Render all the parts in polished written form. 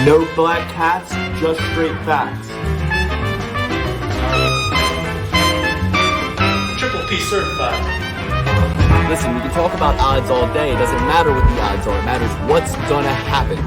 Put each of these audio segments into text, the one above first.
No black hats, just straight facts. Triple P certified. Listen, we can talk about odds all day. It doesn't matter what the odds are. It matters what's gonna happen.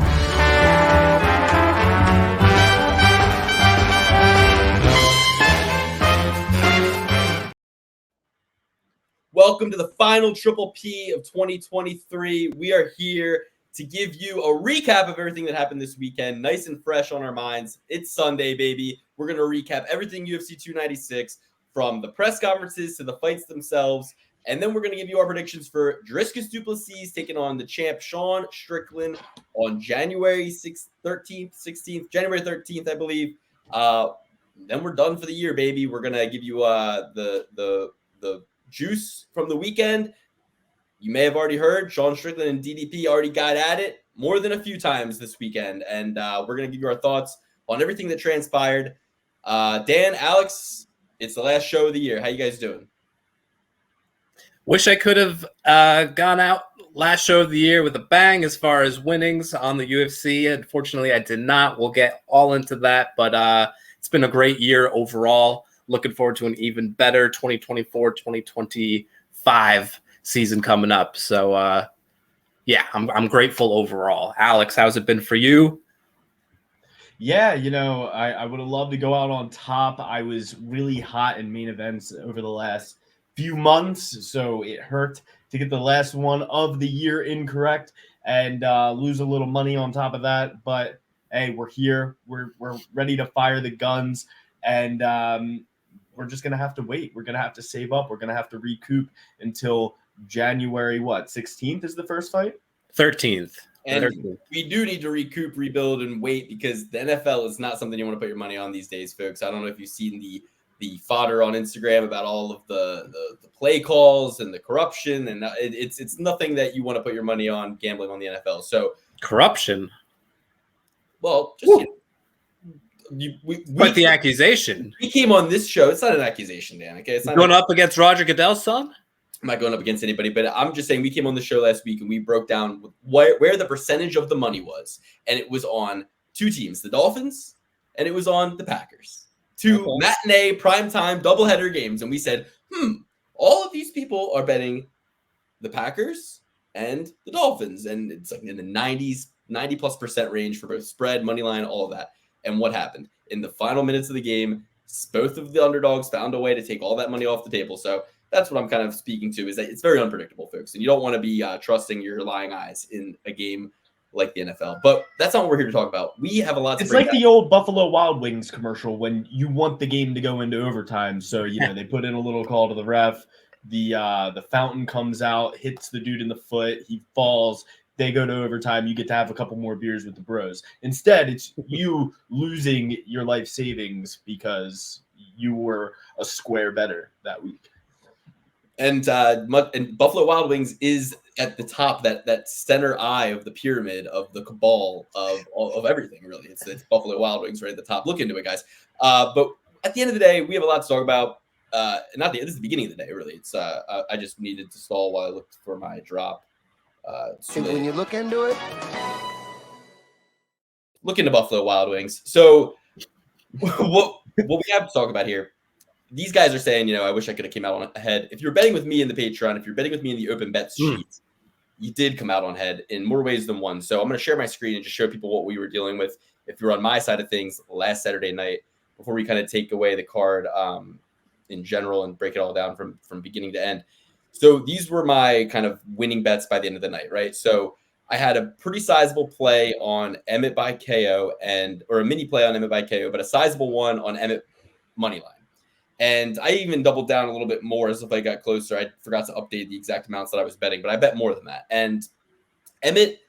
Welcome to the final Triple P of 2023. We are here to give you a recap of everything that happened this weekend, nice and fresh on our minds. It's Sunday, baby. We're going to recap everything UFC 296, from the press conferences to the fights themselves. And then we're going to give you our predictions for Dricus du Plessis taking on the champ Sean Strickland on January 16th, I believe. Then we're done for the year, baby. We're going to give you the juice from the weekend. You may have already heard Sean Strickland and DDP already got at it more than a few times this weekend. And we're going to give you our thoughts on everything that transpired. Dan, Alex, it's the last show of the year. How you guys doing? Wish I could have gone out last show of the year with a bang as far as winnings on the UFC. Unfortunately, I did not. We'll get all into that. But it's been a great year overall. Looking forward to an even better 2024-2025 season coming up. So, yeah, I'm grateful overall. Alex, how's it been for you? Yeah, I would have loved to go out on top. I was really hot in main events over the last few months, so it hurt to get the last one of the year incorrect and lose a little money on top of that. But, hey, we're here. We're ready to fire the guns, and we're just going to have to wait. We're going to have to save up. We're going to have to recoup until January, 16th is the first fight? 13th. And we do need to recoup, rebuild, and wait, because the NFL is not something you want to put your money on these days, folks. I don't know if you've seen the fodder on Instagram about all of the play calls and the corruption, and it's nothing that you want to put your money on gambling on the NFL. So corruption? Well, just quite the accusation. We came on this show. It's not an accusation, Dan. Okay, it's not going up against Roger Goodell's son. I'm not going up against anybody, but I'm just saying we came on the show last week and we broke down where the percentage of the money was, and it was on two teams, the Dolphins, and it was on the Packers. Two matinee, primetime, doubleheader games, and we said, all of these people are betting the Packers and the Dolphins, and it's like in the 90+% range for both spread, money line, all of that. And what happened? In the final minutes of the game, both of the underdogs found a way to take all that money off the table. So that's what I'm kind of speaking to, is that it's very unpredictable, folks. And you don't want to be trusting your lying eyes in a game like the NFL. But that's not what we're here to talk about. We have a lot to break down. The old Buffalo Wild Wings commercial when you want the game to go into overtime. So, they put in a little call to the ref. The fountain comes out, hits the dude in the foot. He falls. They go to overtime. You get to have a couple more beers with the bros. Instead, it's you losing your life savings because you were a square better that week. And Buffalo Wild Wings is at the top, that center eye of the pyramid of the cabal of everything, really. It's Buffalo Wild Wings right at the top. Look into it, guys. But at the end of the day, we have a lot to talk about. This is the beginning of the day, really. It's I just needed to stall while I looked for my drop. When you look into it, look into Buffalo Wild Wings. So what we have to talk about here, these guys are saying, I wish I could have came out on ahead. If you're betting with me in the Patreon, if you're betting with me in the open bets sheet, you did come out on head in more ways than one. So I'm going to share my screen and just show people what we were dealing with if you're on my side of things last Saturday night, before we kind of take away the card in general and break it all down from beginning to end. So these were my kind of winning bets by the end of the night, right? So I had a pretty sizable play on Emmett by KO or a mini play on Emmett by KO, but a sizable one on Emmett money line. And I even doubled down a little bit more as if I got closer. I forgot to update the exact amounts that I was betting, but I bet more than that. And Emmett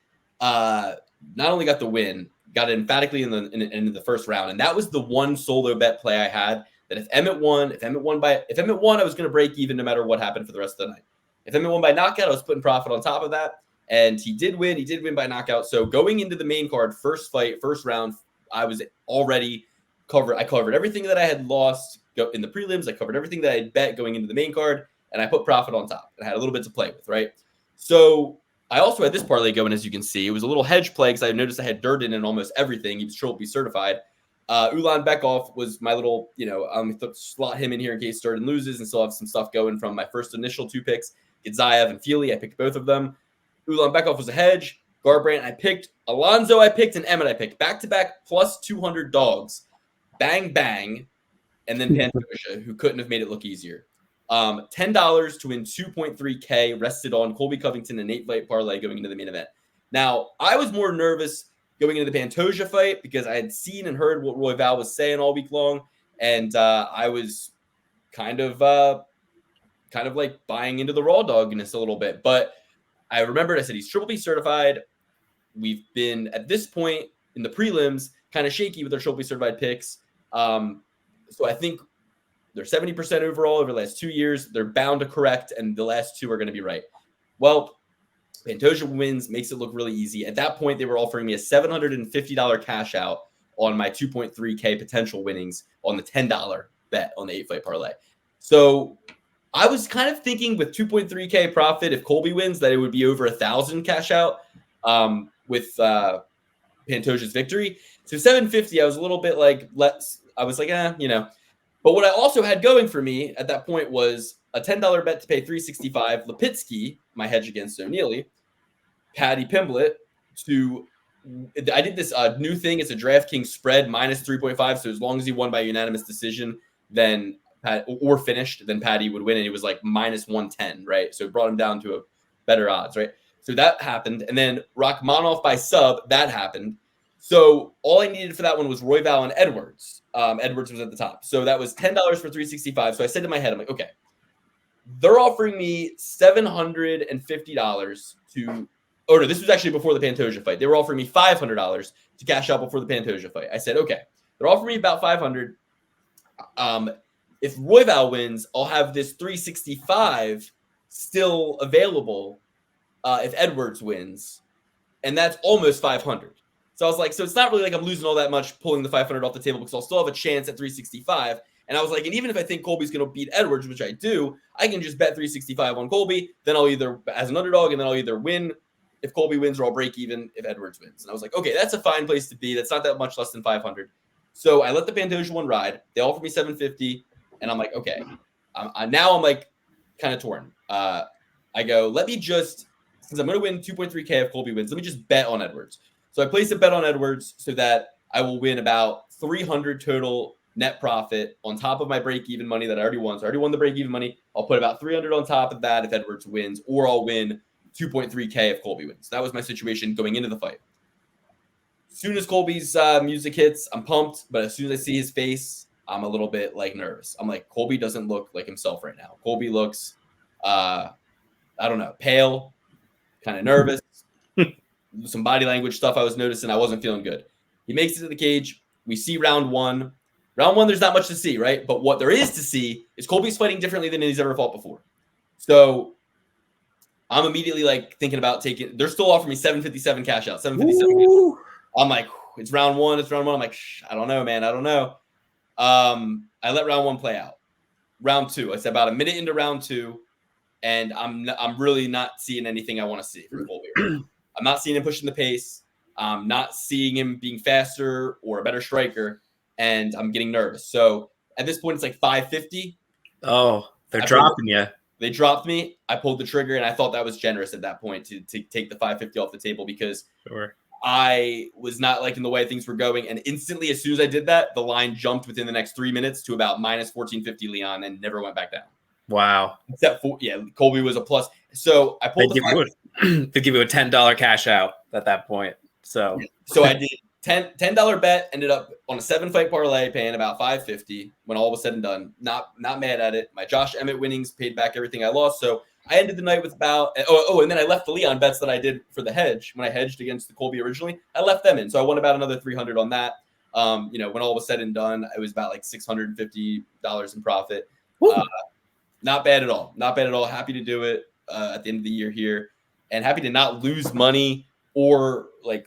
not only got the win, got it emphatically in the first round. And that was the one solo bet play I had, that if Emmett won, I was going to break even no matter what happened for the rest of the night. If Emmett won by knockout, I was putting profit on top of that. And he did win. He did win by knockout. So going into the main card, first fight, first round, I was already covered. I covered everything that I had lost in the prelims. I covered everything that I had bet going into the main card, and I put profit on top. And I had a little bit to play with, right? So I also had this parlay going, as you can see. It was a little hedge play because I noticed I had Jourdain in almost everything. He was Trophy certified. Ulan Bekov was my little, slot him in here in case Jourdain loses and still have some stuff going from my first initial 2 picks. Zayev and Feely, I picked both of them. Ulan Bekov was a hedge. Garbrandt I picked. Alonso I picked. And Emmett I picked. Back-to-back plus 200 dogs. Bang, bang. And then Pantoja, who couldn't have made it look easier. $10 to win 2.3K rested on Colby Covington and 8-fight parlay going into the main event. Now, I was more nervous going into the Pantoja fight because I had seen and heard what Royval was saying all week long, and I was kind of like buying into the raw dogginess a little bit. But I remembered I said he's Triple B certified. We've been at this point in the prelims kind of shaky with our Triple B certified picks. So I think they're 70% overall over the last 2 years. They're bound to correct, and the last 2 are going to be right. Well, Pantoja wins, makes it look really easy. At that point, they were offering me a $750 cash out on my 2.3K potential winnings on the $10 bet on the 8-fight parlay. So I was kind of thinking with 2.3K profit, if Colby wins, that it would be over 1,000 cash out with Pantoja's victory. So 750, I was a little bit like, But what I also had going for me at that point was a $10 bet to pay $365. Lipitsky, my hedge against O'Neilly, Paddy Pimblett I did this new thing. It's a DraftKings spread minus 3.5. So as long as he won by unanimous decision, then or finished, then Paddy would win. And it was like minus 110, right? So it brought him down to a better odds, right? So that happened. And then Rachmanov by sub, that happened. So all I needed for that one was Royval and Edwards. Edwards was at the top. So that was $10 for $365. So I said in my head, I'm like, okay, they're offering me $750 to, oh no, this was actually before the Pantoja fight. They were offering me $500 to cash out before the Pantoja fight. I said, okay, they're offering me about $500. If Royval wins, I'll have this 365 still available if Edwards wins. And that's almost 500. So I was like, so it's not really like I'm losing all that much pulling the 500 off the table because I'll still have a chance at 365. And I was like, and even if I think Colby's going to beat Edwards, which I do, I can just bet 365 on Colby. Then I'll either, as an underdog, and then I'll either win if Colby wins or I'll break even if Edwards wins. And I was like, okay, that's a fine place to be. That's not that much less than 500. So I let the Pantoja one ride. They offered me 750. And I'm like, okay. Now I'm like kind of torn. I go, let me just, since I'm going to win 2.3K if Colby wins, let me just bet on Edwards. So I placed a bet on Edwards so that I will win about 300 total net profit on top of my break-even money that I already won. So I already won the break-even money. I'll put about 300 on top of that if Edwards wins, or I'll win 2.3K if Colby wins. That was my situation going into the fight. As soon as Colby's music hits, I'm pumped. But as soon as I see his face, I'm a little bit like nervous. I'm like, Colby doesn't look like himself right now. Colby looks, I don't know, pale, kind of nervous. Some body language stuff I was noticing. I wasn't feeling good. He makes it to the cage. We see round one. Round one, there's not much to see, right? But what there is to see is Colby's fighting differently than he's ever fought before. So I'm immediately like thinking about taking. They're still offering me 757 cash out. 757. I'm like, it's round one. It's round one. I'm like, I don't know, man. I don't know. I let round one play out. Round two. I said about a minute into round two, and I'm really not seeing anything I want to see from Colby. I'm not seeing him pushing the pace. I'm not seeing him being faster or a better striker, and I'm getting nervous. So at this point, it's like 550. Oh, they're dropping you. They dropped me. I pulled the trigger, and I thought that was generous at that point to take the 550 off the table because I was not liking the way things were going. And instantly, as soon as I did that, the line jumped within the next 3 minutes to about minus 1450 Leon and never went back down. Wow. Except for, Colby was a plus. So I pulled they give you a $10 cash out at that point. So I did $10 bet, ended up on a 7-fight parlay paying about $550 when all was said and done. Not mad at it. My Josh Emmett winnings paid back everything I lost. So I ended the night with about and then I left the Leon bets that I did for the hedge when I hedged against the Colby originally. I left them in. So I won about another $300 on that. When all was said and done, it was about like $650 in profit. Not bad at all. Not bad at all. Happy to do it at the end of the year here, and happy to not lose money or like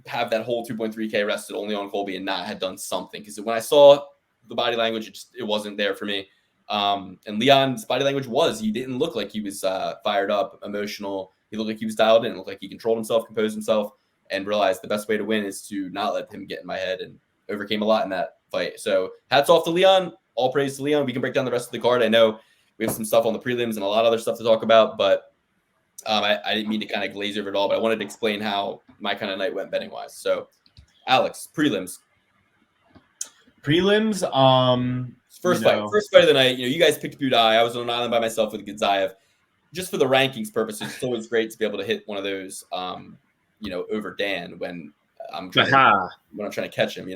have that whole 2.3K rested only on Colby and not had done something. Because when I saw the body language, it wasn't there for me. And Leon's body language he didn't look like he was fired up, emotional, He looked like he was dialed in. It looked like he controlled himself, composed himself, and realized the best way to win is to not let him get in my head, and overcame a lot in that fight. So hats off to Leon. All praise to Leon. We can break down the rest of the card. I know we have some stuff on the prelims and a lot of other stuff to talk about, but I didn't mean to kind of glaze over it all, but I wanted to explain how my kind of night went betting-wise. So, Alex, prelims. First fight of the night. You guys picked Budai. I was on an island by myself with Gadzaev. Just for the rankings purposes, it's always great to be able to hit one of those, over Dan when I'm trying to catch him.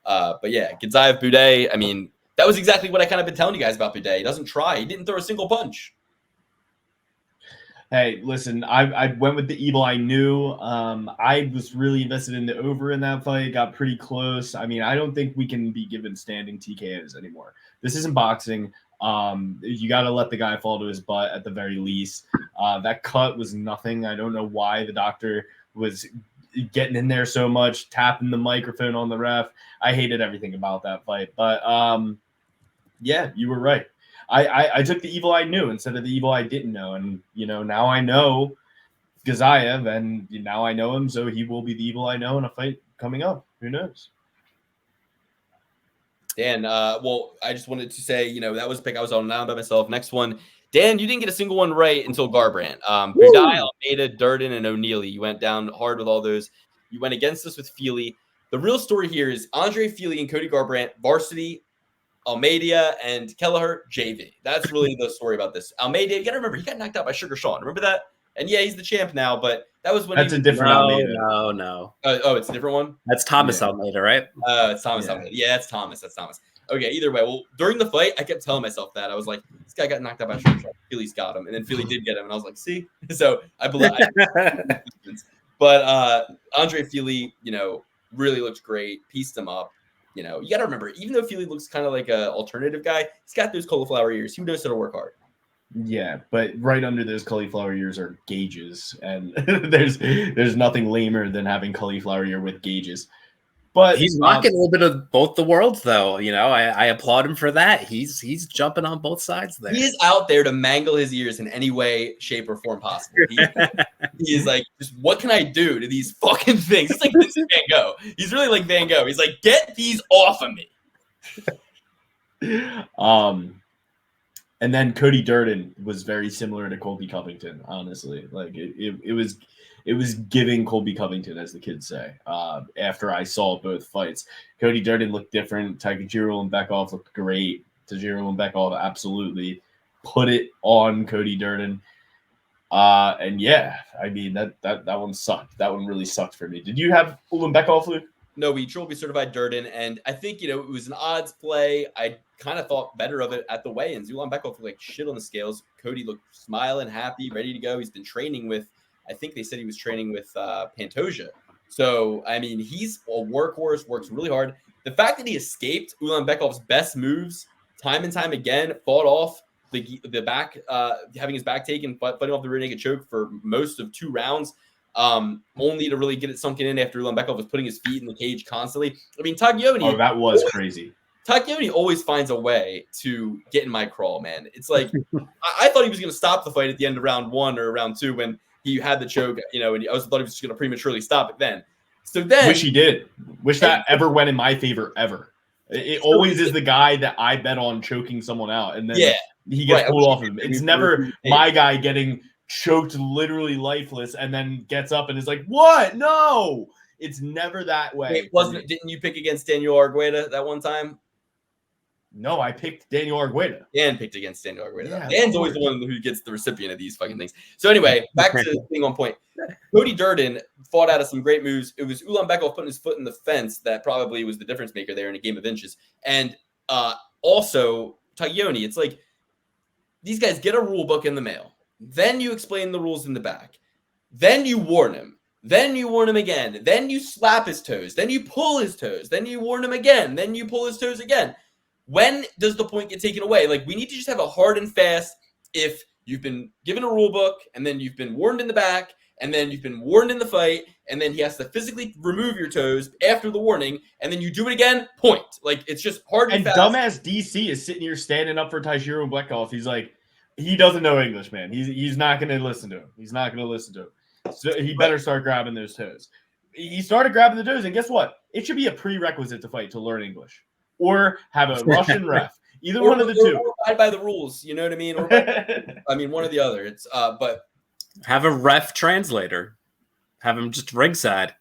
But yeah, Gadzaev, Budai. I mean, that was exactly what I kind of been telling you guys about Budai. He doesn't try. He didn't throw a single punch. Hey, listen, I went with the evil I knew. I was really invested in the over in that fight. Got pretty close. I mean, I don't think we can be given standing TKOs anymore. This isn't boxing. You got to let the guy fall to his butt at the very least. That cut was nothing. I don't know why the doctor was getting in there so much, tapping the microphone on the ref. I hated everything about that fight. But, yeah, you were right. I took the evil I knew instead of the evil I didn't know. And, now I know Gadzaev, and now I know him, so he will be the evil I know in a fight coming up. Who knows? Dan, I just wanted to say, that was a pick I was on now by myself. Next one, Dan, you didn't get a single one right until Garbrandt. Budai, Almeida, Durden, and O'Neal. You went down hard with all those. You went against us with Feely. The real story here is Andre Feely and Cody Garbrandt, varsity, Almeida and Kelleher, JV. That's really the story about this. Almeida, you got to remember, he got knocked out by Sugar Sean. Remember that? And yeah, he's the champ now, but that was when that's a different Almeida. No. It's a different one? That's Thomas Almeida, right? It's Thomas Almeida. Yeah, that's Thomas. Okay, either way. Well, during the fight, I kept telling myself that. I was like, this guy got knocked out by Sugar Sean. Feely's got him. And then Feely did get him. And I was like, see? So I believe. But Andre Feely, really looked great. Pieced him up. You got to remember, even though Feely looks kind of like an alternative guy, he's got those cauliflower ears. He knows how to work hard. Yeah, but right under those cauliflower ears are gauges, and there's nothing lamer than having cauliflower ear with gauges. But he's rocking a little bit of both the worlds, though. I applaud him for that. He's jumping on both sides there. He is out there to mangle his ears in any way, shape, or form possible. He is like, just what can I do to these fucking things? He's like Vincent Van Gogh. He's really like Van Gogh. He's like, get these off of me. And then Cody Durden was very similar to Colby Covington, honestly. Like it was giving Colby Covington, as the kids say, after I saw both fights. Cody Durden looked different. Tajiro and Bekov looked great. Tajiro and Bekov absolutely put it on Cody Durden. And yeah, I mean, that one sucked. That one really sucked for me. Did you have Bekov, Luke? No, we trophy certified Durden, and I think, it was an odds play. I kind of thought better of it at the weigh-ins. Bekov looked like shit on the scales. Cody looked smiling, happy, ready to go. He's been training with, I think they said he was training with Pantoja. So, I mean, he's a workhorse, works really hard. The fact that he escaped Bekov's best moves time and time again, fought off the back, having his back taken, fighting off the rear naked choke for most of 2 rounds, only to really get it sunken in after Bekov was putting his feet in the cage constantly. I mean, Tagioni. Oh, that was crazy. Tagioni always finds a way to get in my crawl, man. It's like, I thought he was going to stop the fight at the end of round 1 or round 2 when he had the choke, and I thought he was just going to prematurely stop it then. So then, wish he did. Wish that ever went in my favor ever. It always is the guy that I bet on choking someone out, and then he gets pulled off of him. It's never my guy getting choked literally lifeless and then gets up and is like, "What? No!" It's never that way. Didn't you pick against Daniel Argueta that one time? No, I picked Daniel Argueta. Dan picked against Daniel Argueta. Yeah, Dan's always the one who gets the recipient of these fucking things. So anyway, back to the thing on point. Cody Durden fought out of some great moves. It was Bekov putting his foot in the fence that probably was the difference maker there in a game of inches. And also Tagioni. It's like these guys get a rule book in the mail. Then you explain the rules in the back. Then you warn him. Then you warn him again. Then you slap his toes. Then you pull his toes. Then you warn him again. Then you pull his toes again. When does the point get taken away? Like, we need to just have a hard and fast, if you've been given a rule book and then you've been warned in the back and then you've been warned in the fight and then he has to physically remove your toes after the warning and then you do it again, point. Like, it's just hard and fast. And dumbass DC is sitting here standing up for Tajiro Bekov. He's like, he doesn't know English, man. He's not going to listen to him. He's not going to listen to him. So he better start grabbing those toes. He started grabbing the toes, and guess what? It should be a prerequisite to fight to learn English or have a Russian ref. Either one of the two. Or abide by the rules. You know what I mean? Or one or the other. It's but have a ref translator. Have him just ringside.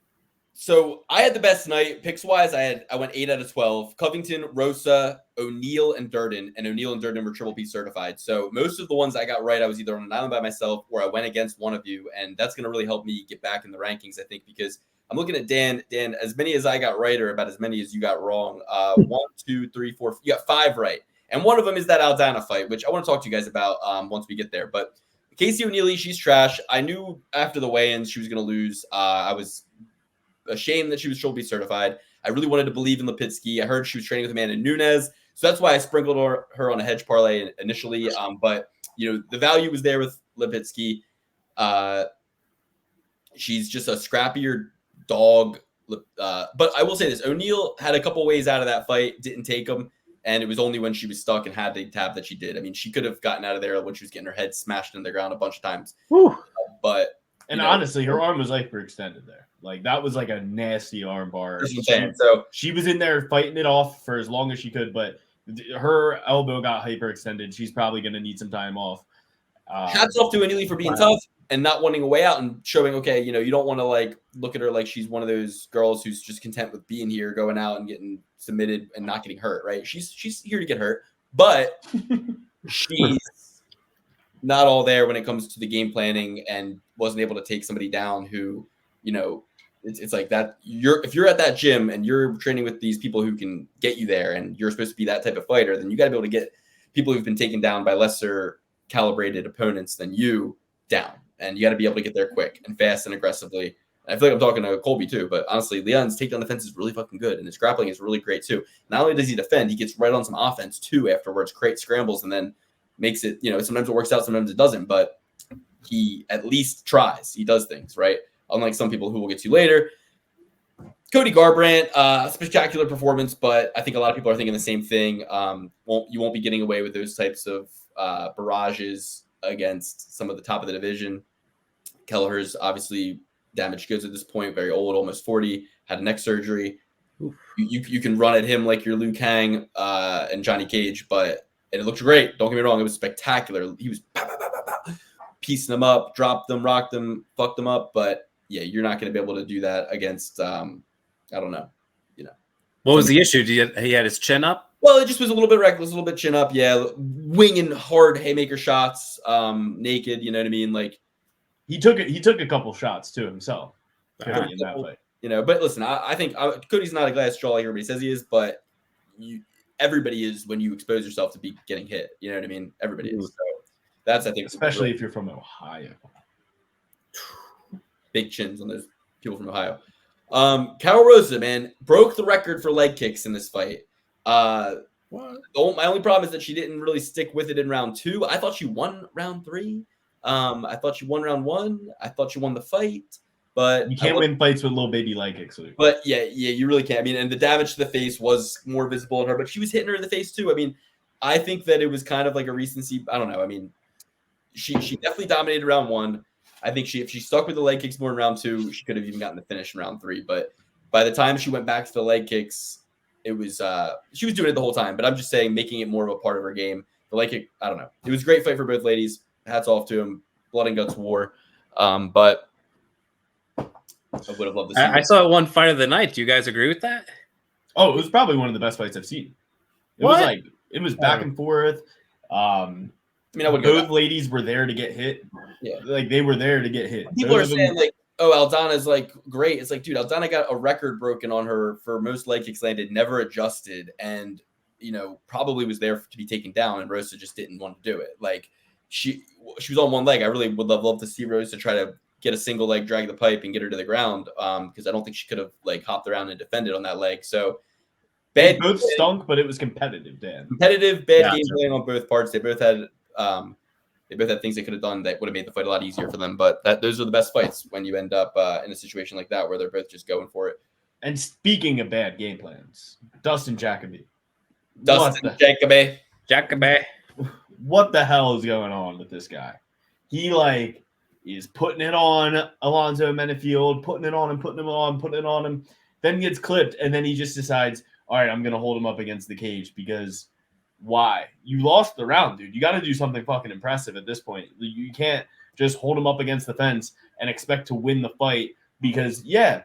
So I had the best night picks wise. I went 8 out of 12. Covington, Rosa, O'Neal, and Durden, and O'Neal and Durden were Triple P certified. So most of the ones I got right, I was either on an island by myself or I went against one of you, and that's going to really help me get back in the rankings, I think, because I'm looking at Dan. Dan, as many as I got right are about as many as you got wrong. 1, 2, 3, 4. You got 5 right, and one of them is that Aldana fight, which I want to talk to you guys about once we get there. But Casey O'Neal, she's trash. I knew after the weigh-ins she was going to lose. I was ashamed that she was Triple B certified. I really wanted to believe in Lipinski. I heard she was training with Amanda Nunes, so that's why I sprinkled her on a hedge parlay initially. But the value was there with Lipinski. She's just a scrappier dog. But I will say this: O'Neal had a couple ways out of that fight, didn't take them, and it was only when she was stuck and had to tap that she did. I mean, she could have gotten out of there when she was getting her head smashed in the ground a bunch of times. Honestly, her arm was hyperextended there. Like, that was like a nasty arm bar. So she was in there fighting it off for as long as she could, but her elbow got hyperextended. She's probably going to need some time off. Hats off to O'Neal for being tough and not wanting a way out and showing, okay, you don't want to like look at her like she's one of those girls who's just content with being here, going out and getting submitted and not getting hurt, right? She's here to get hurt, but she's not all there when it comes to the game planning and wasn't able to take somebody down who, it's like that. If you're at that gym and you're training with these people who can get you there and you're supposed to be that type of fighter, then you got to be able to get people who've been taken down by lesser calibrated opponents than you down. And you got to be able to get there quick and fast and aggressively. And I feel like I'm talking to Colby too, but honestly, Leon's takedown defense is really fucking good. And his grappling is really great too. Not only does he defend, he gets right on some offense too afterwards, create scrambles, and then makes it, sometimes it works out, sometimes it doesn't, but he at least tries. He does things, right? Unlike some people who we'll get to later. Cody Garbrandt, spectacular performance, but I think a lot of people are thinking the same thing. You won't be getting away with those types of barrages against some of the top of the division. Kelleher's obviously damaged goods at this point, very old, almost 40, had a neck surgery. You can run at him like you're Liu Kang and Johnny Cage, and it looked great. Don't get me wrong, it was spectacular. He was piecing them up, dropped them, rocked them, fucked them up, but yeah, you're not going to be able to do that against, I don't know, What was the issue? He had his chin up? Well, it just was a little bit reckless, a little bit chin up, yeah, winging hard haymaker shots, naked, you know what I mean? Like, he took a couple shots to himself in that fight. But listen, I think Cody's not a glass jaw like everybody says he is, but everybody is when you expose yourself to be getting hit. You know what I mean? Everybody is. So that's, I think, especially if you're from Ohio. Big chins on those people from Ohio. Carol Rosa, man, broke the record for leg kicks in this fight. My only problem is that she didn't really stick with it in round 2. I thought she won round 3. I thought she won round 1. I thought she won the fight. But you can't win fights with little baby leg kicks. But yeah, you really can't. I mean, and the damage to the face was more visible in her, but she was hitting her in the face too. I mean, I think that it was kind of like a recency. I don't know. I mean, she definitely dominated round 1. I think if she stuck with the leg kicks more in round 2, she could have even gotten the finish in round 3. But by the time she went back to the leg kicks, it was she was doing it the whole time. But I'm just saying, making it more of a part of her game. The leg kick, I don't know. It was a great fight for both ladies. Hats off to them. Blood and guts war. But I would have loved to see. I saw one fight of the night. Do you guys agree with that? Oh, it was probably one of the best fights I've seen. It was back and forth. I mean, both ladies were there to get hit. Yeah, like they were there to get hit. People are saying like, "Oh, Aldana's like great." It's like, dude, Aldana got a record broken on her for most leg kicks landed, never adjusted, and probably was there to be taken down, and Rosa just didn't want to do it. Like she was on one leg. I really would love to see Rosa try to get a single leg, drag the pipe, and get her to the ground. Because I don't think she could have like hopped around and defended on that leg. So bad. They both stunk, but it was competitive, Dan. Competitive, bad game playing on both parts. They both had things they could have done that would have made the fight a lot easier for them. But those are the best fights when you end up in a situation like that where they're both just going for it. And speaking of bad game plans, Dustin Jacoby. what the hell is going on with this guy? He like is putting it on Alonzo Menafield, putting it on him, then gets clipped, and then he just decides, all right, I'm going to hold him up against the cage because why? You lost the round, dude. You got to do something fucking impressive at this point. You can't just hold him up against the fence and expect to win the fight because, yeah,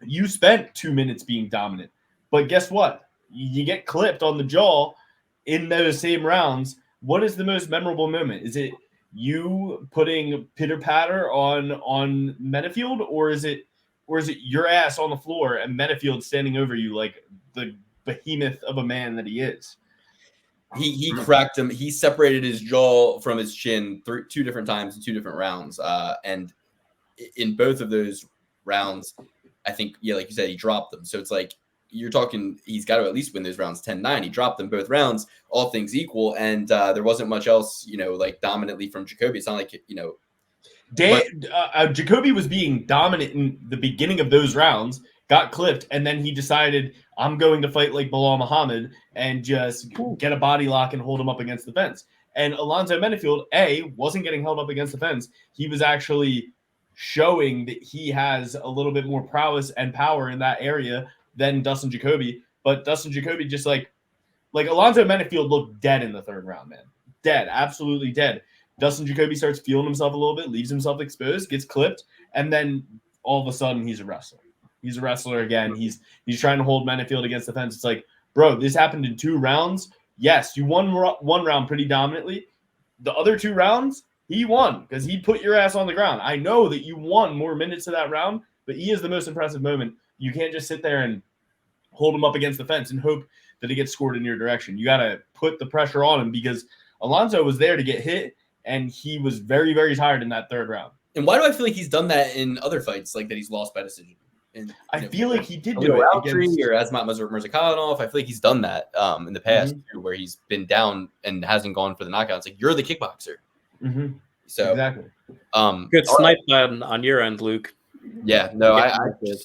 you spent 2 minutes being dominant. But guess what? You get clipped on the jaw in those same rounds. What is the most memorable moment? Is it you putting pitter-patter on Menafield, or is it your ass on the floor and Menafield standing over you like the behemoth of a man that he is? He cracked him. He separated his jaw from his chin 2 different times in 2 different rounds. And in both of those rounds, I think, yeah, like you said, he dropped them. So it's like you're talking he's got to at least win those rounds 10-9. He dropped them both rounds, all things equal. And there wasn't much else, like dominantly from Jacoby. It's not like, Jacoby was being dominant in the beginning of those rounds, got clipped, and then he decided, I'm going to fight like Bilal Muhammad and just get a body lock and hold him up against the fence. And Alonzo Menafield, wasn't getting held up against the fence. He was actually showing that he has a little bit more prowess and power in that area than Dustin Jacoby. But Dustin Jacoby just like Alonzo Menafield looked dead in the 3rd round, man. Dead, absolutely dead. Dustin Jacoby starts feeling himself a little bit, leaves himself exposed, gets clipped, and then all of a sudden he's a wrestler. He's a wrestler again. He's trying to hold Menafield against the fence. It's like, bro, this happened in 2 rounds. Yes, you won one round pretty dominantly. The other 2 rounds, he won because he put your ass on the ground. I know that you won more minutes of that round, but he is the most impressive moment. You can't just sit there and hold him up against the fence and hope that he gets scored in your direction. You got to put the pressure on him because Alonzo was there to get hit, and he was very, very tired in that 3rd round. And why do I feel like he's done that in other fights, like that he's lost by decision? And I feel like he did do it against or Asmat Mirzakhanov. I feel like he's done that in the past too, where he's been down and hasn't gone for the knockout. It's like you're the kickboxer. Mm-hmm. So exactly. Good snipe on your end, Luke. Yeah, no, I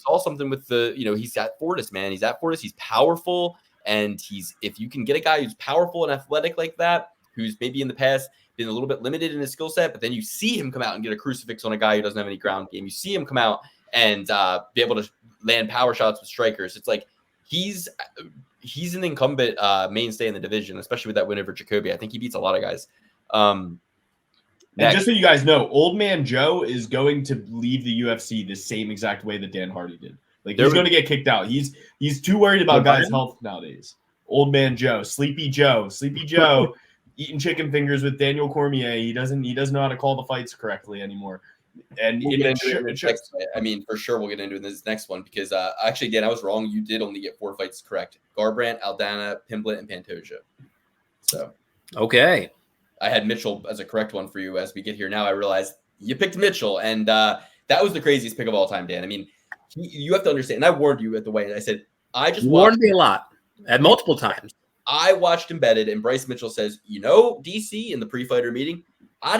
saw something with the, he's at Fortis, man. He's at Fortis. He's powerful, and if you can get a guy who's powerful and athletic like that, who's maybe in the past been a little bit limited in his skill set, but then you see him come out and get a crucifix on a guy who doesn't have any ground game. You see him come out and be able to land power shots with strikers. It's like he's an incumbent mainstay in the division, especially with that win over Jacoby. I think he beats a lot of guys. And just so you guys know, Old Man Joe is going to leave the UFC the same exact way that Dan Hardy did. Like he's going to get kicked out. He's too worried about guys' health nowadays. Old Man Joe, Sleepy Joe, eating chicken fingers with Daniel Cormier. He doesn't know how to call the fights correctly anymore. And we'll get into it in the next fight. I mean, for sure, we'll get into it in this next one because actually, Dan, I was wrong. You did only get 4 fights correct: Garbrandt, Aldana, Pimblett, and Pantoja. So, okay, I had Mitchell as a correct one for you. As we get here now, I realized you picked Mitchell, and that was the craziest pick of all time, Dan. I mean, you have to understand. And I warned you at the weigh-in. I said, I just warned me a lot at multiple times. I watched Embedded, and Bryce Mitchell says, DC in the pre-fighter meeting. I'll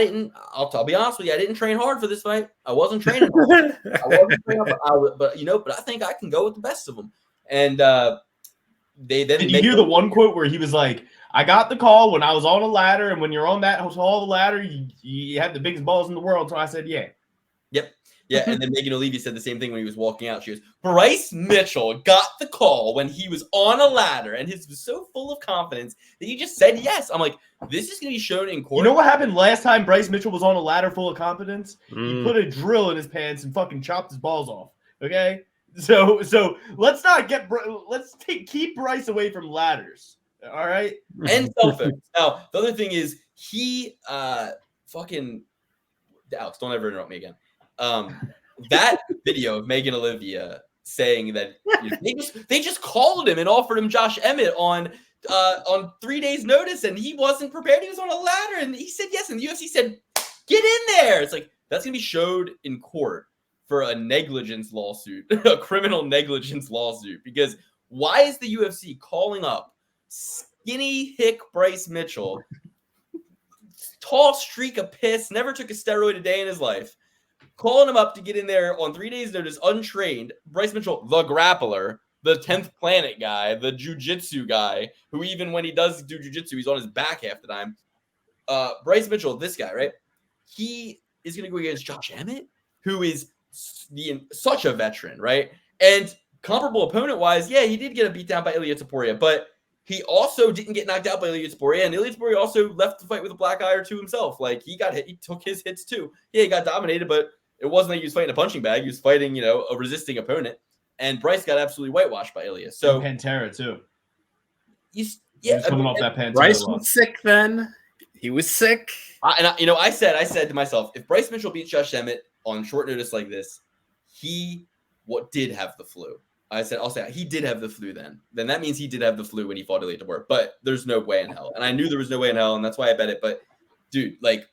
be honest with you. I didn't train hard for this fight. I wasn't training hard. But I think I can go with the best of them. And did you hear the one quote where he was like, I got the call when I was on a ladder. And when you're on that tall ladder, you have the biggest balls in the world. So I said, yeah. Yep. Yeah, and then Megan O'Leary said the same thing when he was walking out. She goes, Bryce Mitchell got the call when he was on a ladder, and he was so full of confidence that he just said yes. I'm like, this is going to be shown in court. You know what happened last time Bryce Mitchell was on a ladder full of confidence? He put a drill in his pants and fucking chopped his balls off. Okay, so let's not keep Bryce away from ladders. All right, and cell phones. Now the other thing is he fucking Alex, don't ever interrupt me again. That video of Megan Olivia saying that they just called him and offered him Josh Emmett on 3 days notice, and he wasn't prepared. He was on a ladder, and he said yes, and the UFC said, get in there. It's like, that's going to be showed in court for a negligence lawsuit, a criminal negligence lawsuit, because why is the UFC calling up skinny hick Bryce Mitchell, tall streak of piss, never took a steroid a day in his life, calling him up to get in there on 3 days notice, untrained? Bryce Mitchell, the grappler, the 10th planet guy, the jiu-jitsu guy, who even when he does do jiu-jitsu, he's on his back half the time. Bryce Mitchell, this guy, right? He is going to go against Josh Emmett, who is such a veteran, right? And comparable opponent-wise, yeah, he did get a beat down by Ilia Topuria, but he also didn't get knocked out by Ilia Topuria, and Ilia Topuria also left the fight with a black eye or two himself. Like, he got hit. He took his hits, too. Yeah, he got dominated, but it wasn't like he was fighting a punching bag. He was fighting, a resisting opponent. And Bryce got absolutely whitewashed by Ilia. So and Pantera, too. He's coming off that Pantera Bryce loss. was sick then. He was sick. I said to myself, if Bryce Mitchell beats Josh Emmett on short notice like this, he did have the flu. I'll say he did have the flu then. Then that means he did have the flu when he fought Ilia Topuria. But there's no way in hell. And I knew there was no way in hell, and that's why I bet it. But dude, like,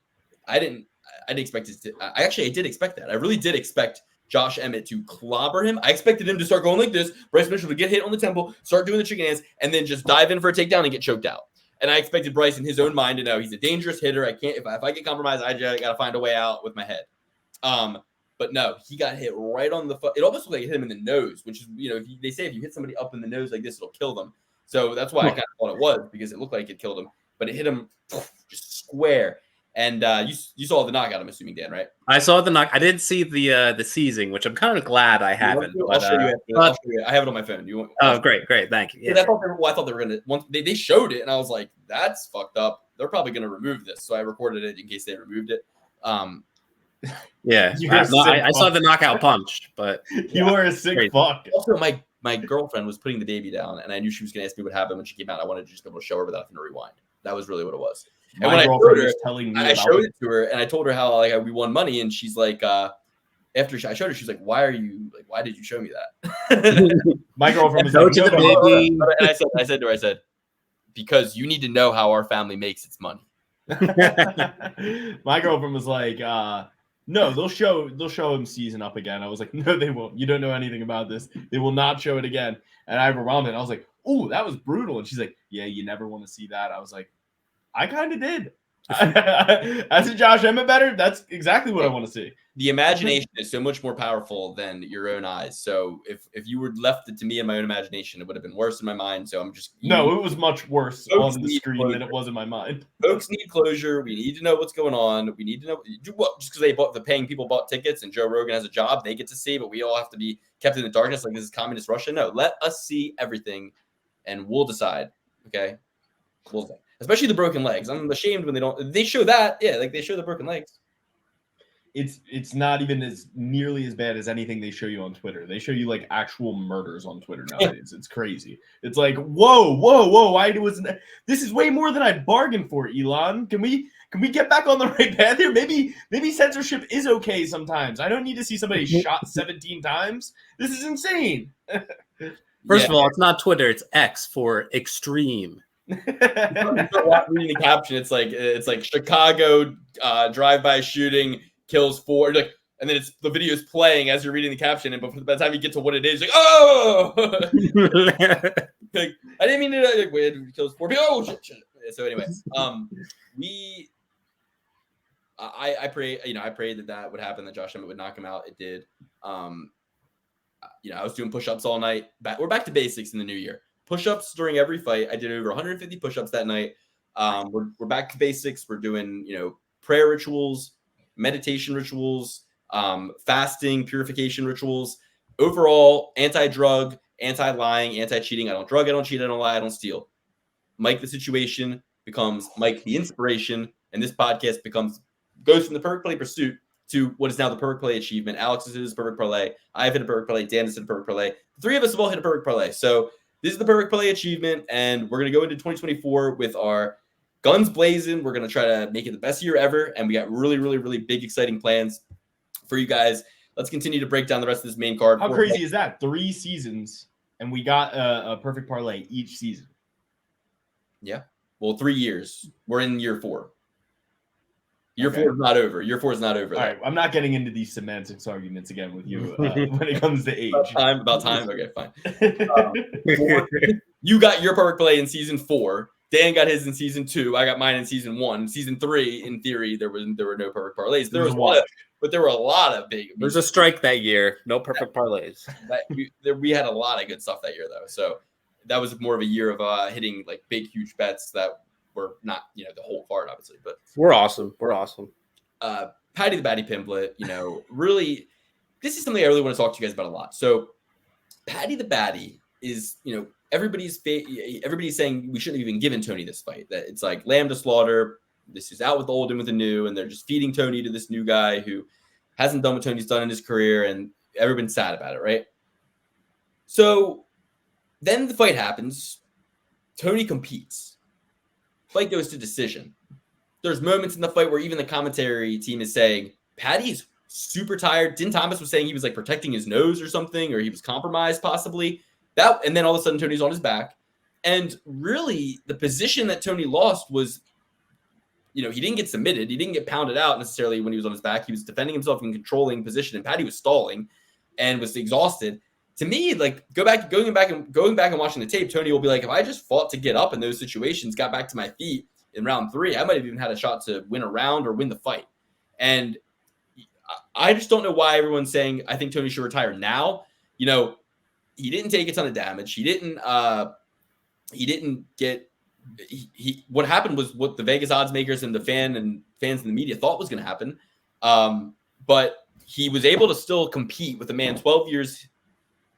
I didn't expect it to. I did expect that. I really did expect Josh Emmett to clobber him. I expected him to start going like this. Bryce Mitchell to get hit on the temple, start doing the chicken dance, and then just dive in for a takedown and get choked out. And I expected Bryce in his own mind to know he's a dangerous hitter. I can't if I get compromised, I just got to find a way out with my head. But no, he got hit right on the foot. It almost looked like it hit him in the nose, which is, they say if you hit somebody up in the nose like this, it'll kill them. So that's why I kind of thought it was, because it looked like it killed him. But it hit him just square. And you saw the knockout, I'm assuming, Dan, right? I saw the knock. I didn't see the seizing, which I'm kind of glad I haven't. I'll show you. I have it on my phone. You want? Oh, great. Thank you. Yeah. I thought they were gonna. Once they showed it, and I was like, "That's fucked up." They're probably gonna remove this, so I recorded it in case they removed it. Yeah, I saw the knockout punch, but you were a sick fuck. Also, my girlfriend was putting the baby down, and I knew she was gonna ask me what happened when she came out. I wanted to just be able to show her without having to rewind. That was really what it was. And when I showed it to her, and I told her how we won money, and she's like, after I showed her, she's like, why did you show me that? My girlfriend was like, and I said to her, because you need to know how our family makes its money. My girlfriend was like, no, they'll show him season up again. I was like, no, they won't. You don't know anything about this. They will not show it again. And I overwhelmed it. I was like, oh, that was brutal. And she's like, yeah, you never want to see that. I was like, I kind of did. As a Josh Emmett better, that's exactly what I want to see. The imagination is so much more powerful than your own eyes. So if you were left it to me in my own imagination, it would have been worse in my mind. So I'm just no, it was much worse on the screen than it was in my mind. Folks need closure. We need to know what's going on. We need to know just because the paying people bought tickets and Joe Rogan has a job, they get to see, but we all have to be kept in the darkness like this is communist Russia. No, let us see everything, and we'll decide. Okay, we'll see. Especially the broken legs. I'm ashamed when they show that. Yeah, like they show the broken legs. It's not even as nearly as bad as anything they show you on Twitter. They show you like actual murders on Twitter nowadays. It's crazy. It's like, whoa. Why wasn't this is way more than I bargained for, Elon. Can we get back on the right path here? Maybe censorship is okay sometimes. I don't need to see somebody shot 17 times. This is insane. First of all, it's not Twitter, it's X for extreme. Reading the caption, it's like Chicago drive-by shooting kills 4, like, and then the video is playing as you're reading the caption, and by the time you get to what it is, like, oh, like, I didn't mean to. Like, wait, it kills 4 people. Oh shit. So anyway, I pray, I prayed that would happen, that Josh Emmett would knock him out. It did. I was doing push-ups all night. We're back to basics in the new year. Push-ups during every fight. I did over 150 push-ups that night. We're back to basics. We're doing, prayer rituals, meditation rituals, fasting, purification rituals. Overall, anti-drug, anti-lying, anti-cheating. I don't drug, I don't cheat, I don't lie, I don't steal. Mike the situation becomes Mike the inspiration, and this podcast goes from the perfect play pursuit to what is now the perfect play achievement. Alex has hit his perfect parlay. I've hit a perfect parlay. Dan has hit a perfect parlay. The three of us have all hit a perfect parlay. So this is the perfect play achievement, and we're going to go into 2024 with our guns blazing. We're going to try to make it the best year ever, and we got really, really, really big, exciting plans for you guys. Let's continue to break down the rest of this main card. How crazy is that? 3 seasons, and we got a perfect parlay each season. Yeah. Well, 3 years. We're in year 4. Year 4 is not over. Year 4 is not over. All right. I'm not getting into these semantics arguments again with you when it comes to age. About time. Okay, fine. You got your perfect play in season 4. Dan got his in season 2. I got mine in season 1. Season 3, in theory, there were no perfect parlays. There were a lot of big. There was a strike that year. No perfect parlays. We had a lot of good stuff that year, though. So that was more of a year of hitting like big, huge bets that we're not, the whole card, obviously, but we're awesome. We're awesome. Paddy the Batty Pimblett, really, this is something I really want to talk to you guys about a lot. So Paddy the Batty is, everybody's saying we shouldn't have even given Tony this fight, that it's like lamb to slaughter. This is out with the old and with the new, and they're just feeding Tony to this new guy who hasn't done what Tony's done in his career, and everyone's sad about it, right? So then the fight happens. Tony competes. Fight goes to decision. There's moments in the fight where even the commentary team is saying, Paddy's super tired. Din Thomas was saying he was like protecting his nose or something, or he was compromised possibly. And then all of a sudden Tony's on his back. And really the position that Tony lost was, he didn't get submitted. He didn't get pounded out necessarily when he was on his back. He was defending himself in controlling position, and Paddy was stalling and was exhausted. To me, like going back and watching the tape, Tony will be like, if I just fought to get up in those situations, got back to my feet in round 3, I might have even had a shot to win a round or win the fight. And I just don't know why everyone's saying I think Tony should retire now. He didn't take a ton of damage. He didn't get. What happened was what the Vegas odds makers and the fans in the media thought was going to happen. But he was able to still compete with a man 12 years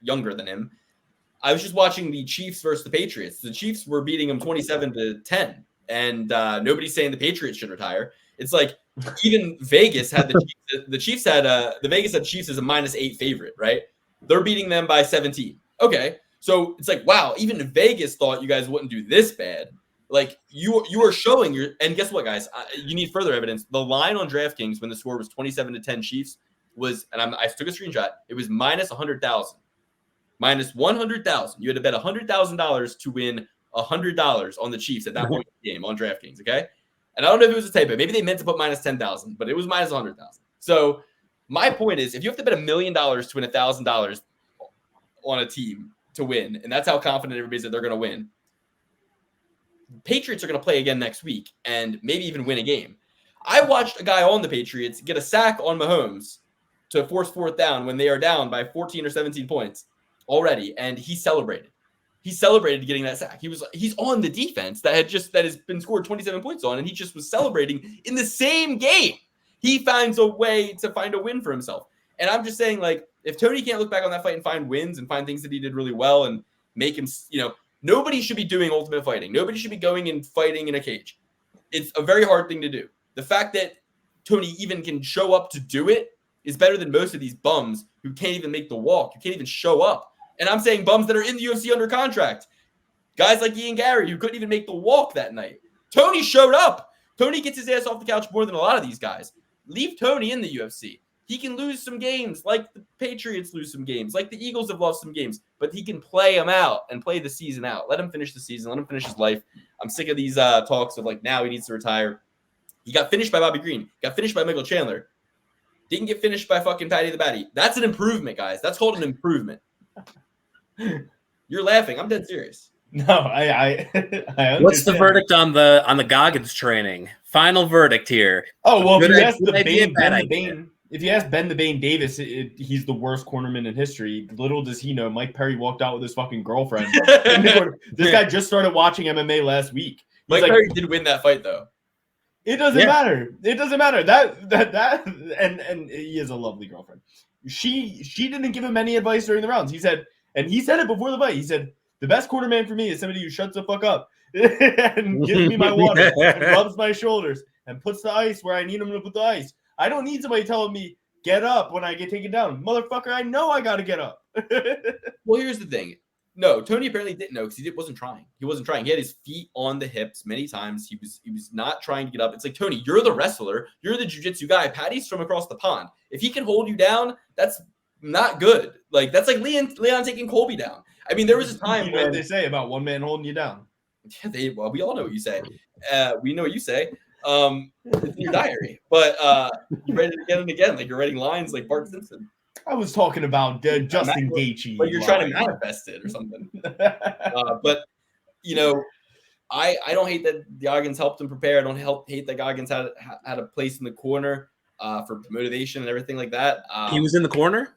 younger than him. I was just watching the Chiefs versus the Patriots. The Chiefs were beating him 27-10, and nobody's saying the Patriots should retire. It's like even Vegas had the Chiefs had the Vegas had Chiefs as a -8 favorite, right? They're beating them by 17. Okay. So it's like, wow, even Vegas thought you guys wouldn't do this bad. Like you are showing and guess what, guys? You need further evidence. The line on DraftKings when the score was 27-10 Chiefs was, and I took a screenshot. It was -100,000, -100,000. You had to bet $100,000 to win $100 on the Chiefs at that point in the game on DraftKings. Okay, and I don't know if it was a typo. Maybe they meant to put -10,000, but it was -100,000. So my point is, if you have to bet $1 million to win $1,000 on a team to win, and that's how confident everybody's that they're going to win, Patriots are going to play again next week and maybe even win a game. I watched a guy on the Patriots get a sack on Mahomes to force 4th down when they are down by 14 or 17 points already, and he celebrated. He celebrated getting that sack. He's on the defense that has been scored 27 points on, and he just was celebrating in the same game. He finds a way to find a win for himself. And I'm just saying, like, if Tony can't look back on that fight and find wins and find things that he did really well and make him, nobody should be doing Ultimate Fighting. Nobody should be going and fighting in a cage. It's a very hard thing to do. The fact that Tony even can show up to do it is better than most of these bums who can't even make the walk. You can't even show up. And I'm saying bums that are in the UFC under contract. Guys like Ian Gary who couldn't even make the walk that night. Tony showed up. Tony gets his ass off the couch more than a lot of these guys. Leave Tony in the UFC. He can lose some games like the Patriots lose some games, like the Eagles have lost some games, but he can play them out and play the season out. Let him finish the season. Let him finish his life. I'm sick of these talks of like, now he needs to retire. He got finished by Bobby Green. Got finished by Michael Chandler. Didn't get finished by fucking Paddy the Batty. That's an improvement, guys. That's called an improvement. You're laughing. I'm dead serious. No, I understand. What's the verdict on the Goggins training? Final verdict here. Oh, well, Good if you ask idea, if you ask Ben the Bane Davis, he's the worst cornerman in history. Little does he know, Mike Perry walked out with his fucking girlfriend. This guy just started watching MMA last week. Mike Perry did win that fight, though. It doesn't matter. It doesn't matter. That and he has a lovely girlfriend. She didn't give him any advice during the rounds. He said it before the fight. He said, the best cornerman for me is somebody who shuts the fuck up and gives me my water and rubs my shoulders and puts the ice where I need him to put the ice. I don't need somebody telling me, get up when I get taken down. Motherfucker, I know I got to get up. Well, here's the thing. No, Tony apparently didn't know because he wasn't trying. He wasn't trying. He had his feet on the hips many times. He was not trying to get up. It's like, Tony, you're the wrestler. You're the jiu-jitsu guy. Paddy's from across the pond. If he can hold you down, that's not good. Like, that's like Leon taking Colby down. I mean, there was a time you know what they say about one man holding you down. Yeah, well, we all know what you say. We know what you say. It's in your diary. But you read it again and again, like you're writing lines like Bart Simpson. I was talking about Justin Gaethje. But you're trying to manifest it or something. But, I don't hate that Goggins helped him prepare. I don't hate that Goggins had a place in the corner for motivation and everything like that. He was in the corner?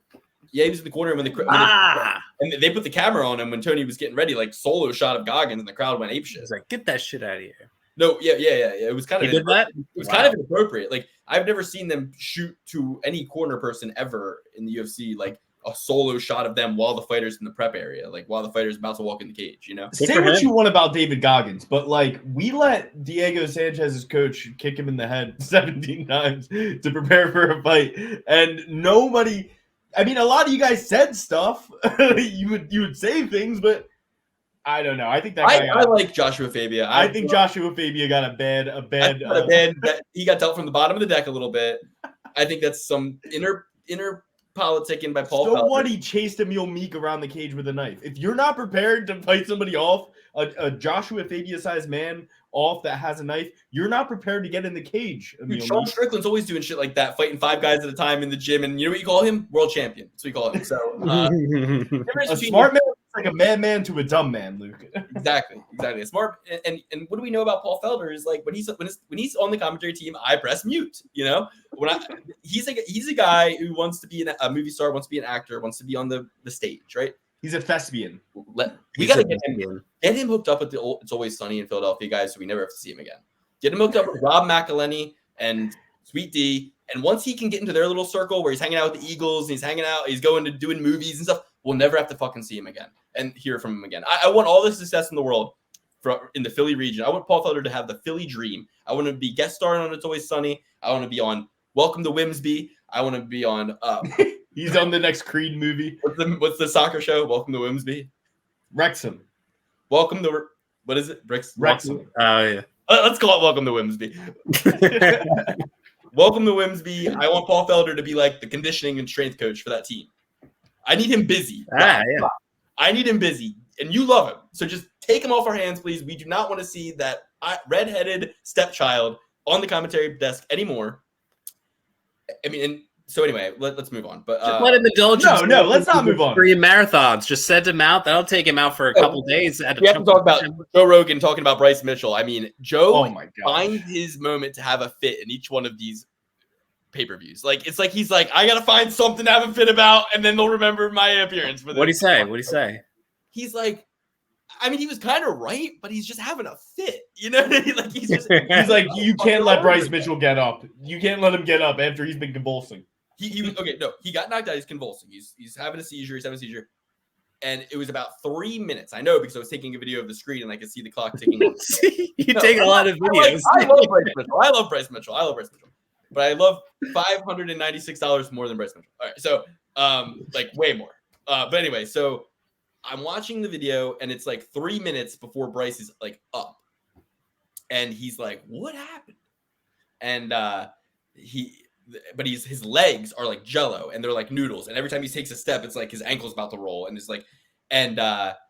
Yeah, he was in the corner when and they put the camera on him when Tony was getting ready, like solo shot of Goggins, and the crowd went apeshit. He's like, get that shit out of here. No, yeah. It was kind of He did that? It was kind of inappropriate. Like I've never seen them shoot to any corner person ever in the UFC, like a solo shot of them while the fighter's in the prep area, like while the fighter's about to walk in the cage, you know? Say what you want about David Goggins, but like we let Diego Sanchez's coach kick him in the head 17 times to prepare for a fight, and nobody. I mean, a lot of you guys said stuff. you would say things, but I don't know. I think that guy I like Joshua Fabia. I think Joshua Fabia got a bad. He got dealt from the bottom of the deck a little bit. I think that's some inner politicking by Paul. So what? He chased Emil Meek around the cage with a knife. If you're not prepared to fight somebody off, a Joshua Fabia-sized man off that has a knife, you're not prepared to get in the cage. Dude, Sean Strickland's always doing shit like that, fighting 5 guys at a time in the gym, and you know what you call him? World champion. That's what you call him. So a smart man is like a madman to a dumb man, Luke. Exactly. A smart and what do we know about Paul Felder is like when he's on the commentary team, I press mute. You know, he's a guy who wants to be a movie star, wants to be an actor, wants to be on the stage, right? He's a thespian. We got to get him hooked up with the It's Always Sunny in Philadelphia guys, so we never have to see him again. Get him hooked up with Rob McElhenney and Sweet D, and once he can get into their little circle where he's hanging out with the Eagles and he's going to doing movies and stuff, we'll never have to fucking see him again and hear from him again. I want all the success in the world in the Philly region. I want Paul Felder to have the Philly dream. I want to be guest starring on It's Always Sunny. I want to be on Welcome to Wimsby. I want to be on. He's on the next Creed movie. What's the soccer show? Welcome to Wimsby. Wrexham. Welcome to what is it? Wrexham. Oh yeah. Let's call it Welcome to Wimsby. Welcome to Wimsby. I want Paul Felder to be like the conditioning and strength coach for that team. I need him busy. Yeah. I need him busy, and you love him. So just take him off our hands, please. We do not want to see that redheaded stepchild on the commentary desk anymore. I mean, and so anyway, let's move on. But just let him indulge. No, let's not move on. 3 marathons. Just send him out. That'll take him out for a couple days. We have to talk about Joe Rogan talking about Bryce Mitchell. I mean, Joe finds his moment to have a fit in each one of these pay-per-views. Like it's like he's like, I gotta find something to have a fit about, and then they'll remember my appearance. What'd he say? He's like, I mean, he was kind of right, but he's just having a fit. You know what I mean? Like he's like, you can't let Bryce Mitchell get up. You can't let him get up after he's been convulsing. He was okay. No, he got knocked out. He's convulsing. He's having a seizure. And it was about 3 minutes. I know because I was taking a video of the screen and I could see the clock ticking. You take a lot of videos. I love Bryce Mitchell. I love Bryce Mitchell. But I love $596 more than Bryce Mitchell. All right, so like way more. But anyway, so I'm watching the video and it's like 3 minutes before Bryce is like up, and he's like, "What happened?" And his legs are like jello and they're like noodles, and every time he takes a step, it's like his ankle's about to roll, and it's like, and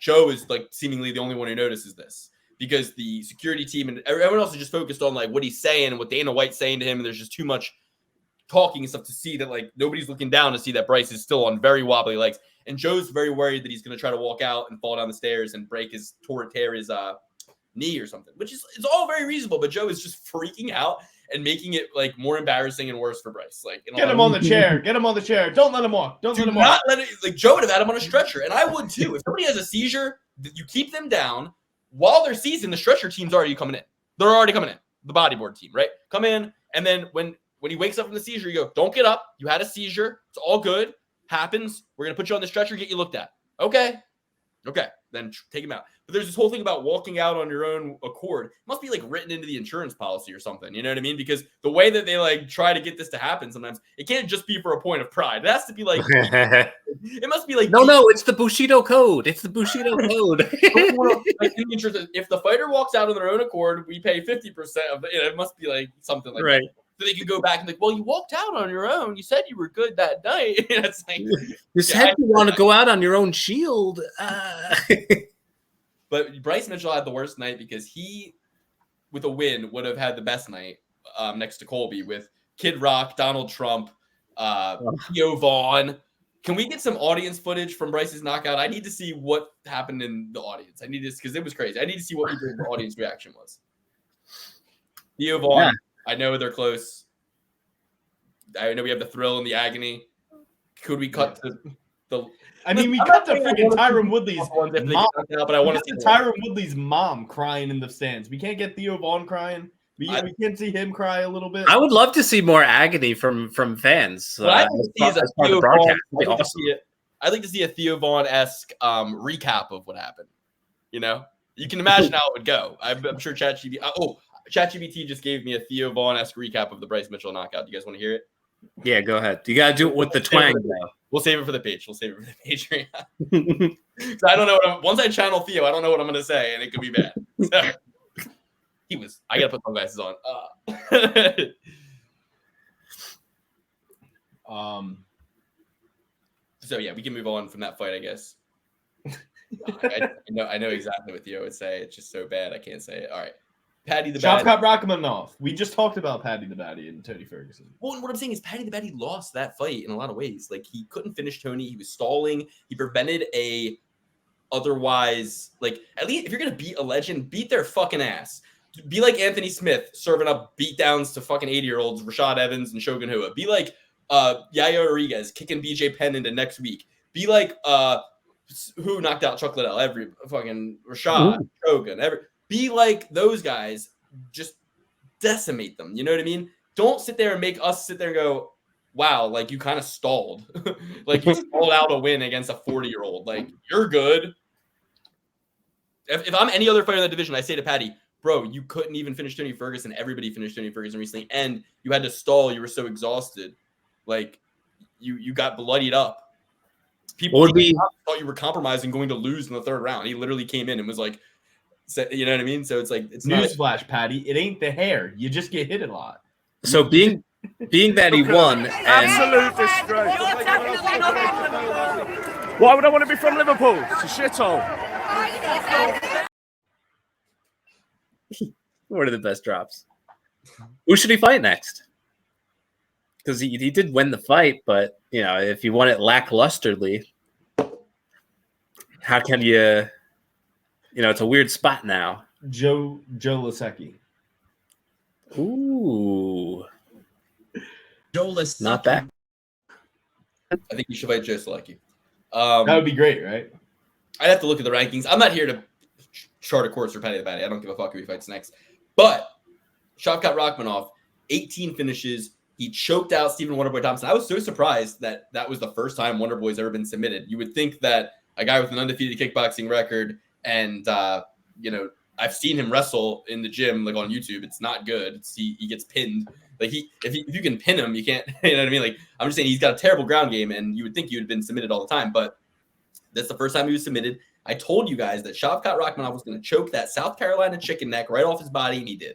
Joe is like seemingly the only one who notices this, because the security team and everyone else is just focused on like what he's saying and what Dana White's saying to him. And there's just too much talking and stuff to see that like nobody's looking down to see that Bryce is still on very wobbly legs. And Joe's very worried that he's going to try to walk out and fall down the stairs and tear his knee or something, which is, it's all very reasonable. But Joe is just freaking out and making it like more embarrassing and worse for Bryce. Like, get him on the chair. Don't let him walk. Like Joe would have had him on a stretcher, and I would too. If somebody has a seizure, you keep them down. While they're seizing, the stretcher team's already coming in. They're already coming in. The bodyboard team, right? Come in, and then when he wakes up from the seizure, you go, don't get up. You had a seizure. It's all good. Happens. We're going to put you on the stretcher, get you looked at. Okay. Then take him out. But there's this whole thing about walking out on your own accord. It must be like written into the insurance policy or something. You know what I mean? Because the way that they like try to get this to happen sometimes, it can't just be for a point of pride. It has to be like, it must be like, no, it's the Bushido code. It's the Bushido code. Like, in the insurance, if the fighter walks out on their own accord, we pay 50% of the, it must be like something like that. So they can go back and like, well, you walked out on your own. You said you were good that night. It's like, you said you want to go out on your own shield. But Bryce Mitchell had the worst night because he, with a win, would have had the best night next to Colby with Kid Rock, Donald Trump, Theo Vaughn. Can we get some audience footage from Bryce's knockout? I need to see what happened in the audience. I need this because it was crazy. I need to see what the audience reaction was. Theo Vaughn. Yeah. I know they're close. I know we have the thrill and the agony. Could we cut to I mean, we I'm got not the saying I freaking wanna Tyron see Woodley's ones if they mom. get knocked out, but I want to see the Tyron Woodley's mom crying in the stands. We can't get Theo Vaughn crying. We can't see him cry a little bit. I would love to see more agony from fans. What I'd like to see is a Theo Vaughn. I'd like to see a Theo Vaughn-esque recap of what happened. You know, you can imagine how it would go. I'm sure ChatGPT just gave me a Theo Vaughn-esque recap of the Bryce Mitchell knockout. Do you guys want to hear it? Yeah, go ahead. You got to do it with the twang, though. We'll save it for the page. So I don't know once I channel Theo, I don't know what I'm going to say, and it could be bad. So, I got to put my glasses on. So yeah, we can move on from that fight, I guess. I know exactly what Theo would say. It's just so bad I can't say it. All right. Paddy the Baddy. Shavkat Rakhmonov. We just talked about Paddy the Baddy and Tony Ferguson. Well, what I'm saying is Paddy the Baddy lost that fight in a lot of ways. Like, he couldn't finish Tony. He was stalling. He prevented a otherwise, like, at least if you're going to beat a legend, beat their fucking ass. Be like Anthony Smith serving up beatdowns to fucking 80-year-olds, Rashad Evans and Shogun Rua. Be like Yayo Rodriguez kicking BJ Penn into next week. Be like who knocked out Chuck Liddell? Every fucking Rashad, Shogun, be like those guys, just decimate them. You know what I mean? Don't sit there and make us sit there and go, wow, like you kind of stalled. Like you stalled out a win against a 40-year-old. Like, you're good. If I'm any other fighter in that division, I say to Paddy, bro, you couldn't even finish Tony Ferguson. Everybody finished Tony Ferguson recently, and you had to stall. You were so exhausted. Like, you got bloodied up. People thought you were compromising going to lose in the third round. He literally came in and was like, you know what I mean? So it's like, it's newsflash, Paddy. It ain't the hair. You just get hit a lot. So being that he won, absolute disgrace. Why would I want to be from Liverpool? It's a shithole. One of the best drops. Who should he fight next? Because he did win the fight, but you know, if he won it lacklusterly, how can you? You know, it's a weird spot now. Joe Lasecki. Ooh. Joe Lasecki. Not bad. I think you should fight Joe Lasecki. That would be great, right? I'd have to look at the rankings. I'm not here to chart a course for Paddy the Baddy. I don't give a fuck who he fights next. But Shavkat Rakhmonov, 18 finishes. He choked out Stephen Wonderboy Thompson. I was so surprised that was the first time Wonderboy's ever been submitted. You would think that a guy with an undefeated kickboxing record, and you know, I've seen him wrestle in the gym, like on YouTube. It's not good. He gets pinned. Like if you can pin him, you can't. You know what I mean? Like, I'm just saying, he's got a terrible ground game, and you would think he would have been submitted all the time. But that's the first time he was submitted. I told you guys that Shavkat Rakhmonov was going to choke that South Carolina chicken neck right off his body, and he did.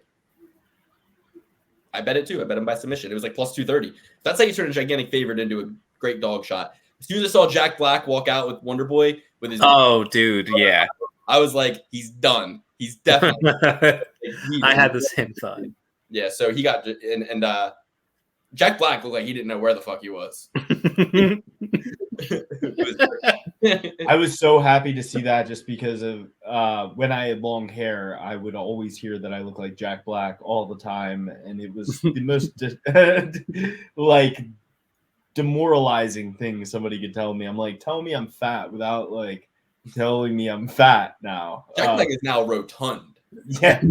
I bet it too. I bet him by submission. It was like plus 230. That's how you turn a gigantic favorite into a great dog shot. As soon as I saw Jack Black walk out with Wonderboy with his dude, yeah, I was like, he's done. He's definitely. I had the same thought. Yeah, so he got and Jack Black looked like he didn't know where the fuck he was. I was so happy to see that, just because of when I had long hair, I would always hear that I look like Jack Black all the time, and it was the most like demoralizing thing somebody could tell me. I'm like, tell me I'm fat without like telling me I'm fat now. Jack Black is now rotund. Yeah.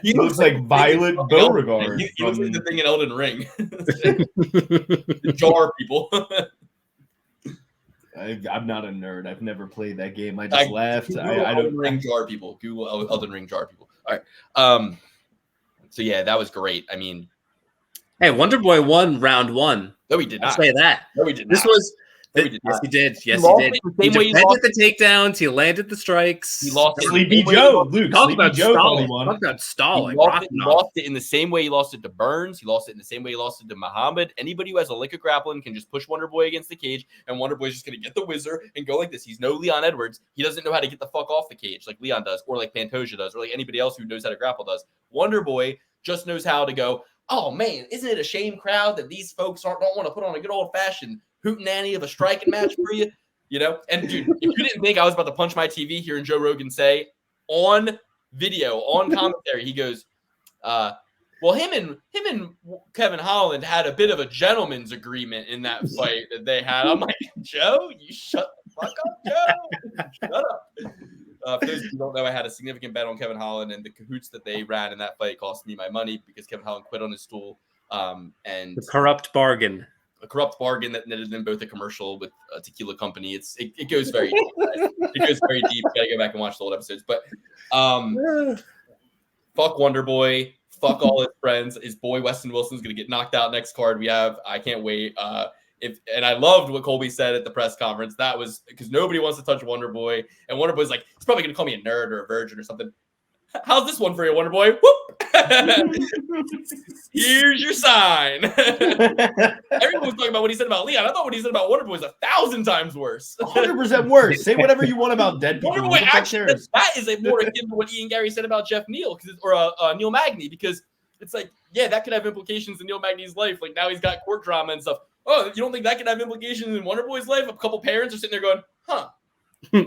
He looks like Violet Beauregard. He looks like the thing in Elden Ring. The jar people. I'm not a nerd. I've never played that game. I just laughed. I don't Ring jar people. Google Elden Ring jar people. All right. So yeah, that was great. I mean, hey, Wonderboy won round one. No, he did not. I'll say that. No, he did not. This was. No, he did yes, not. he did. Yes, He he did. he defended the takedowns. He landed the strikes. He lost it. Sleepy Joe. Luke. Talk Sleepy about Joe stalling. won. Talk about stalling. He lost it in the same way he lost it to Burns. He lost it in the same way he lost it to Muhammad. Anybody who has a lick of grappling can just push Wonderboy against the cage, and Wonderboy's just going to get the whizzer and go like this. He's no Leon Edwards. He doesn't know how to get the fuck off the cage like Leon does, or like Pantoja does, or like anybody else who knows how to grapple does. Wonderboy just knows how to go, oh, man, isn't it a shame, crowd, that these folks don't want to put on a good old-fashioned hootenanny of a striking match for you? You know? And, dude, if you didn't think I was about to punch my TV hearing Joe Rogan say on video, on commentary, he goes, well, Well, him and Kevin Holland had a bit of a gentleman's agreement in that fight that they had. I'm like, Joe, you shut the fuck up, Joe. Shut up. For those who don't know, I had a significant bet on Kevin Holland, and the cahoots that they ran in that fight cost me my money because Kevin Holland quit on his stool. And The corrupt bargain. a corrupt bargain that netted them both a commercial with a tequila company. It goes very deep. Guys. It goes very deep. Gotta go back and watch the old episodes. But fuck Wonder Boy. Fuck all his friends. His boy Weston Wilson's gonna get knocked out next card. I can't wait. And I loved what Colby said at the press conference. That was because nobody wants to touch Wonder Boy, and Wonder Boy's like, he's probably gonna call me a nerd or a virgin or something. How's this one for you, Wonder Boy? Whoop! Here's your sign. Everyone was talking about what he said about Leon. I thought what he said about Wonder Boy was 1,000 times worse. 100% worse. Say whatever you want about dead people. Wonder Boy actually, that is a more akin to what Ian Gary said about Jeff Neal or Neil Magny, because it's like, yeah, that could have implications in Neil Magny's life. Like now he's got court drama and stuff. Oh, you don't think that could have implications in Wonder Boy's life? A couple parents are sitting there going, huh.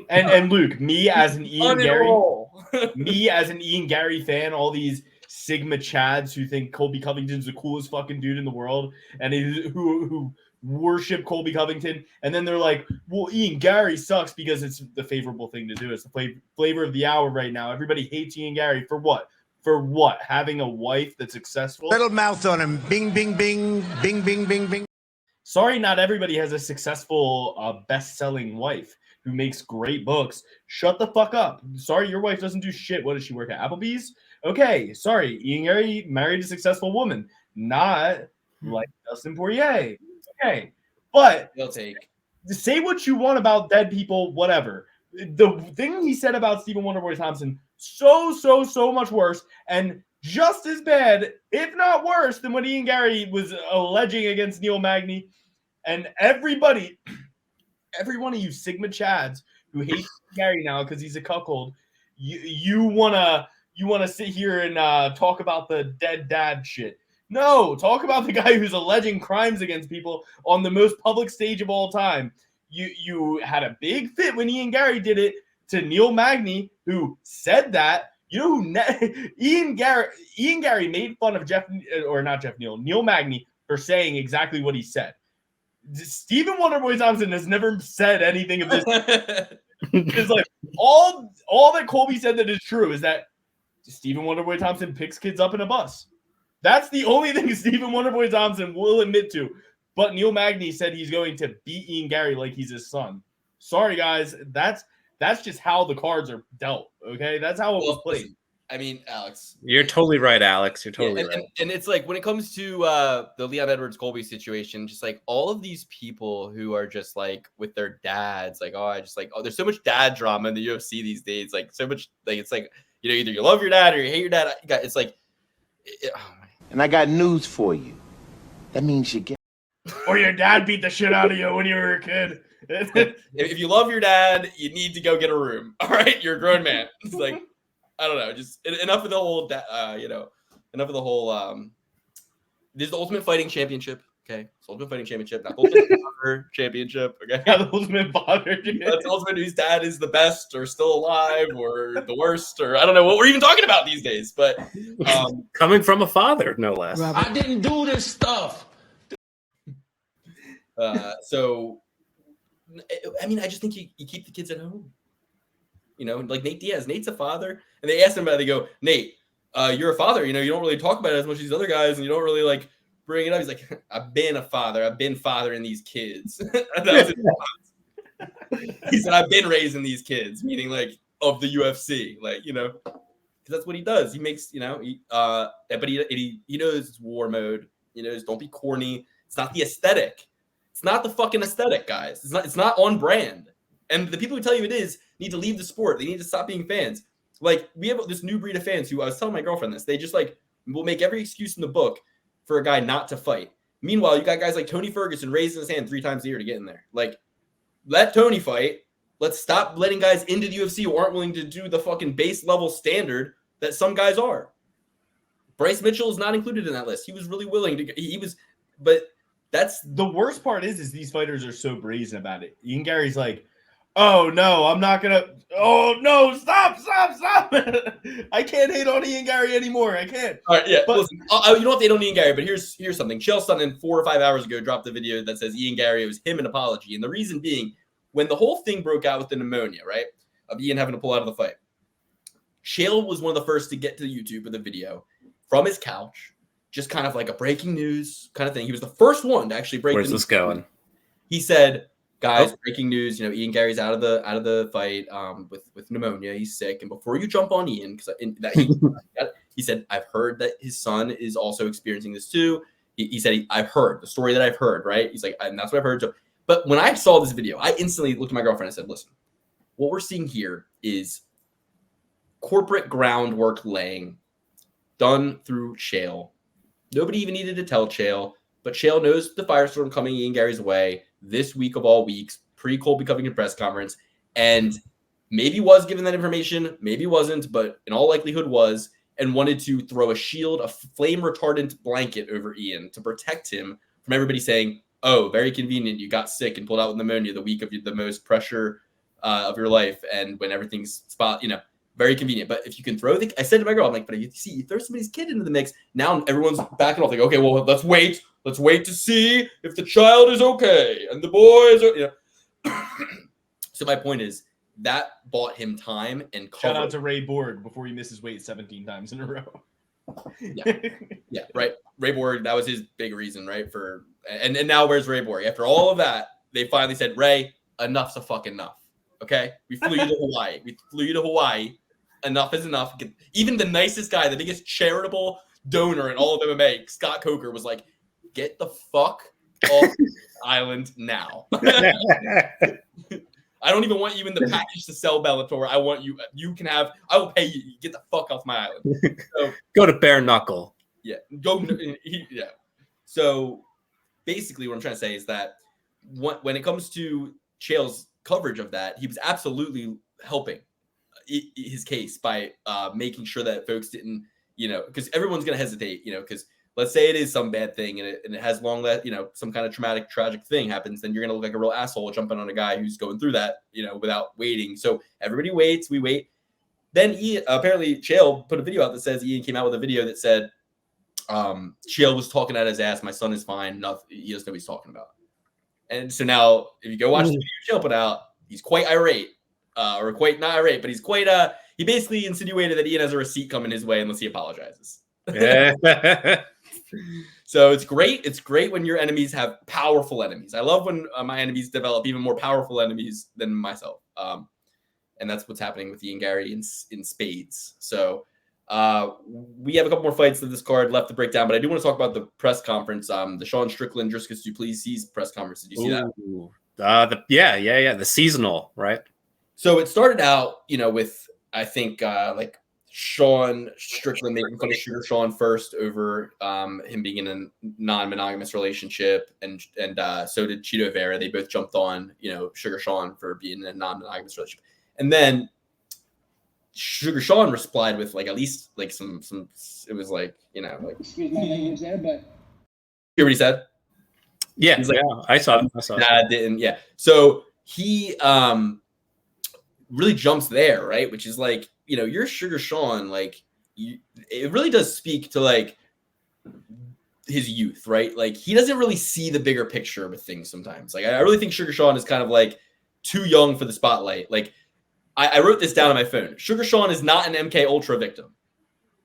And Luke, me as an Ian Gary fan, all these Sigma Chads who think Colby Covington's the coolest fucking dude in the world, and who worship Colby Covington, and then they're like, well, Ian Gary sucks because it's the favorable thing to do. It's the flavor of the hour right now. Everybody hates Ian Gary for what? For what? Having a wife that's successful? Little mouth on him. Bing, bing, bing. Bing, bing, bing, bing. Sorry, not everybody has a successful best-selling wife who makes great books. Shut the fuck up. Sorry, your wife doesn't do shit. What does she work at? Applebee's? Okay, sorry. Ian Gary married a successful woman, not like Dustin Poirier. Okay, but They'll take. Say what you want about dead people, whatever. The thing he said about Stephen Wonderboy Thompson, so much worse, and just as bad, if not worse, than what Ian Gary was alleging against Neil Magny. And every one of you Sigma Chads who hate Gary now because he's a cuckold, you wanna sit here and talk about the dead dad shit. No, talk about the guy who's alleging crimes against people on the most public stage of all time. You had a big fit when Ian Gary did it to Neil Magny, who said that. You know who Ian Gary made fun of Neil Magny for saying exactly what he said. Stephen Wonderboy Thompson has never said anything of this. It's like all that Colby said that is true is that Stephen Wonderboy Thompson picks kids up in a bus. That's the only thing Stephen Wonderboy Thompson will admit to. But Neil Magny said he's going to beat Ian Gary like he's his son. Sorry, guys. That's just how the cards are dealt. Okay, that's how it was played. I mean, Alex, you're totally right, Alex. You're totally right. And it's like when it comes to the Leon Edwards Colby situation, just like all of these people who are just like with their dads, like there's so much dad drama in the UFC these days. Like so much, like it's like either you love your dad or you hate your dad. It's like, And I got news for you. That means you get. Or your dad beat the shit out of you when you were a kid. If you love your dad, you need to go get a room. All right, you're a grown man. It's like, I don't know, just enough of the whole, enough of the whole. This is the Ultimate Fighting Championship. Okay, it's the Ultimate Fighting Championship, not the Ultimate Father Championship. Okay, yeah, the Ultimate Father. That's the Ultimate whose dad is the best, or still alive, or the worst, or I don't know what we're even talking about these days. But coming from a father, no less. I didn't do this stuff. So, I mean, I just think you keep the kids at home. Like Nate Diaz. Nate's a father. And they asked him about it. They go, Nate, you're a father. You don't really talk about it as much as these other guys, and you don't really, like, bring it up. He's like, I've been a father. I've been fathering these kids. That was his response. He said, I've been raising these kids, meaning, like, of the UFC. Like, because that's what he does. He makes, but he knows it's war mode. He knows don't be corny. It's not the aesthetic. It's not the fucking aesthetic, guys. It's not on brand. And the people who tell you it is need to leave the sport. They need to stop being fans. Like, we have this new breed of fans who, I was telling my girlfriend this, they just, like, will make every excuse in the book for a guy not to fight. Meanwhile, you got guys like Tony Ferguson raising his hand 3 times a year to get in there. Like, let Tony fight. Let's stop letting guys into the UFC who aren't willing to do the fucking base level standard that some guys are. Bryce Mitchell is not included in that list. He was really willing to, but that's the worst part is these fighters are so brazen about it. Ian Gary's like, Oh no, I'm not gonna. Oh no, stop! I can't hate on Ian Gary anymore. I can't. All right, yeah. But- Listen, you don't have to hate on Ian Gary, but here's something. Chael Sonnen 4 or 5 hours ago dropped a video that says Ian Gary owes him an apology, and the reason being, when the whole thing broke out with the pneumonia, right, of Ian having to pull out of the fight, Chael was one of the first to get to YouTube with a video from his couch, just kind of like a breaking news kind of thing. He was the first one to actually break. Where's this going? He said, "Guys, breaking news! You know, Ian Gary's out of the fight with pneumonia. He's sick. And before you jump on Ian, because he said, I've heard that his son is also experiencing this too. He said, I've heard the story that I've heard. Right? He's like, and that's what I've heard. So, but when I saw this video, I instantly looked at my girlfriend and I said, listen, what we're seeing here is corporate groundwork laying done through Chael. Nobody even needed to tell Chael, but Chael knows the firestorm coming Ian Gary's way this week of all weeks, pre-Colby Covington press conference, and maybe was given that information, maybe wasn't, but in all likelihood was, and wanted to throw a shield, a flame retardant blanket over Ian to protect him from everybody saying, oh, very convenient, you got sick and pulled out with pneumonia the week of the most pressure of your life, and when everything's very convenient. But if you can throw I said to my girl, I'm like, but you throw somebody's kid into the mix, now everyone's backing off. Like, okay, well, let's wait to see if the child is okay and the boys are, So my point is that bought him time and cover. Shout out to Ray Borg before he misses weight 17 times in a row. Yeah, right. Ray Borg, that was his big reason, right? And now where's Ray Borg? After all of that, they finally said, Ray, enough's a fucking enough. Okay? We flew you to Hawaii. Enough is enough. Even the nicest guy, the biggest charitable donor in all of MMA, Scott Coker, was like, get the fuck off the island now. I don't even want you in the package to sell Bellator. I want you. I will pay you. Get the fuck off my island. So, go to bare knuckle. Yeah. Yeah. So basically what I'm trying to say is that when it comes to Chael's coverage of that, he was absolutely helping his case by making sure that folks didn't, because everyone's going to hesitate, because let's say it is some bad thing and it has some kind of traumatic, tragic thing happens, then you're going to look like a real asshole jumping on a guy who's going through that, without waiting. So everybody waits, we wait. Then apparently Chael put a video out that says Ian came out with a video that said Chael was talking at his ass. My son is fine. He doesn't know what he's talking about. And so now if you go watch the video Chael put out, he's quite irate. Or quite not irate, but he's quite he basically insinuated that Ian has a receipt coming his way unless he apologizes. So it's great. It's great when your enemies have powerful enemies. I love when my enemies develop even more powerful enemies than myself. And that's what's happening with Ian Gary in spades. So we have a couple more fights to this card left to break down, but I do want to talk about the press conference. The Sean Strickland, Dricus Du Plessis press conference. Did you see that? The seasonal, right? So it started out, with I think like Sean Strickland making fun of Sugar Sean first over him being in a non-monogamous relationship, and so did Chito Vera. They both jumped on, Sugar Sean for being in a non-monogamous relationship, and then Sugar Sean replied with at least some. It was excuse me, but hear what he said? Yeah, I saw it. Nah, I didn't. Yeah, so he really jumps there, right? Which is you're Sugar Sean, it really does speak to his youth, right? He doesn't really see the bigger picture with things sometimes. I really think Sugar Sean is kind of too young for the spotlight. I wrote this down on my phone. Sugar Sean is not an MK Ultra victim.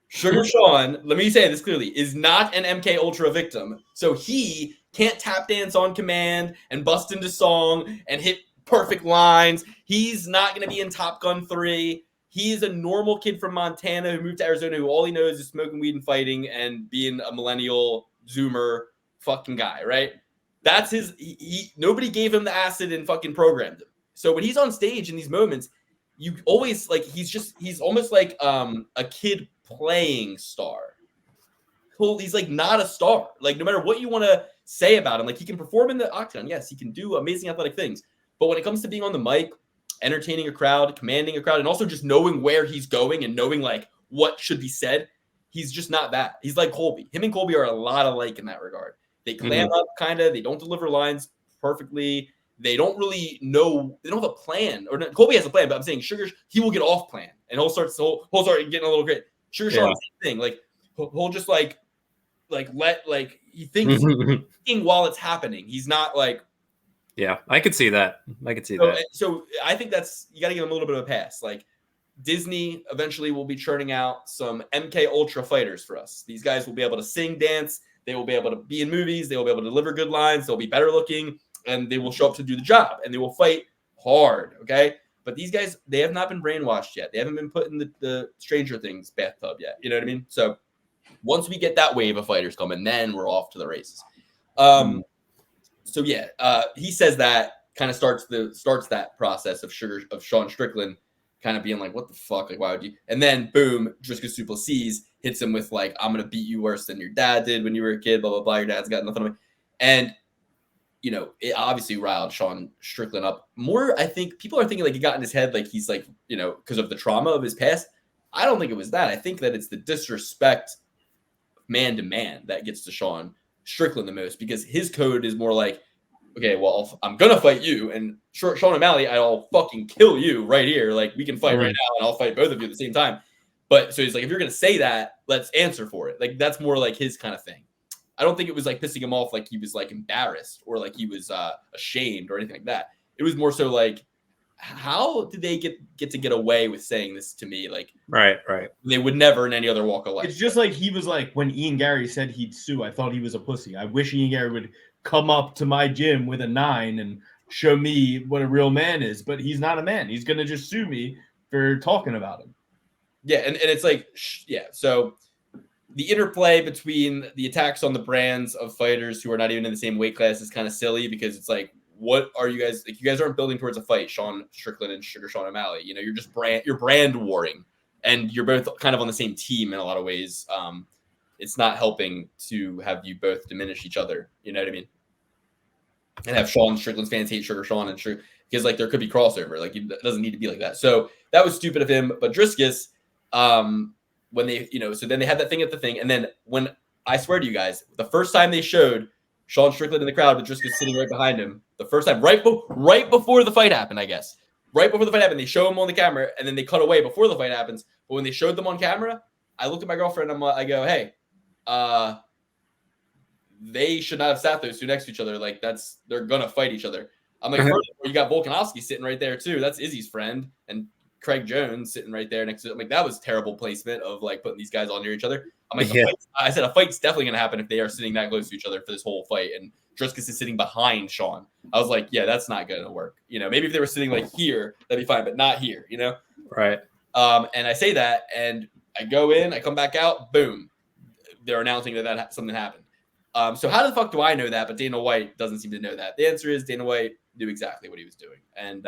Sugar Sean, let me say this clearly, is not an MK Ultra victim. So he can't tap dance on command and bust into song and hit perfect lines. He's not going to be in Top Gun 3. He's a normal kid from Montana who moved to Arizona who all he knows is smoking weed and fighting and being a millennial Zoomer fucking guy, right? That's his. Nobody gave him the acid and fucking programmed him. So when he's on stage in these moments, you always he's almost like a kid playing star. He's not a star. No matter what you want to say about him, he can perform in the octagon. Yes, he can do amazing athletic things. But when it comes to being on the mic, entertaining a crowd, commanding a crowd, and also just knowing where he's going and knowing what should be said, he's just not that. He's like Colby. Him and Colby are a lot alike in that regard. They clam up kind of. They don't deliver lines perfectly. they don't really know. They don't have a plan. Or Colby has a plan, but I'm saying Sugar, he will get off plan, and he'll start getting a little great. Sugar Sean, same thing. Like he'll just like he thinks thinking while it's happening. He's not like. Yeah, I could see that. So I think you got to give him a little bit of a pass. Like Disney eventually will be churning out some MK Ultra fighters for us. These guys will be able to sing, dance. They will be able to be in movies. They will be able to deliver good lines. They'll be better looking, and they will show up to do the job, and they will fight hard. Okay. But these guys, they have not been brainwashed yet. They haven't been put in the Stranger Things bathtub yet. You know what I mean? So once we get that wave of fighters coming, then we're off to the races. So yeah, he says that kind of starts that process of Sean Strickland kind of being like, what the fuck? Like, why would you? And then boom, Dricus du Plessis hits him with like, I'm going to beat you worse than your dad did when you were a kid, blah, blah, blah. Your dad's got nothing on me. And, it obviously riled Sean Strickland up more. I think people are thinking like he got in his head, like he's like, because of the trauma of his past. I don't think it was that. I think that it's the disrespect man to man that gets to Sean Strickland the most, because his code is more like, okay, well, I'm gonna fight you, and Sean O'Malley, I'll fucking kill you right here. Like, we can fight right now, and I'll fight both of you at the same time. But so he's like, if you're gonna say that, let's answer for it. Like, that's more like his kind of thing. I don't think it was like pissing him off, like he was like embarrassed or like he was ashamed or anything like that. It was more so like, how did they get away with saying this to me? Like, right. They would never in any other walk of life. It's just like he was like, when Ian Gary said he'd sue, I thought he was a pussy. I wish Ian Gary would come up to my gym with a 9 and show me what a real man is. But he's not a man. He's going to just sue me for talking about him. Yeah, and it's like, yeah. So the interplay between the attacks on the brands of fighters who are not even in the same weight class is kind of silly, because it's like, what are you guys like? You guys aren't building towards a fight, Sean Strickland and Sean O'Malley. You're just brand warring, and you're both kind of on the same team in a lot of ways. It's not helping to have you both diminish each other. You know what I mean? And have Sean Strickland's fans hate Sugar Sean and because like there could be crossover. Like, it doesn't need to be like that. So that was stupid of him. But Dricus, when they, so then they had that thing at the thing, and then when I swear to you guys, the first time they showed Sean Strickland in the crowd with Dricus sitting right behind him, the first time, right before the fight happened, I guess. Right before the fight happened, they show him on the camera, and then they cut away before the fight happens. But when they showed them on camera, I looked at my girlfriend, and I go, hey, they should not have sat those two next to each other. Like, they're going to fight each other. I'm like, furthermore, you got Volkanovski sitting right there, too. That's Izzy's friend. And Craig Jones sitting right there next to him. Like, that was terrible placement of, like, putting these guys all near each other. I'm like, I said a fight's definitely going to happen if they are sitting that close to each other for this whole fight. And Dricus is sitting behind Sean. I was like, yeah, that's not going to work. Maybe if they were sitting like here, that'd be fine, but not here, Right. And I say that, and I go in, I come back out, boom. They're announcing that something happened. So how the fuck do I know that? But Dana White doesn't seem to know that. The answer is Dana White knew exactly what he was doing. And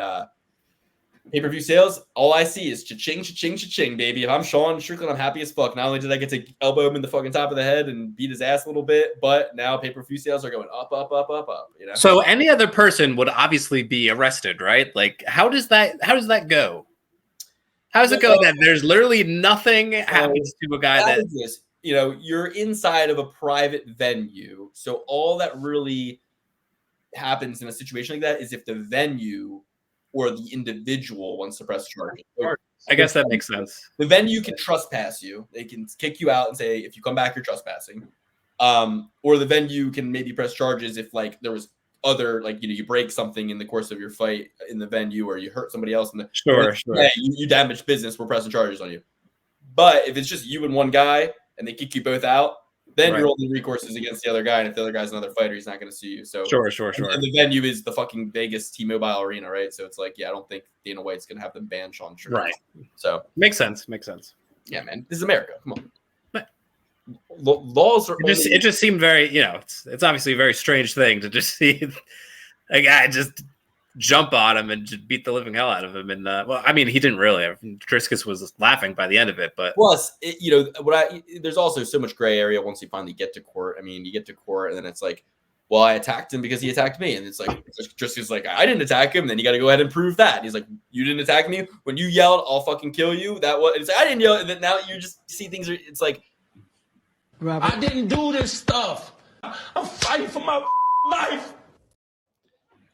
pay-per-view sales, all I see is cha-ching, cha-ching, cha-ching, baby. If I'm Sean Strickland, I'm happy as fuck. Not only did I get to elbow him in the fucking top of the head and beat his ass a little bit, but now pay-per-view sales are going up, up, up, up, up. So any other person would obviously be arrested, right? Like, how does that go? How does it go that there's literally nothing happens to a guy that is, you're inside of a private venue. So all that really happens in a situation like that is if the venue or the individual wants to press charges. I guess that makes sense. The venue can trespass you. They can kick you out and say, if you come back, you're trespassing. Or the venue can maybe press charges if like there was other, like, you break something in the course of your fight in the venue, or you hurt somebody else in the sure. Hey, you damaged business, we're pressing charges on you. But if it's just you and one guy and they kick you both out, then your only recourse is against the other guy, and if the other guy's another fighter, he's not going to sue you. So sure. And the venue is the fucking Vegas T-Mobile Arena, right? So it's like, yeah, I don't think Dana White's going to have them ban Sean Strickland. Right. So makes sense. Yeah, man, this is America. Come on. Laws are. It just seemed very, it's obviously a very strange thing to just see a guy just jump on him and just beat the living hell out of him. And well, I mean, he didn't really. Dricus was laughing by the end of it, but plus, there's also so much gray area once you finally get to court. I mean, you get to court, and then it's like, well, I attacked him because he attacked me, and it's like Dricus like, I didn't attack him. And then you got to go ahead and prove that. And he's like, you didn't attack me when you yelled, "I'll fucking kill you." That was. It's like, I didn't yell, and then now you just see things. It's like, Robert, I didn't do this stuff. I'm fighting for my life.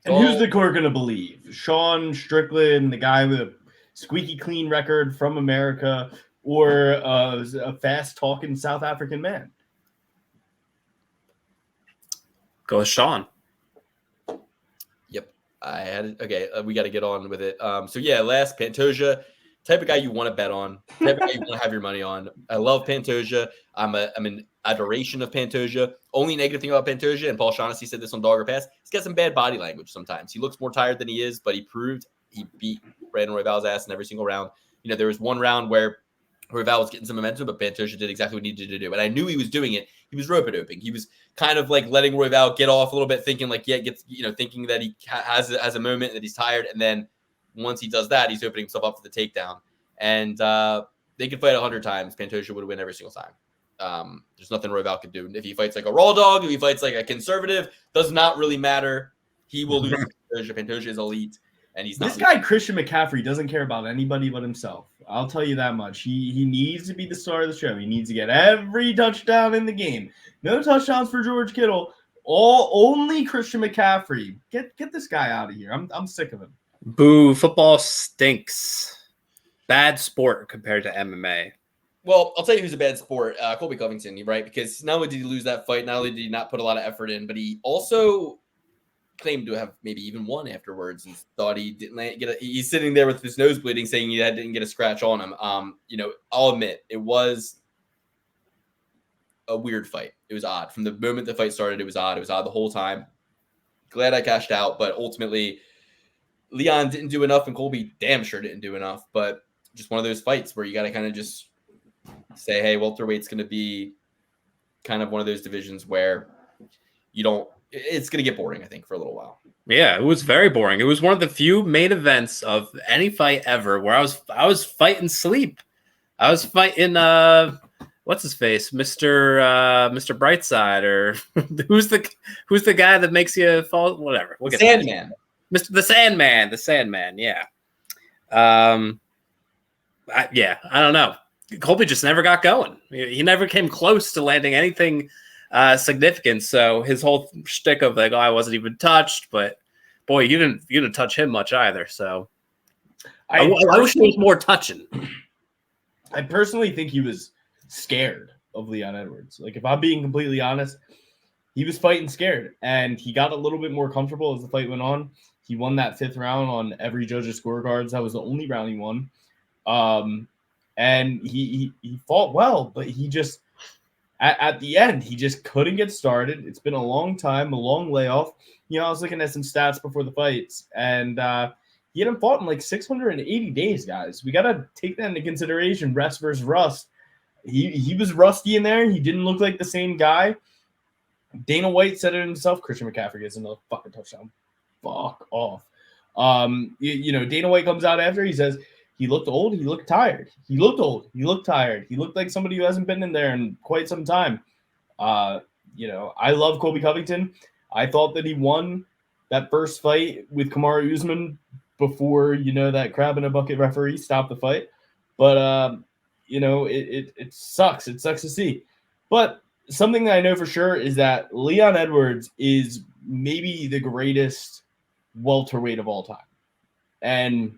And who's the court going to believe? Sean Strickland, the guy with a squeaky clean record from America, or a fast-talking South African man? Go with Sean. Yep. I had it. Okay, we got to get on with it. So yeah, last Pantoja, type of guy you want to bet on, type of guy you want to have your money on. I love Pantoja. I'm in adoration of Pantoja. Only negative thing about Pantoja, and Paul Shaughnessy said this on Dogger Pass, he's got some bad body language sometimes. He looks more tired than he is, but he proved he beat Brandon Royval's ass in every single round. There was one round where Royval was getting some momentum, but Pantoja did exactly what he needed to do. And I knew he was doing it. He was rope-a-doping. He was kind of like letting Royval get off a little bit, thinking like, thinking that he has a moment, that he's tired. And then once he does that, he's opening himself up for the takedown. And they could fight 100 times. Pantoja would win every single time. There's nothing Royval could do. If he fights like a raw dog, if he fights like a conservative, does not really matter. He will lose to Pantoja. Pantoja is elite. And he's not. This guy, Christian McCaffrey, doesn't care about anybody but himself. I'll tell you that much. He needs to be the star of the show. He needs to get every touchdown in the game. No touchdowns for George Kittle. Only Christian McCaffrey. Get this guy out of here. I'm sick of him. Boo! Football stinks. Bad sport compared to MMA. Well, I'll tell you who's a bad sport. Colby Covington, right? Because not only did he lose that fight, not only did he not put a lot of effort in, but he also claimed to have maybe even won afterwards and thought he didn't get he's sitting there with his nose bleeding saying he didn't get a scratch on him. I'll admit it was a weird fight. It was odd. From the moment the fight started, it was odd. It was odd the whole time. Glad I cashed out, but ultimately Leon didn't do enough and Colby damn sure didn't do enough. But just one of those fights where you got to kind of just say, hey, welterweight's going to be kind of one of those divisions where it's going to get boring, I think, for a little while. Yeah, it was very boring. It was one of the few main events of any fight ever where I was fighting sleep. I was fighting what's his face, Mr. Brightside, or who's the guy that makes you fall? Whatever. We'll get Sandman. The Sandman. Yeah. I don't know. Colby just never got going. He never came close to landing anything significant. So his whole shtick of like, I wasn't even touched, but boy, you didn't touch him much either. So I wish there was more touching. I personally think he was scared of Leon Edwards. Like, if I'm being completely honest, he was fighting scared, and he got a little bit more comfortable as the fight went on. He won that 5th round on every judge's scorecards. That was the only round he won. And he fought well, but he just at the end, he just couldn't get started. It's been a long time, a long layoff. I was looking at some stats before the fights, and he hadn't fought in like 680 days, guys. We got to take that into consideration, rest versus rust. He was rusty in there. He didn't look like the same guy. Dana White said it himself, Christian McCaffrey gets another fucking touchdown. Fuck off. Dana White comes out after, he says, he looked old. He looked tired. He looked old. He looked tired. He looked like somebody who hasn't been in there in quite some time. I love Colby Covington. I thought that he won that first fight with Kamaru Usman before, that crab in a bucket referee stopped the fight. But, it sucks. It sucks to see. But something that I know for sure is that Leon Edwards is maybe the greatest welterweight of all time. And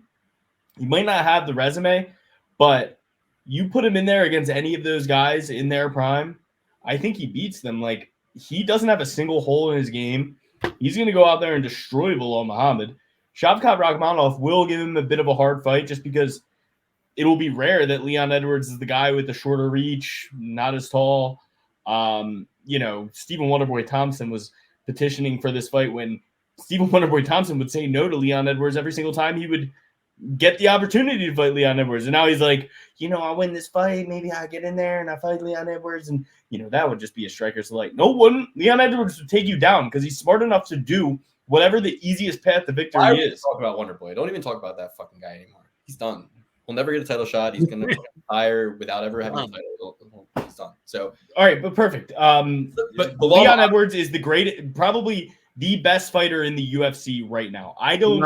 he might not have the resume, but you put him in there against any of those guys in their prime, I think he beats them. Like, he doesn't have a single hole in his game. He's going to go out there and destroy Bilal Muhammad. Shavkat Rakhmonov will give him a bit of a hard fight just because it will be rare that Leon Edwards is the guy with the shorter reach, not as tall. Stephen Wonderboy Thompson was petitioning for this fight when Stephen Wonderboy Thompson would say no to Leon Edwards every single time he would get the opportunity to fight Leon Edwards. And now he's like, I win this fight. Maybe I get in there and I fight Leon Edwards. And, that would just be a striker's delight. No one, Leon Edwards would take you down because he's smart enough to do whatever the easiest path to victory is. Talk about Wonderboy. Don't even talk about that fucking guy anymore. He's done. He'll never get a title shot. He's going to retire without ever having a title. He's done. So, all right, but perfect. But Leon Edwards is probably the best fighter in the UFC right now. I don't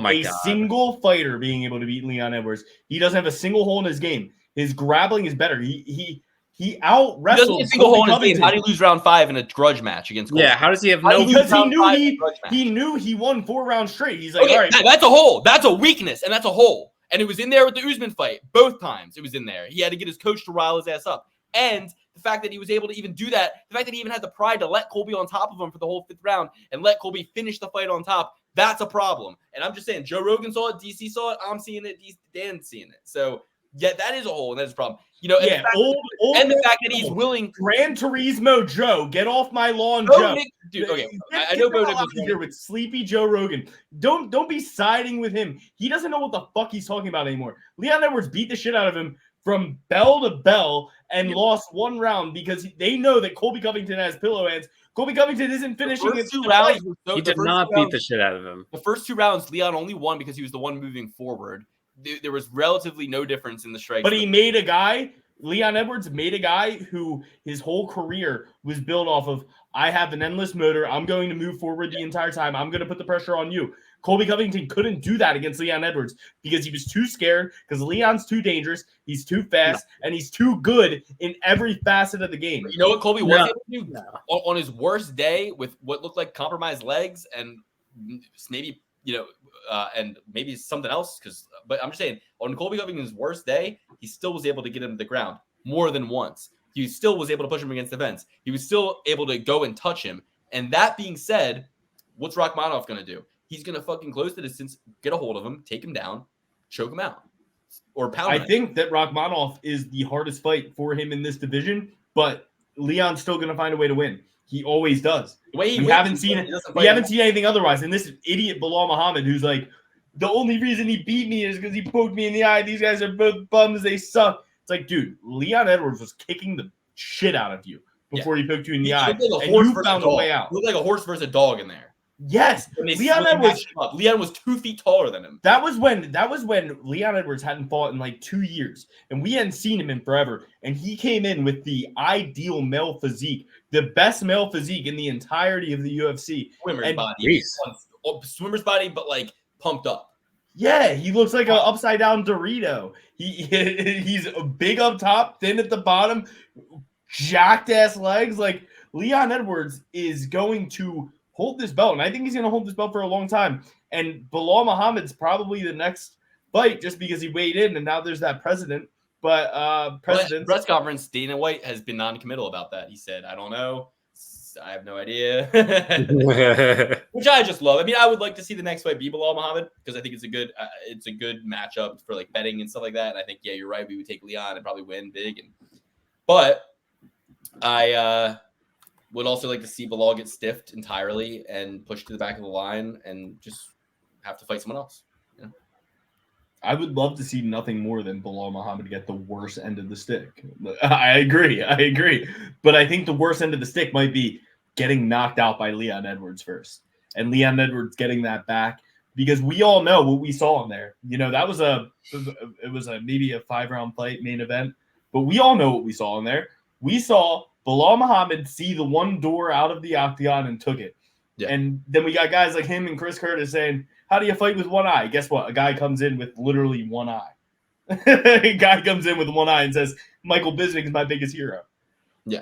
see single fighter being able to beat Leon Edwards. He doesn't have a single hole in his game. His grappling is better. He He out He doesn't wrestled get a single hole in his game. Covington. How did he lose round 5 in a grudge match against Colby? Yeah, how does he have no? Because he knew 5 in a grudge match? he knew he won 4 rounds straight. He's like, Okay, all right, that's a hole. That's a weakness, and that's a hole. And it was in there with the Usman fight. Both times it was in there. He had to get his coach to rile his ass up. And the fact that he was able to even do that, the fact that he even had the pride to let Colby on top of him for the whole 5th round and let Colby finish the fight on top, that's a problem. And I'm just saying, Joe Rogan saw it, DC saw it, I'm seeing it, Dan's seeing it. So, yeah, that is a hole, and that is a problem. You know, yeah, and the fact that he's willing. Gran Turismo Joe, get off my lawn, Bo Joe. Nick, dude, okay, Get I know the Bo hell Nick out was of here with sleepy Joe Rogan. Don't be siding with him. He doesn't know what the fuck he's talking about anymore. Leon Edwards beat the shit out of him from bell to bell and lost 1 round because they know that Colby Covington has pillow hands. Colby Covington isn't finishing it. 2 rounds. He did not beat the shit out of him. The first 2 rounds, Leon only won because he was the one moving forward. There was relatively no difference in the strikes. But he made a guy, Leon Edwards made a guy who his whole career was built off of, I have an endless motor. I'm going to move forward the entire time. I'm going to put the pressure on you. Colby Covington couldn't do that against Leon Edwards because he was too scared, because Leon's too dangerous, he's too fast, and he's too good in every facet of the game. You know what Colby was able to do? On his worst day with what looked like compromised legs and maybe, and maybe something else, but I'm just saying, on Colby Covington's worst day, he still was able to get him to the ground more than once. He still was able to push him against the fence. He was still able to go and touch him. And that being said, what's Rakhmonov going to do? He's going to fucking close the distance, get a hold of him, take him down, choke him out, or pound him. I think that Rakhmonov is the hardest fight for him in this division, but Leon's still going to find a way to win. He always does. We haven't seen anything otherwise. And this idiot Bilal Muhammad, who's like, the only reason he beat me is because he poked me in the eye. These guys are both bums. They suck. It's like, dude, Leon Edwards was kicking the shit out of you before he poked you in the eye. Like and you found a way out. He looked like a horse versus a dog in there. Yes. Leon was 2 feet taller than him. That was when Leon Edwards hadn't fought in like 2 years, and we hadn't seen him in forever. And he came in with the ideal male physique, the best male physique in the entirety of the UFC. Swimmer's body, but like pumped up. Yeah, he looks like an upside down Dorito. He's big up top, thin at the bottom, jacked ass legs. Like, Leon Edwards is going to hold this belt, and I think he's going to hold this belt for a long time. And Bilal Muhammad's probably the next fight, just because he weighed in, and now there's that precedent. But press conference, Dana White has been non-committal about that. He said, "I don't know, I have no idea," which I just love. I mean, I would like to see the next fight be Bilal Muhammad because I think it's a good matchup for like betting and stuff like that. And I think, yeah, you're right. We would take Leon and probably win big. But I would also like to see Bilal get stiffed entirely and pushed to the back of the line and just have to fight someone else. You know? I would love to see nothing more than Bilal Muhammad get the worst end of the stick. I agree. But I think the worst end of the stick might be getting knocked out by Leon Edwards first. And Leon Edwards getting that back. Because we all know what we saw in there. You know, that was maybe a 5-round fight main event. But we all know what we saw in there. We saw Bilal Muhammad see the one door out of the octagon and took it. Yeah. And then we got guys like him and Chris Curtis saying, how do you fight with one eye? Guess what? A guy comes in with literally one eye. A guy comes in with one eye and says, Michael Bisping is my biggest hero. Yeah.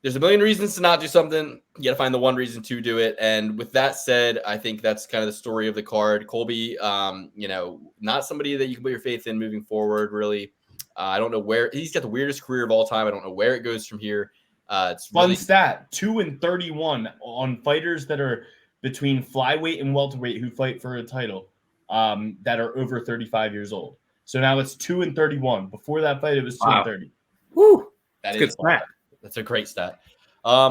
There's a million reasons to not do something. You got to find the one reason to do it. And with that said, I think that's kind of the story of the card. Colby, not somebody that you can put your faith in moving forward, really. I don't know where – he's got the weirdest career of all time. I don't know where it goes from here. It's fun stat, 2-31 on fighters that are between flyweight and welterweight who fight for a title that are over 35 years old. So now it's 2-31. Before that fight, it was 2-30. Woo! That is good stat. That's a great stat.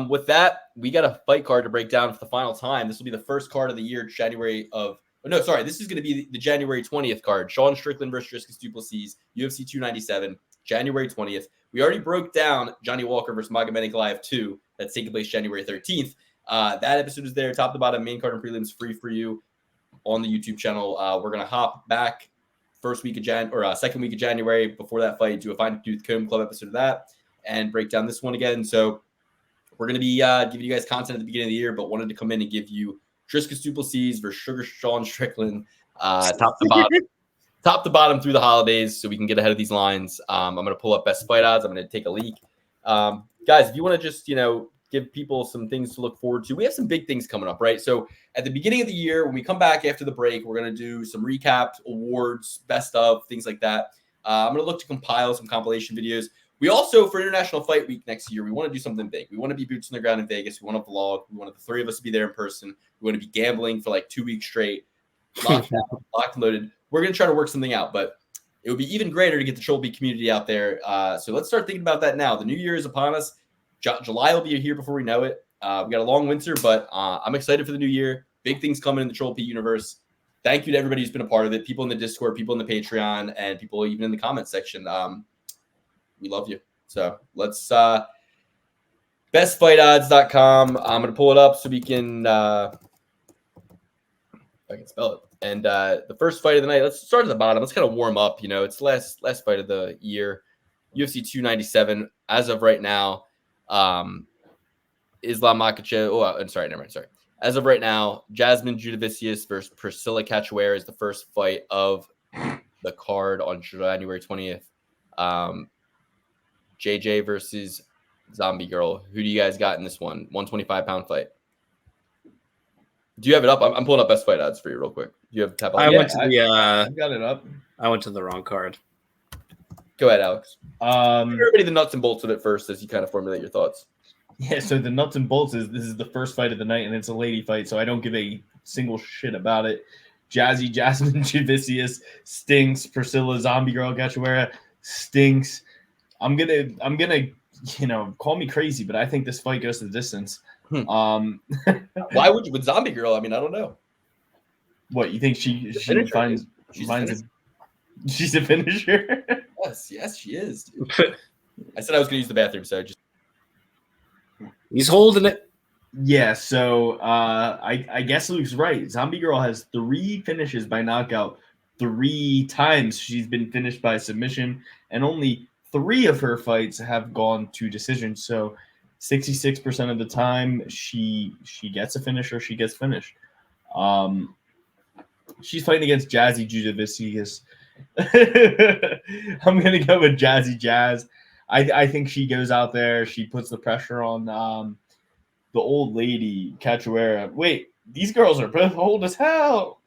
With that, we got a fight card to break down for the final time. This will be the first card of the year, this is going to be the January 20th card. Sean Strickland versus Dricus du Plessis, UFC 297, January 20th. We already broke down Johnny Walker versus Magomed Ankalaev 2. That's taking place January 13th. That episode is there, top to bottom, main card and prelims free for you on the YouTube channel. We're going to hop back second week of January before that fight, do a Fine Tooth Comb Club episode of that, and break down this one again. So we're going to be giving you guys content at the beginning of the year, but wanted to come in and give you Dricus du Plessis versus Sean Strickland, top to bottom. top to bottom through the holidays so we can get ahead of these lines. I'm going to pull up best fight odds. I'm going to take a leak. Guys, if you want to just, give people some things to look forward to, we have some big things coming up, right? So at the beginning of the year, when we come back after the break, we're going to do some recaps, awards, best of, things like that. I'm going to look to compile some compilation videos. We also, for International Fight Week next year, we want to do something big. We want to be boots on the ground in Vegas. We want to vlog. We want the three of us to be there in person. We want to be gambling for like 2 weeks straight, locked and loaded. We're going to try to work something out, but it would be even greater to get the Troll Beat community out there. So let's start thinking about that now. The new year is upon us. July will be here before we know it. We got a long winter, but I'm excited for the new year. Big things coming in the Troll Beat universe. Thank you to everybody who's been a part of it. People in the Discord, people in the Patreon, and people even in the comment section. We love you. So let's bestfightodds.com. I'm going to pull it up so we can I can spell it. And the first fight of the night, let's start at the bottom. Let's kind of warm up. It's last fight of the year. UFC 297 as of right now. Islam Makhachev. Oh, I'm sorry. Never mind. Sorry. As of right now, Jasmine Jourdain versus Priscilla Cachoeira is the first fight of the card on January 20th. JJ versus Zombie Girl. Who do you guys got in this one? 125-pound fight. Do you have it up? I'm pulling up best fight odds for you real quick. Do you have tap on? I got it up. I went to the wrong card. Go ahead, Alex. Give everybody the nuts and bolts of it first as you kind of formulate your thoughts. Yeah, so the nuts and bolts is this is the first fight of the night, and it's a lady fight, so I don't give a single shit about it. Jasmine Jourdain stinks. Priscilla Zombie Girl Cachoeira stinks. I'm gonna call me crazy, but I think this fight goes to the distance. Why would you with Zombie Girl? I mean, I don't know. What you think she's a finisher? Yes, she is. Dude. I said I was gonna use the bathroom, so He's holding it. Yeah, so I guess Luke's right. Zombie Girl has 3 finishes by knockout. 3 times she's been finished by submission, and only 3 of her fights have gone to decision. So 66% of the time she gets a finish or she gets finished. She's fighting against Jasudavicius. I'm gonna go with Jazzy Jazz. I think she goes out there, she puts the pressure on the old lady Cachoeira. Wait, these girls are both old as hell.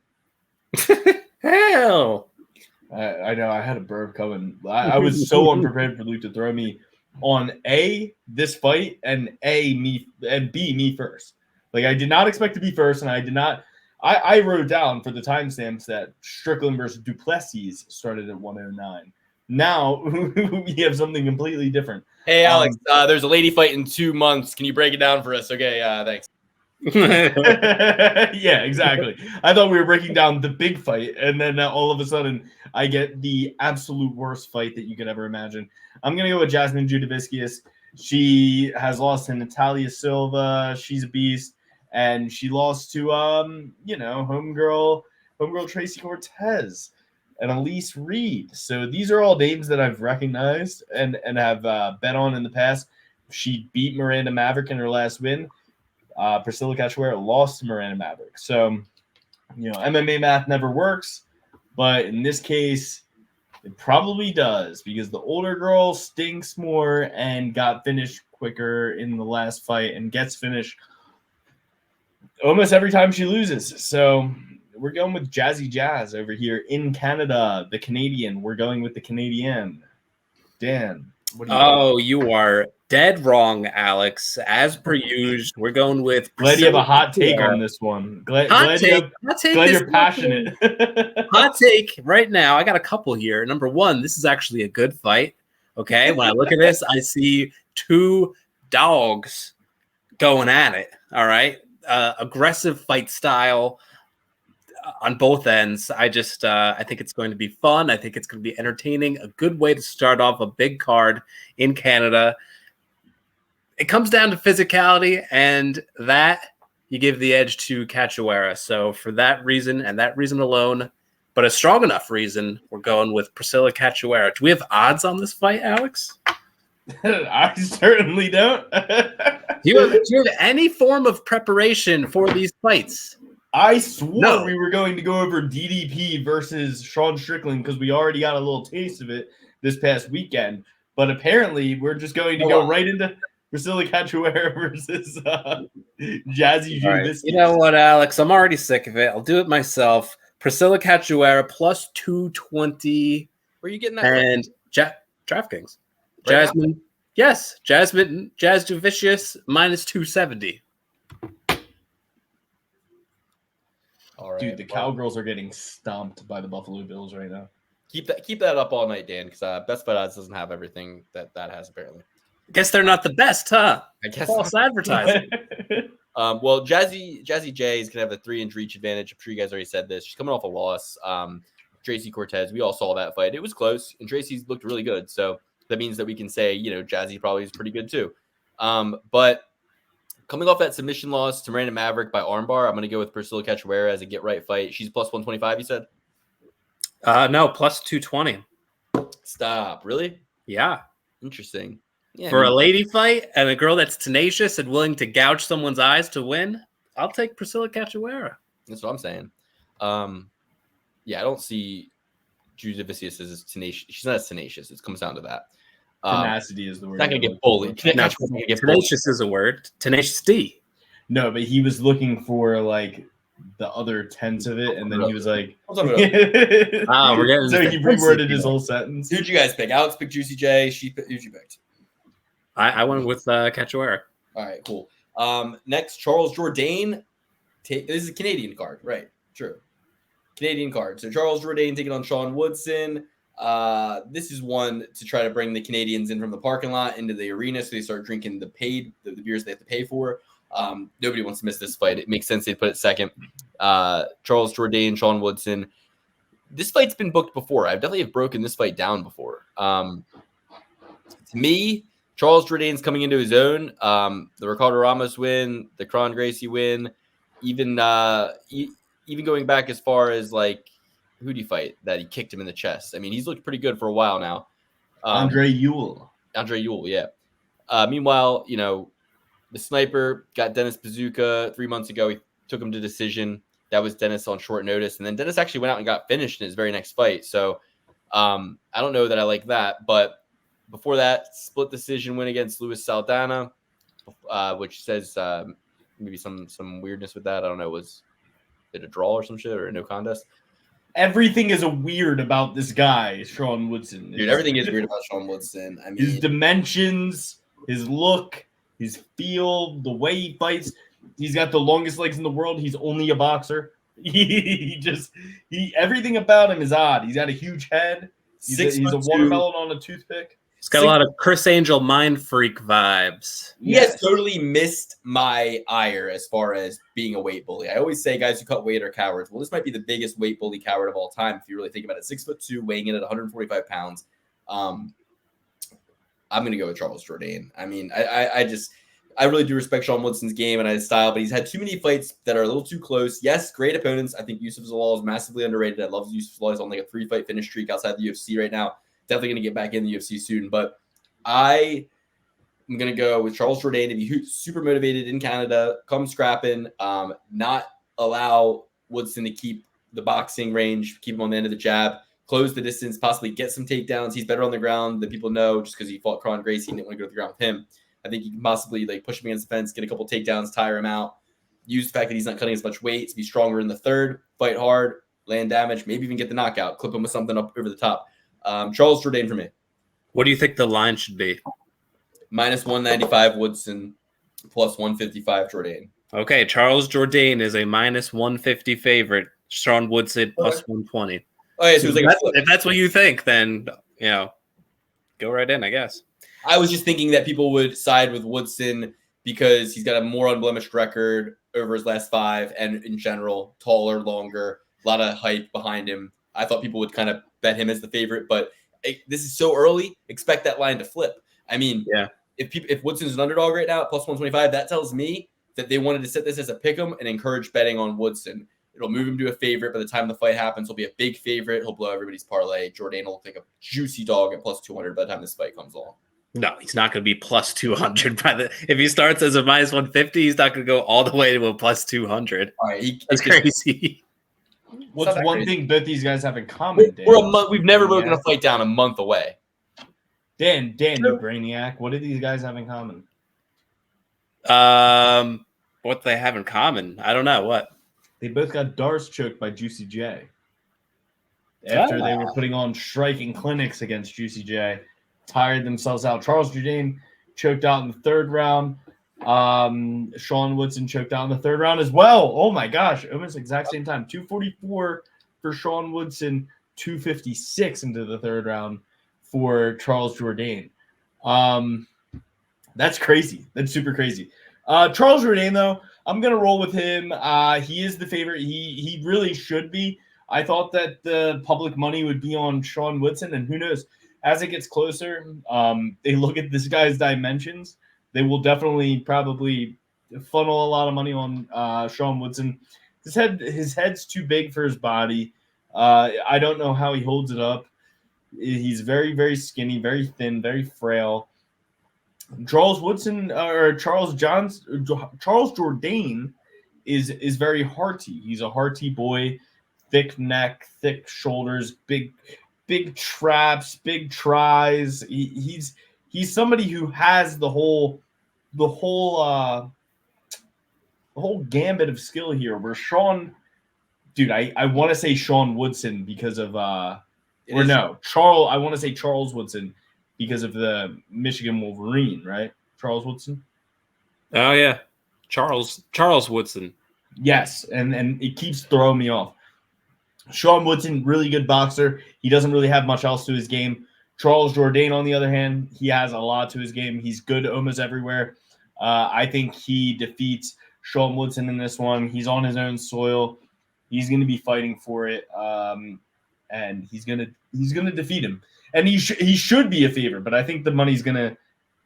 Hell. I know I had a burp coming. I was so unprepared for Luke to throw me on this fight and B me first. Like I did not expect to be first, and I did not. I wrote down for the timestamps that Strickland versus Plessis started at 109. Now we have something completely different. Hey, Alex, there's a lady fight in 2 months. Can you break it down for us? Okay, thanks. Yeah, exactly. I thought we were breaking down the big fight, and then all of a sudden I get the absolute worst fight that you could ever imagine. I'm going to go with Jasmine Jourdain. She has lost to Natalia Silva. She's a beast. And she lost to, homegirl Tracy Cortez and Elise Reed. So these are all names that I've recognized and have bet on in the past. She beat Miranda Maverick in her last win. Priscilla Cachoeira lost to Miranda Maverick. So, MMA math never works. But in this case, it probably does because the older girl stinks more and got finished quicker in the last fight and gets finished almost every time she loses. So we're going with Jazzy Jazz over here in Canada. The Canadian. We're going with the Canadian. Dan, what do you think? You are dead wrong, Alex. As per usual, we're going with. Glad you have a hot take on this one. Glad you're passionate. Hot take right now. I got a couple here. Number one, this is actually a good fight. Okay, when I look at this, I see 2 dogs going at it. All right. Aggressive fight style on both ends. I think it's going to be fun. I think it's going to be entertaining. A good way to start off a big card in Canada. It comes down to physicality, and that you give the edge to Cachoeira. So for that reason and that reason alone, but a strong enough reason, we're going with Priscilla Cachoeira. Do we have odds on this fight, Alex? I certainly don't. Do you have any form of preparation for these fights? I swore No. we were going to go over DDP versus Sean Strickland because we already got a little taste of it this past weekend. But apparently, we're just going to go right into Priscilla Cachoeira versus Jazzy All right. Jourdain. You know what, Alex? I'm already sick of it. I'll do it myself. Priscilla Cachoeira plus 220. Where are you getting that? And DraftKings. Right Jasmine. Yes. Jasudavicius minus 270. All right, Dude, the Cowgirls are getting stomped by the Buffalo Bills right now. Keep that up all night, Dan, because Best Bet Odds doesn't have everything that has apparently. Guess they're not the best, huh? I guess False advertising. Well, Jazzy J is gonna have a 3-inch reach advantage. I'm sure you guys already said this. She's coming off a loss. Tracy Cortez, we all saw that fight. It was close, and Tracy's looked really good. So that means that we can say, Jazzy probably is pretty good too. But coming off that submission loss to Miranda Maverick by armbar, I'm going to go with Priscilla Cachoeira as a get-right fight. She's plus 125, you said? No, plus 220. Stop. Really? Yeah. Interesting. Yeah, For a lady fight and a girl that's tenacious and willing to gouge someone's eyes to win, I'll take Priscilla Cachoeira. That's what I'm saying. Yeah, I don't see Jasudavicius as tenacious. She's not as tenacious. It comes down to that. Tenacity is the word. Not going to get bullied. No, tenacious is a word. Tenacious D. No, but he was looking for like the other tense of it, and then he was like, we're getting so he reworded his whole sentence. Who'd you guys pick? Alex picked Juicy J. Who'd you pick? I went with Cachoeira. All right, cool. Next, Charles Jourdain. This is a Canadian card, right? True. Canadian card. So Charles Jourdain taking on Sean Woodson. This is one to try to bring the Canadians in from the parking lot into the arena so they start drinking the beers they have to pay for. Nobody wants to miss this fight. It makes sense they put it second. Charles Jourdain, Sean Woodson. This fight's been booked before. I definitely have broken this fight down before. To me, Charles Jourdain's coming into his own. The Ricardo Ramos win, the Kron Gracie win, even going back as far as like, who do you fight that he kicked him in the chest? I mean, he's looked pretty good for a while now. Andre Ewell, yeah. Meanwhile, the sniper got Dennis Bazooka 3 months ago. He took him to decision. That was Dennis on short notice. And then Dennis actually went out and got finished in his very next fight. So I don't know that I like that. But before that, split decision win against Luis Saldana, which says maybe some weirdness with that. I don't know. Was it a draw or some shit or a no contest? Everything is a weird about this guy, Sean Woodson. Dude, everything is weird about Sean Woodson. I mean, his dimensions, his look, his feel, the way he fights. He's got the longest legs in the world. He's only a boxer. Everything about him is odd. He's got a huge head. He's a watermelon on a toothpick. It's got a lot of Chris Angel mind freak vibes. He has totally missed my ire as far as being a weight bully. I always say guys who cut weight are cowards. Well, this might be the biggest weight bully coward of all time if you really think about it. 6'2", weighing in at 145 pounds. I'm going to go with Charles Jourdain. I mean, I really do respect Sean Woodson's game and his style, but he's had too many fights that are a little too close. Yes, great opponents. I think Yusuf Zalal is massively underrated. I love Yusuf Zalal. He's on like a 3-fight finish streak outside the UFC right now. Definitely going to get back in the UFC soon, but I am going to go with Charles Jourdain to be super motivated in Canada, come scrapping, not allow Woodson to keep the boxing range, keep him on the end of the jab, close the distance, possibly get some takedowns. He's better on the ground than people know just because he fought Kron Gracie and didn't want to go to the ground with him. I think he can possibly like push him against the fence, get a couple takedowns, tire him out, use the fact that he's not cutting as much weight to be stronger in the third, fight hard, land damage, maybe even get the knockout, clip him with something up over the top. Charles Jourdain for me. What do you think the line should be? Minus 195 Woodson, plus 155 Jourdain. Okay, Charles Jourdain is a minus 150 favorite. Sean Woodson plus 120. Oh, yeah, so it was like if that's what you think, then go right in, I guess. I was just thinking that people would side with Woodson because he's got a more unblemished record over his last 5, and in general, taller, longer, a lot of hype behind him. I thought people would kind of bet him as the favorite, but this is so early. Expect that line to flip. I mean, if Woodson's an underdog right now at plus 125, that tells me that they wanted to set this as a pick'em and encourage betting on Woodson. It'll move him to a favorite. By the time the fight happens, he'll be a big favorite. He'll blow everybody's parlay. Jourdain will look like a juicy dog at plus 200 by the time this fight comes along. No, he's not going to be plus 200 if he starts as a minus 150, he's not going to go all the way to a plus 200. All right, That's crazy. What's not one crazy. thing both these guys have in common, Dan? We're a month. We've never broken Brainiac? a fight down a month away. Dan, you Brainiac. What do these guys have in common? What they have in common? I don't know. What? They both got Darce choked by Juicy J. After they were putting on striking clinics against Juicy J, tired themselves out. Charles Jourdain choked out in the third round. Sean Woodson choked out in the third round as well. Oh my gosh, almost exact same time. 244 for Sean Woodson, 256 into the third round for Charles Jourdain. That's crazy. That's super crazy. Charles Jourdain, though, I'm gonna roll with him. He is the favorite. He really should be. I thought that the public money would be on Sean Woodson, and who knows? As it gets closer, they look at this guy's dimensions. They will definitely probably funnel a lot of money on Sean Woodson. His head's too big for his body. I don't know how he holds it up. He's very, very skinny, very thin, very frail. Charles Jourdain is very hearty. He's a hearty boy, thick neck, thick shoulders, big traps, big tries. He's somebody who has the whole gambit of skill here. Where Sean, dude, I want to say Sean Woodson because of I want to say Charles Woodson because of the Michigan Wolverine, right? Charles Woodson. Oh yeah, Charles Woodson. Yes, and it keeps throwing me off. Sean Woodson, really good boxer. He doesn't really have much else to his game. Charles Jourdain, on the other hand, he has a lot to his game. He's good almost everywhere. I think he defeats Sean Woodson in this one. He's on his own soil. He's going to be fighting for it, and he's going to defeat him. And he should be a favorite, but I think the money's going to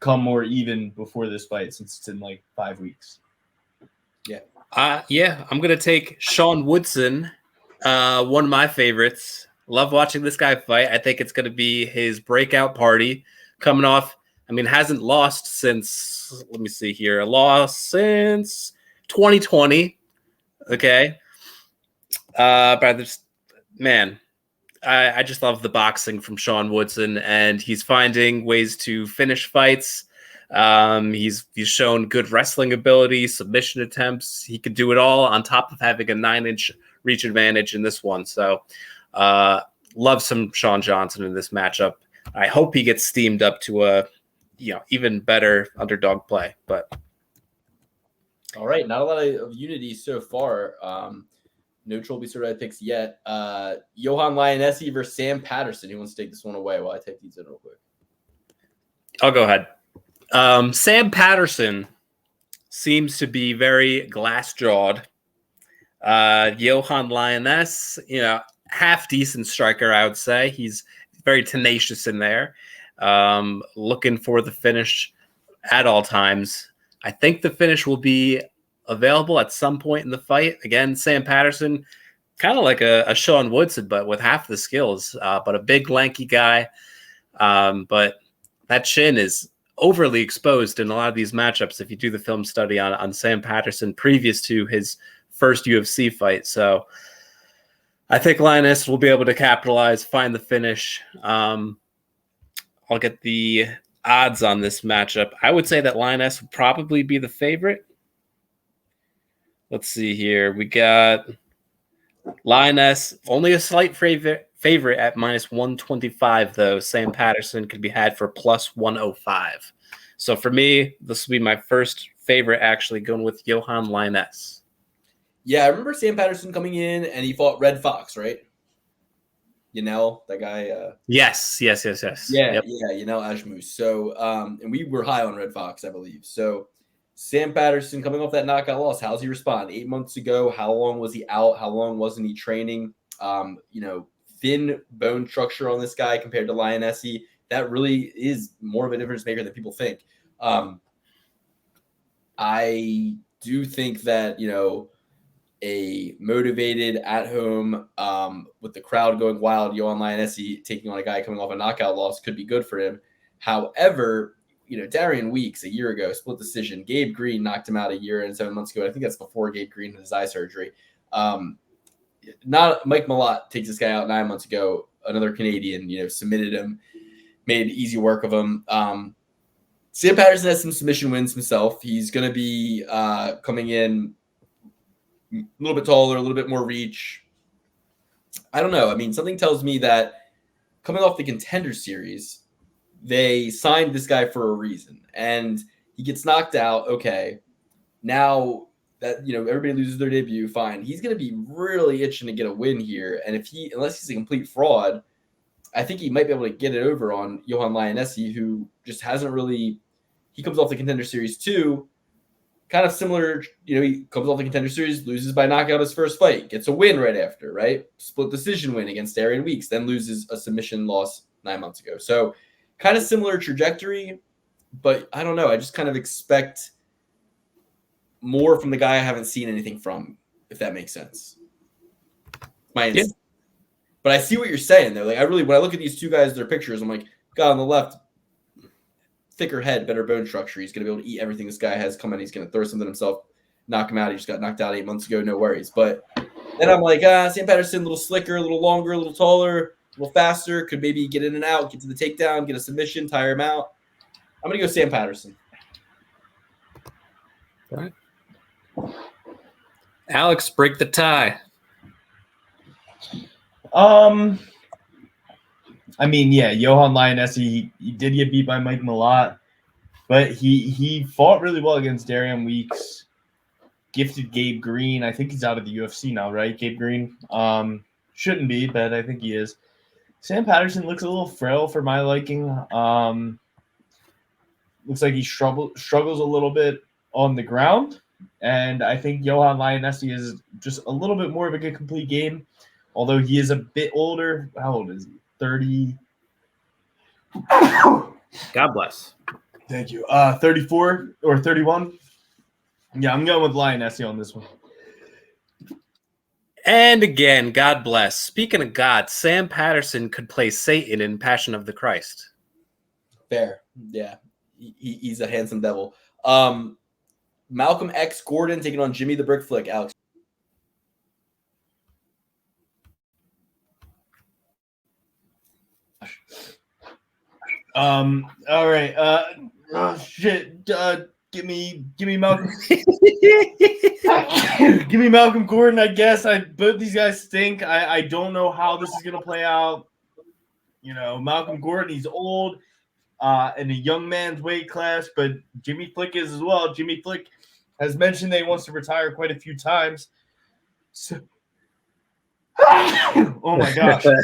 come more even before this fight since it's in like 5 weeks. Yeah, I'm going to take Sean Woodson. One of my favorites. Love watching this guy fight. I think it's going to be his breakout party coming off. I mean, hasn't lost since, let me see here, a loss since 2020. Okay. But this, man, I just love the boxing from Sean Woodson, and he's finding ways to finish fights. He's shown good wrestling ability, submission attempts. He could do it all on top of having a 9-inch reach advantage in this one. So love some Sean Johnson in this matchup. I hope he gets steamed up to a even better underdog play. But all right, not a lot of unity so far. No Trilby certified picks yet. Johan Lainesse versus Sam Patterson. Who wants to take this one away while I take these in real quick? I'll go ahead. Sam Patterson seems to be very glass-jawed. Johan Lainesse, half decent striker, I would say. He's very tenacious in there, looking for the finish at all times. I think the finish will be available at some point in the fight. Again, Sam Patterson, kind of like a Sean Woodson, but with half the skills, but a big, lanky guy. But that chin is overly exposed in a lot of these matchups if you do the film study on Sam Patterson previous to his first UFC fight. So I think Lainesse will be able to capitalize, find the finish. I'll get the odds on this matchup. I would say that Lainesse would probably be the favorite. Let's see here. We got Lainesse, only a slight favorite at minus 125, though. Sam Patterson could be had for plus 105. So for me, this will be my first favorite, actually, going with Johan Lainesse. Yeah, I remember Sam Patterson coming in, and he fought Red Fox, right? That guy. Yes. Yeah, Yep. Ashmus. So, and we were high on Red Fox, I believe. So, Sam Patterson coming off that knockout loss, how's he respond? 8 months ago, how long was he out? How long wasn't he training? Thin bone structure on this guy compared to Lainesse. That really is more of a difference maker than people think. I do think that, a motivated at home with the crowd going wild, Johan Lainesse taking on a guy coming off a knockout loss could be good for him. However, Darian Weeks a year ago, split decision. Gabe Green knocked him out a year and 7 months ago. I think that's before Gabe Green had his eye surgery. Not Mike Malott takes this guy out 9 months ago. Another Canadian, submitted him, made easy work of him. Sam Patterson has some submission wins himself. He's going to be coming in a little bit taller, a little bit more reach. I don't know. I mean, something tells me that coming off the Contender Series, they signed this guy for a reason, and he gets knocked out. Okay, now that everybody loses their debut, fine. He's going to be really itching to get a win here, and unless he's a complete fraud, I think he might be able to get it over on Johan Lainesse, who just hasn't really. He comes off the Contender Series too, kind of similar. He comes off the Contender Series, loses by knockout his first fight, gets a win right after, right? Split decision win against Darian Weeks, then loses a submission loss 9 months ago. So kind of similar trajectory, but I don't know. I just kind of expect more from the guy I haven't seen anything from, if that makes sense. Yeah. But I see what you're saying though. Like when I look at these two guys, their pictures, I'm like, guy on the left, thicker head, better bone structure. He's going to be able to eat everything this guy has coming. He's going to throw something himself, knock him out. He just got knocked out 8 months ago. No worries. But then I'm like, Sam Patterson, a little slicker, a little longer, a little taller, a little faster. Could maybe get in and out, get to the takedown, get a submission, tire him out. I'm going to go Sam Patterson. All right. Alex, break the tie. I mean, yeah, Johan Lainesse, he did get beat by Mike Malott, but he fought really well against Darian Weeks. Gifted Gabe Green. I think he's out of the UFC now, right? Gabe Green. Shouldn't be, but I think he is. Sam Patterson looks a little frail for my liking. Looks like he struggles a little bit on the ground. And I think Johan Lainesse is just a little bit more of a good complete game, although he is a bit older. How old is he? 30. God bless. Thank you. 34 or 31. Yeah, I'm going with Lainesse on this one. And again, God bless. Speaking of God, Sam Patterson could play Satan in Passion of the Christ. Fair. Yeah. He's a handsome devil. Malcolm X Gordon taking on Jimmy the Brick Flick. Alex. All right. Shit. Give me Malcolm. Give me Malcolm Gordon, I guess. Both these guys stink. I don't know how this is gonna play out. Malcolm Gordon, he's old, in a young man's weight class, but Jimmy Flick is as well. Jimmy Flick has mentioned that he wants to retire quite a few times. So, oh my gosh. So,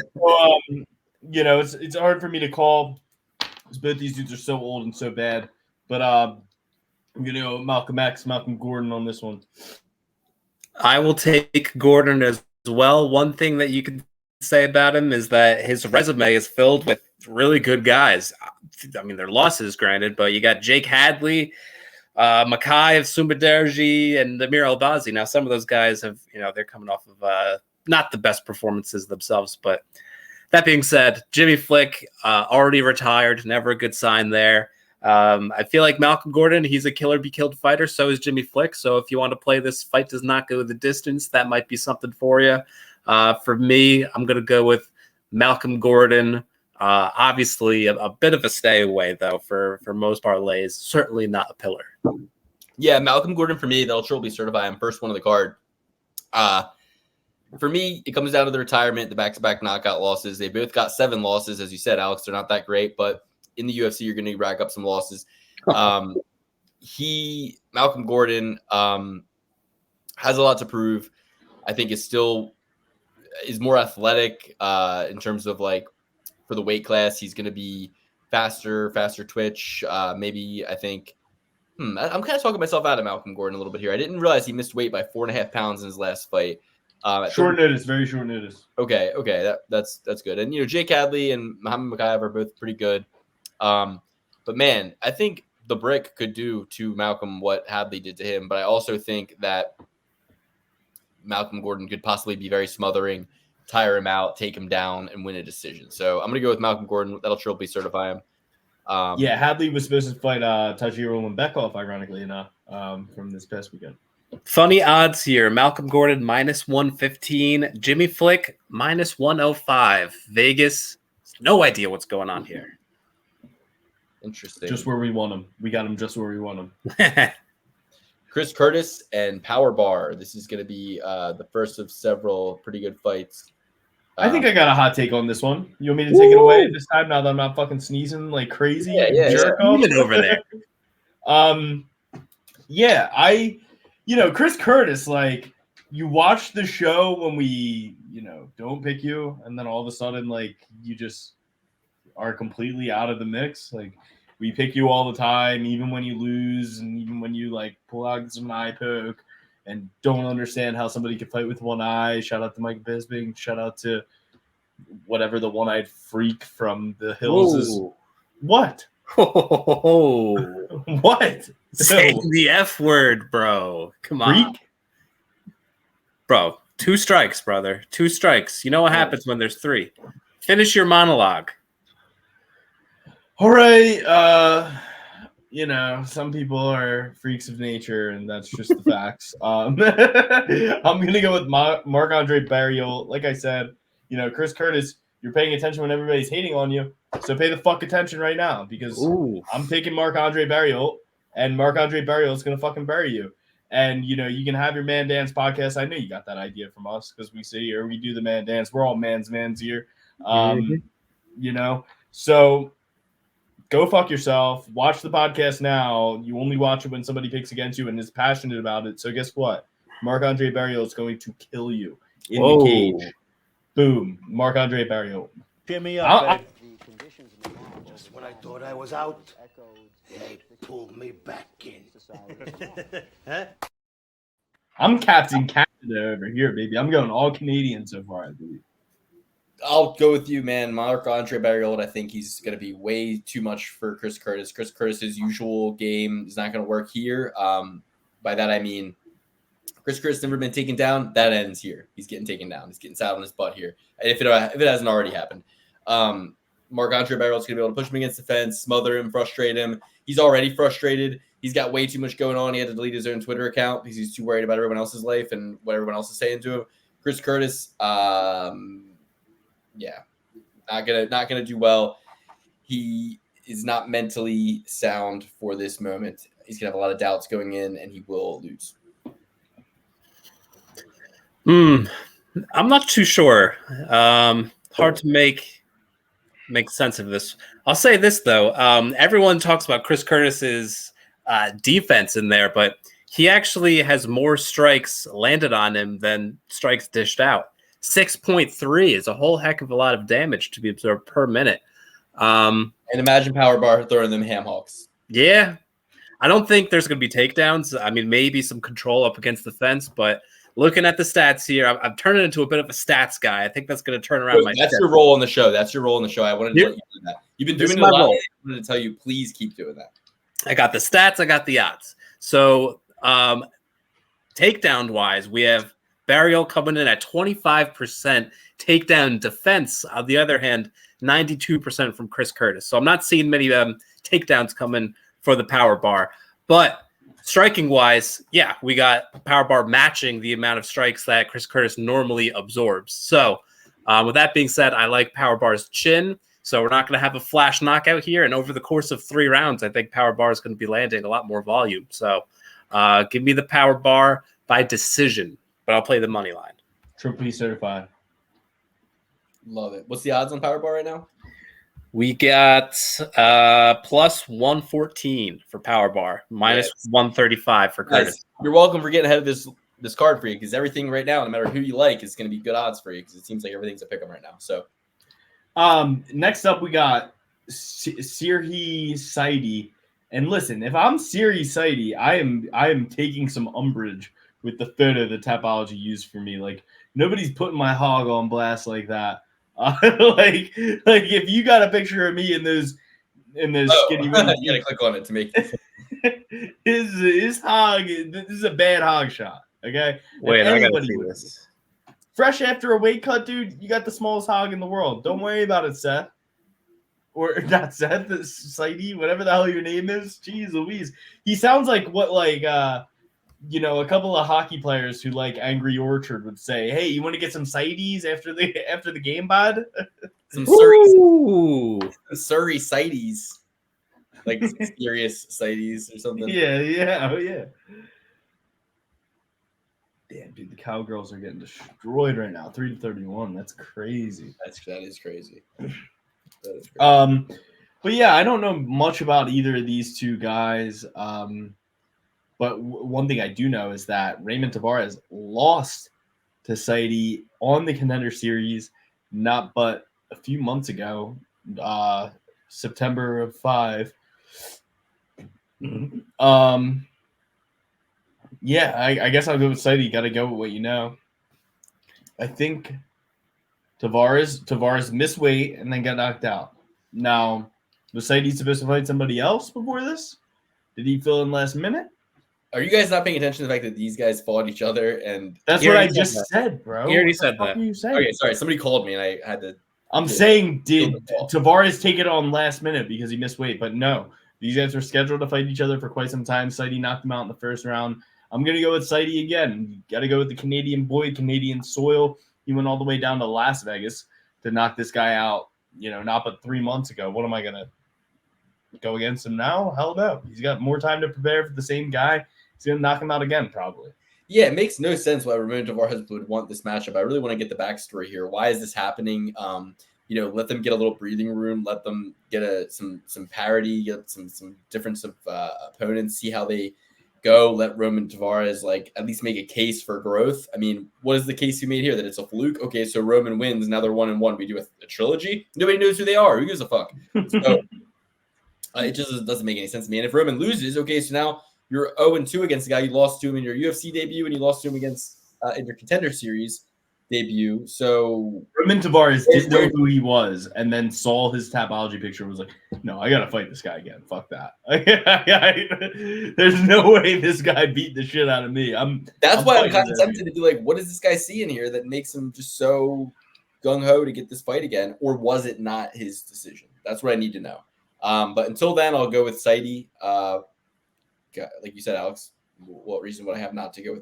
it's hard for me to call because both these dudes are so old and so bad. But I'm gonna go Malcolm Gordon on this one. I will take Gordon as well. One thing that you can say about him is that his resume is filled with really good guys. I mean, they're losses, granted, but you got Jake Hadley, Makai of Sumbaderji, and Amir Albazi. Now, some of those guys have, they're coming off of not the best performances themselves. But that being said, Jimmy Flick already retired. Never a good sign there. I feel like Malcolm Gordon, he's a killer be killed fighter. So is Jimmy Flick. So if you want to play this fight does not go the distance, that might be something for you. For me, I'm going to go with Malcolm Gordon. Obviously a bit of a stay away though for most parlays. Certainly not a pillar. Yeah, Malcolm Gordon for me, that'll truly certify him first one of the card. For me, it comes down to the retirement, the back-to-back knockout losses. They both got 7 losses, as you said, Alex. They're not that great, but in the UFC, you're going to rack up some losses. Malcolm Gordon, has a lot to prove. I think is more athletic in terms of for the weight class. He's going to be faster twitch. Maybe I think I'm kind of talking myself out of Malcolm Gordon a little bit here. I didn't realize he missed weight by 4.5 pounds in his last fight. Notice, very short notice. Okay, that's good. And Jake Hadley and Muhammad Makayev are both pretty good. But man, I think the Brick could do to Malcolm what Hadley did to him. But I also think that Malcolm Gordon could possibly be very smothering, tire him out, take him down, and win a decision. So I'm gonna go with Malcolm Gordon. That'll trophy certify him. Yeah, Hadley was supposed to fight Taveras and Beckhoff, ironically enough, from this past weekend. Funny odds here. Malcolm Gordon -115. Jimmy Flick -105. Vegas, no idea what's going on here. Interesting. Just where we want him. We got him just where we want him. Chris Curtis and Power Bar. This is going to be the first of several pretty good fights. I think I got a hot take on this one. You want me to take it away this time now that I'm not fucking sneezing like crazy? Yeah. Jerk off over there. Chris Curtis, like, you watch the show when we, don't pick you, and then all of a sudden, like, you just are completely out of the mix. Like, we pick you all the time, even when you lose, and even when you, like, pull out some eye poke and don't understand how somebody can fight with one eye. Shout out to Mike Bisping. Shout out to whatever the one-eyed freak from the hills is. What? What? Say the F word, bro. Come on. Freak? Bro, 2 strikes, brother. 2 strikes. You know what happens when there's 3. Finish your monologue. All right. Some people are freaks of nature, and that's just the facts. I'm going to go with Marc-Andre Barriault. Like I said, Chris Curtis, you're paying attention when everybody's hating on you. So pay the fuck attention right now, because I'm picking Marc-Andre Barriault, and Marc-Andre Barriault is going to fucking bury you. And, you can have your Man Dance podcast. I know you got that idea from us because we sit here, we do the Man Dance. We're all mans here. So go fuck yourself. Watch the podcast now. You only watch it when somebody picks against you and is passionate about it. So guess what? Marc-Andre Barriault is going to kill you in the cage. Boom. Marc-Andre Barriault. Cheer me up, Just when I thought I was out, they pulled me back in. I'm Captain Canada over here, baby. I'm going all Canadian so far, I believe. I'll go with you, man. Marc-Andre Barriault, I think he's going to be way too much for Chris Curtis. Chris Curtis's usual game is not going to work here. By that, I mean Chris Curtis never been taken down. That ends here. He's getting taken down. He's getting sat on his butt here. If it hasn't already happened. Marc-Andre Barriault's going to be able to push him against the fence, smother him, frustrate him. He's already frustrated. He's got way too much going on. He had to delete his own Twitter account because he's too worried about everyone else's life and what everyone else is saying to him. Chris Curtis, not gonna do well. He is not mentally sound for this moment. He's gonna have a lot of doubts going in, and he will lose. I'm not too sure. Hard to make sense of this. I'll say this though. Everyone talks about Chris Curtis's defense in there, but he actually has more strikes landed on him than strikes dished out. 6.3 is a whole heck of a lot of damage to be absorbed per minute. And imagine Power Bar throwing them ham hocks. Yeah. I don't think there's going to be takedowns. I mean, maybe some control up against the fence, but looking at the stats here, I'm turning into a bit of a stats guy. I think that's going to turn around my That's your role on the show. That's your role on the show. I wanted to let you do that. You've been doing it a lot. I wanted to tell you, please keep doing that. I got the stats. I got the odds. So takedown-wise, we have Barriault coming in at 25% takedown defense. On the other hand, 92% from Chris Curtis. So I'm not seeing many takedowns coming for the Power Bar. But striking-wise, yeah, we got Power Bar matching the amount of strikes that Chris Curtis normally absorbs. So with that being said, I like Power Bar's chin. So we're not going to have a flash knockout here. And over the course of 3 rounds, I think Power Bar is going to be landing a lot more volume. So give me the Power Bar by decision, but I'll play the money line. Triple P certified. Love it. What's the odds on Power Bar right now? We got plus 114 for Power Bar, minus 135 for Curtis. Nice. You're welcome for getting ahead of this card for you, because everything right now, no matter who you like, is going to be good odds for you, because it seems like everything's a pick 'em right now. So, next up we got Sidey. And listen, if I'm Sidey, I am taking some umbrage with the photo the Tapology used for me. Like, nobody's putting my hog on blast like that. Like if you got a picture of me in those skinny you gotta click on it to make it. his hog. This is a bad hog shot. Okay, wait, I gotta see this. Fresh after a weight cut, dude. You got the smallest hog in the world. Don't worry about it, Seth. or not Seth, Sidey, whatever the hell your name is. Jeez Louise. He sounds like what, like, a couple of hockey players who like Angry Orchard would say, "Hey, you want to get some Sideys after the game, bud?" Some Ooh. Surrey Sideys. Like serious Sideys or something. Yeah. Oh, yeah. Damn, dude, the Cowgirls are getting destroyed right now. 3-31. That's crazy. That is crazy. That is crazy. But yeah, I don't know much about either of these two guys. But one thing I do know is that Raymond Taveras lost to Sidey on the Contender Series, not but a few months ago, September of 5. Yeah, I guess I'll go with Sidey. Got to go with what you know. I think Taveras missed weight and then got knocked out. Now, was Sidey supposed to fight somebody else before this? Did he fill in last minute? Are you guys not paying attention to the fact that these guys fought each other? And That's what I just said, bro. He already said What that. are you saying? okay, sorry, somebody called me and I had to. I'm saying, did Taveras take it on last minute because he missed weight? But no, these guys were scheduled to fight each other for quite some time. Sidey knocked him out in the first round. I'm going to go with Sidey again. You got to go with the Canadian boy, Canadian soil. He went all the way down to Las Vegas to knock this guy out, not but 3 months ago. What am I going to go against him now? Hell no. He's got more time to prepare for the same guy. He's going to knock him out again, probably. Yeah, it makes no sense why Ramon Taveras would want this matchup. I really want to get the backstory here. Why is this happening? Let them get a little breathing room. Let them get some parity, get some difference of opponents, see how they go. Let Roman Taveras at least make a case for growth. I mean, what is the case you made here? That it's a fluke? Okay, so Roman wins. Now they're 1-1. We do a trilogy? Nobody knows who they are. Who gives a fuck? So it just doesn't make any sense to me. And if Roman loses, okay, so now you're 0-2 against the guy you lost to him in your UFC debut, and you lost to him against in your Contender Series debut. So Roman Taveras didn't know who he was, and then saw his Tapology picture and was like, "No, I gotta fight this guy again. Fuck that. There's no way this guy beat the shit out of me." That's why I'm kind of tempted to be like, what does this guy see in here that makes him just so gung ho to get this fight again, or was it not his decision? That's what I need to know. But until then, I'll go with Sidey. Like you said, Alex, what reason would I have not to go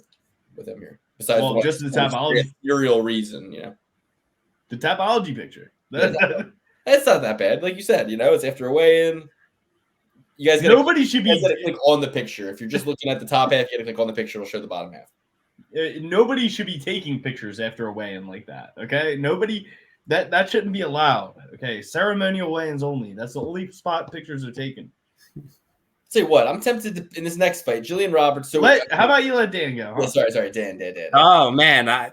with him here? Besides, just the Tapology. Real reason, The Tapology picture. That's not that bad. Like you said, it's after a weigh-in. You guys nobody should be click on the picture. If you're just looking at the top half, you got to click on the picture. It'll show the bottom half. Nobody should be taking pictures after a weigh-in like that. Okay, nobody. That shouldn't be allowed. Okay, ceremonial weigh-ins only. That's the only spot pictures are taken. Say what? I'm tempted to, in this next fight, Jillian Roberts. So how about you let Dan go? Huh? Oh, sorry, Dan. Oh man, How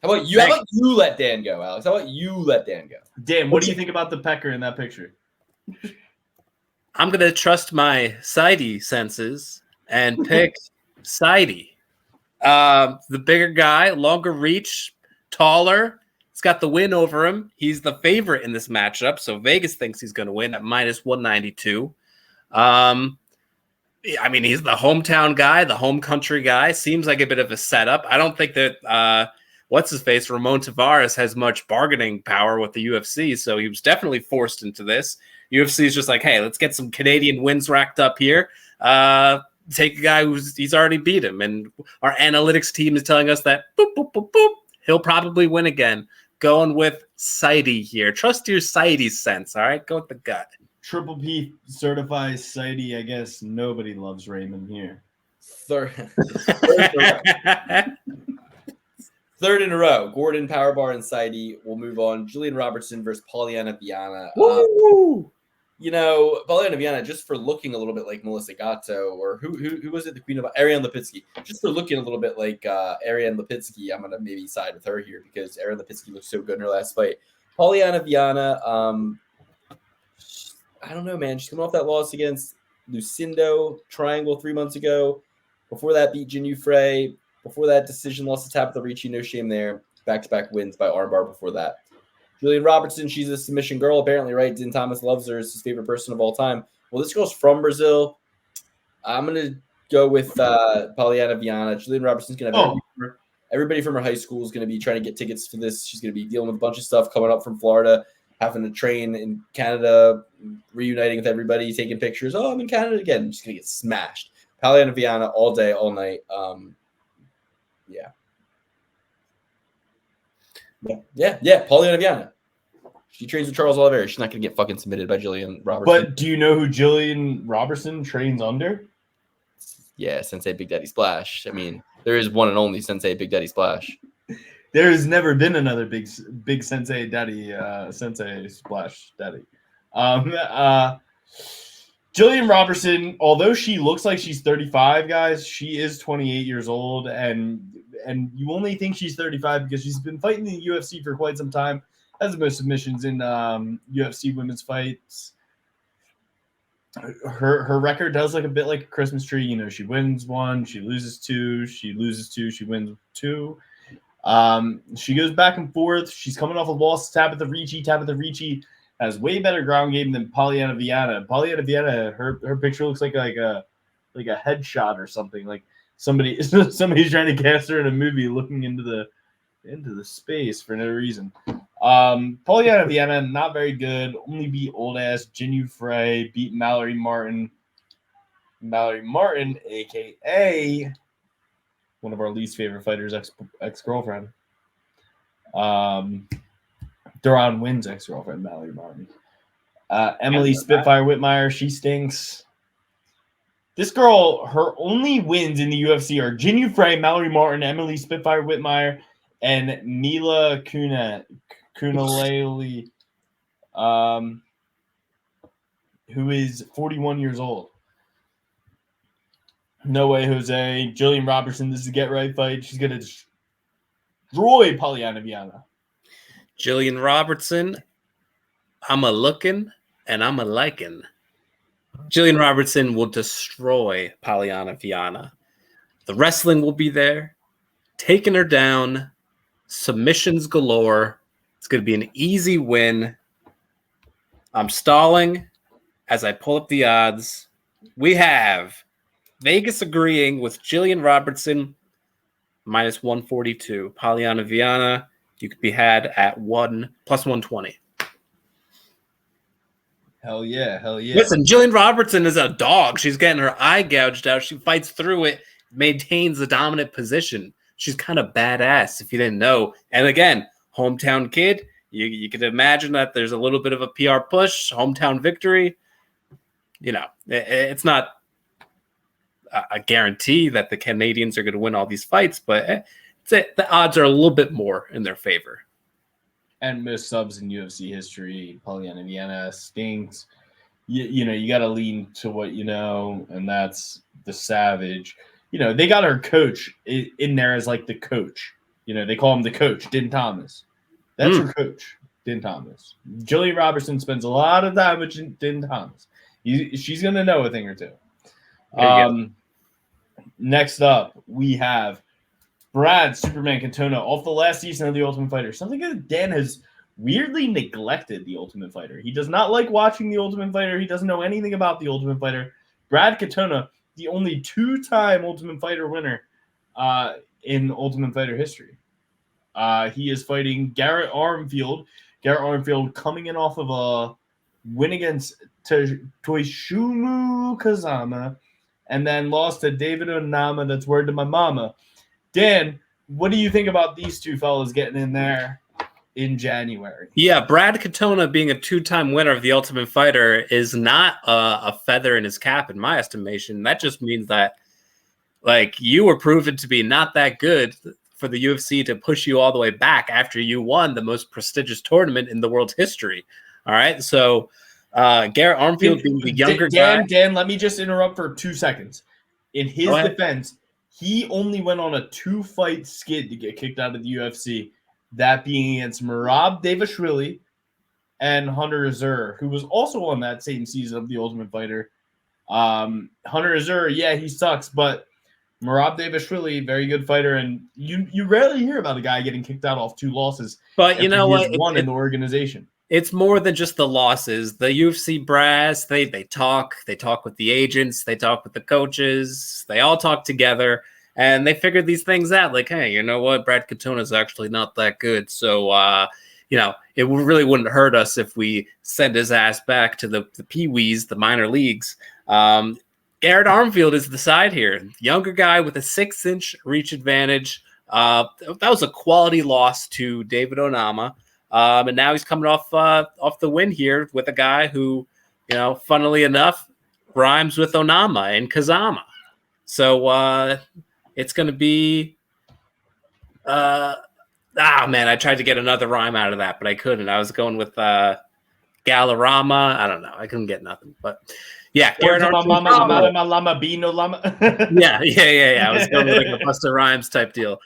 about you? How about you let Dan go, Alex? How about you let Dan go? Dan, what do you think about the pecker in that picture? I'm gonna trust my Sidey senses and pick Sidey. The bigger guy, longer reach, taller. He's got the win over him. He's the favorite in this matchup, so Vegas thinks he's gonna win at -192. I mean, he's the hometown guy, the home country guy. Seems like a bit of a setup. I don't think that what's-his-face, Ramon Taveras, has much bargaining power with the UFC, so he was definitely forced into this. UFC is just like, hey, let's get some Canadian wins racked up here. Take a guy he's already beat him, and our analytics team is telling us that boop, boop, boop, boop, he'll probably win again. Going with Sidey here. Trust your Sidey sense, all right? Go with the gut. Triple P certifies Sidey. I guess nobody loves Raymond here. Third in a row. Gordon, Powerbar, and Sidey. We'll move on. Jillian Robertson versus Polyana Viana. Polyana Viana, just for looking a little bit like Melissa Gatto, or who was it? The Queen of Ariane Lipitsky. Just for looking a little bit like Ariane Lipitsky, I'm gonna maybe side with her here because Ariane Lipitsky looked so good in her last fight. Polyana Viana. I don't know, man. She's coming off that loss against Lucindo Triangle 3 months ago. Before that, beat Jin Frey. Before that, decision loss to Tabitha Ricci. No shame there. Back-to-back wins by armbar before that. Jillian Robertson, she's a submission girl, apparently, right? Din Thomas loves her. Is his favorite person of all time. Well, this girl's from Brazil. I'm going to go with Polyana Viana. Jillian Robertson's going to have everybody from her high school is going to be trying to get tickets for this. She's going to be dealing with a bunch of stuff coming up from Florida. having to train in Canada, reuniting with everybody, taking pictures. Oh, I'm in Canada again. I'm just going to get smashed. Palliana Viana all day, all night. Yeah. Palliana Viana. She trains with Charles Oliveira. She's not going to get fucking submitted by Jillian Robertson. But do you know who Jillian Robertson trains under? Yeah, Sensei Big Daddy Splash. I mean, there is one and only Sensei Big Daddy Splash. There has never been another big Sensei Daddy, Sensei Splash Daddy. Jillian Robertson, although she looks like she's 35, guys, she is 28 years old, and you only think she's 35 because she's been fighting in the UFC for quite some time. Has the most submissions in UFC women's fights. Her record does look a bit like a Christmas tree. You know, she wins 1, she loses 2, she loses 2, she wins 2. She goes back and forth. She's coming off a loss to Tabitha Ricci. Tabitha Ricci has way better ground game than Palliana Viana. Palliana Viana, her picture looks like a headshot or something. Like somebody's trying to cast her in a movie looking into the space for no reason. Palliana Viana, not very good. Only beat old ass Jinu Frey, beat Mallory Martin. Mallory Martin, aka one of our least favorite fighters' ex-girlfriend. Duran Wynn's ex-girlfriend, Mallory Martin. Emily Spitfire Whitmire, she stinks. This girl, her only wins in the UFC are Jinu Frey, Mallory Martin, Emily Spitfire Whitmire, and Mila Kunaleli, who is 41 years old. No way, Jose. Jillian Robertson, this is a get-right fight. She's going to destroy Palliana Viana. Jillian Robertson, I'm a looking and I'm a liking. Jillian Robertson will destroy Palliana Viana. The wrestling will be there, taking her down, submissions galore. It's going to be an easy win. I'm stalling as I pull up the odds. We have Vegas agreeing with Jillian Robertson, minus 142. Palliana Viana, you could be had at plus 120. Hell yeah. Listen, Jillian Robertson is a dog. She's getting her eye gouged out. She fights through it, maintains the dominant position. She's kind of badass, if you didn't know. And again, hometown kid. You could imagine that there's a little bit of a PR push, hometown victory. You know, it's not a guarantee that the Canadians are going to win all these fights, but the odds are a little bit more in their favor. And most subs in UFC history, Palliana Viana stinks. You know, you got to lean to what you know, and that's the Savage. You know, they got our coach in there as like the coach. You know, they call him the coach, Din Thomas. That's her coach, Din Thomas. Jillian Robertson spends a lot of time with Din Thomas. She's going to know a thing or two. Next up, we have Brad Superman Katona off the last season of The Ultimate Fighter. Something that Dan has weirdly neglected The Ultimate Fighter. He does not like watching The Ultimate Fighter. He doesn't know anything about The Ultimate Fighter. Brad Katona, the only 2-time Ultimate Fighter winner in Ultimate Fighter history. He is fighting Garrett Armfield. Garrett Armfield coming in off of a win against Toishumu Kazama, and then lost to David Onama. That's word to my mama. Dan, what do you think about these two fellas getting in there in January? Yeah, Brad Katona being a 2-time winner of the Ultimate Fighter is not a feather in his cap, in my estimation. That just means that, like, you were proven to be not that good for the UFC to push you all the way back after you won the most prestigious tournament in the world's history. All right, so Garrett Armfield being the younger guy. Dan, let me just interrupt for 2 seconds. In his defense, he only went on a 2-fight skid to get kicked out of the UFC, that being against Merab Dvalishvili and Hunter Azur, who was also on that same season of The Ultimate Fighter. Hunter Azur, yeah, he sucks, but Merab Dvalishvili, very good fighter, and you rarely hear about a guy getting kicked out off 2 losses. But you know what? One in the organization. It's more than just the losses. The UFC brass, they talk with the agents, they talk with the coaches, they all talk together, and they figured these things out. Like, hey, you know what? Brad Katona is actually not that good. So, it really wouldn't hurt us if we send his ass back to the Pee-wees, the minor leagues. Garrett Armfield is the side here. Younger guy with a 6-inch reach advantage. That was a quality loss to David Onama. And now he's coming off the win here with a guy who, funnily enough, rhymes with Onama and Kazama. So it's going to be I tried to get another rhyme out of that, but I couldn't. I was going with Galarama. I don't know. I couldn't get nothing. But yeah, Garrett Armfield. Yeah. I was going with like a Busta Rhymes type deal.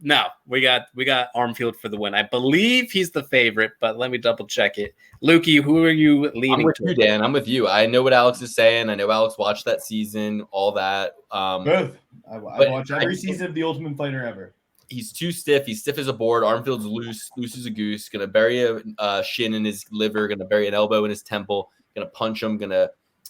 No, we got Armfield for the win. I believe he's the favorite, but let me double check it. Lukey, who are you leaning? I'm with you, Dan. I'm with you. I know what Alex is saying. I know Alex watched that season, all that. Both. I watch every season of The Ultimate Fighter ever. He's too stiff. He's stiff as a board. Armfield's loose as a goose. Gonna bury a shin in his liver. Gonna bury an elbow in his temple. Gonna punch him.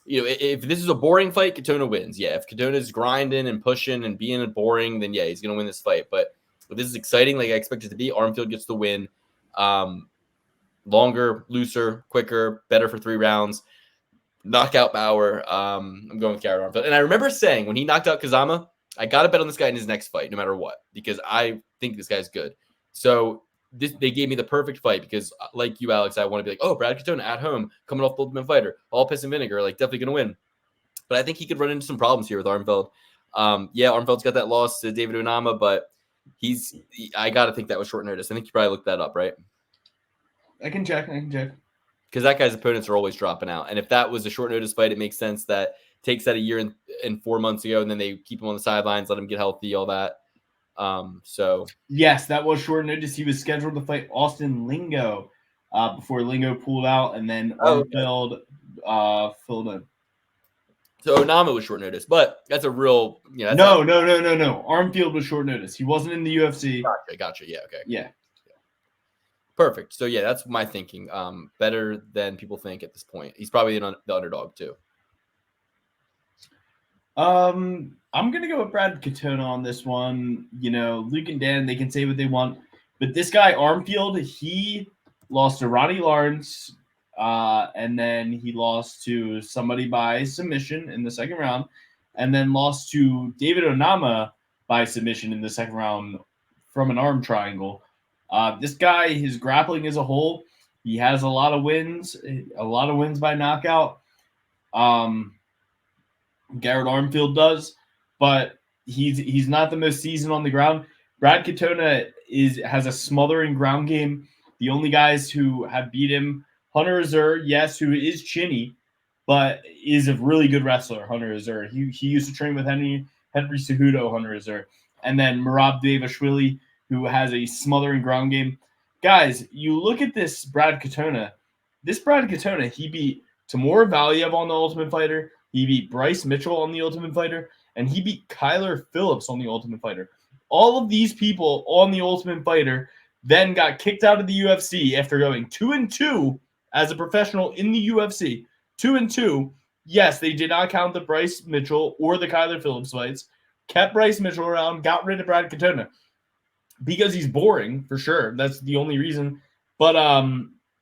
If this is a boring fight, Katona wins. Yeah, if Katona's grinding and pushing and being boring, then yeah, he's gonna win this fight. But if this is exciting, like I expect it to be, Armfield gets the win. Longer, looser, quicker, better for 3 rounds. Knockout power. I'm going with Garrett Armfield. And I remember saying when he knocked out Kazama, I got to bet on this guy in his next fight, no matter what, because I think this guy's good. So they gave me the perfect fight because, like you, Alex, I want to be like, oh, Brad Katona at home, coming off the Ultimate Fighter, all piss and vinegar, like definitely going to win. But I think he could run into some problems here with Armfield. Armfield's got that loss to David Onama, but I got to think that was short notice. I think you probably looked that up, right? I can check. Because that guy's opponents are always dropping out. And if that was a short notice fight, it makes sense that takes that a year and 4 months ago, and then they keep him on the sidelines, let him get healthy, all that. So yes, that was short notice. He was scheduled to fight Austin Lingo before Lingo pulled out, and then Armfield filled in. So Onama was short notice, but that's a real No. Armfield was short notice. He wasn't in the UFC. Gotcha. Yeah, okay. Yeah. Perfect. So yeah, that's my thinking. Better than people think at this point. He's probably the underdog too. I'm gonna go with Brad Katona on this one. Luke and Dan, they can say what they want, but this guy Armfield, he lost to Ronnie Lawrence, and then he lost to somebody by submission in the second round, and then lost to David Onama by submission in the second round from an arm triangle. This guy, his grappling as a whole, he has a lot of wins by knockout. Garrett Armfield does, but he's not the most seasoned on the ground. Brad Katona has a smothering ground game. The only guys who have beat him, Hunter Azur, yes, who is chinny, but is a really good wrestler. Hunter Azur. He used to train with Henry Cejudo. Hunter Azur, and then Merab Dvalishvili, who has a smothering ground game. Guys, you look at this Brad Katona. This Brad Katona, he beat Timur Valiev on The Ultimate Fighter. He beat Bryce Mitchell on The Ultimate Fighter, and he beat Kyler Phillips on The Ultimate Fighter. All of these people on The Ultimate Fighter then got kicked out of the UFC after going 2-2 as a professional in the UFC. 2-2. Yes, they did not count the Bryce Mitchell or the Kyler Phillips fights. Kept Bryce Mitchell around, got rid of Brad Katona. Because he's boring, for sure. That's the only reason. But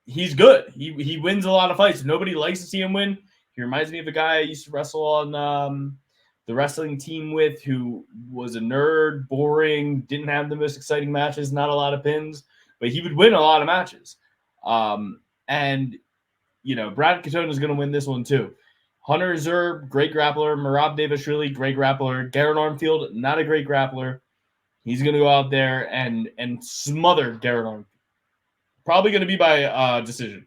he's good. He wins a lot of fights. Nobody likes to see him win. He reminds me of a guy I used to wrestle on the wrestling team with, who was a nerd, boring, didn't have the most exciting matches, not a lot of pins, but he would win a lot of matches. And Brad Katona is going to win this one too. Hunter Azur, great grappler. Merab Dvalishvili, great grappler. Garrett Armfield, not a great grappler. He's going to go out there and smother Garrett Armfield. Probably going to be by decision.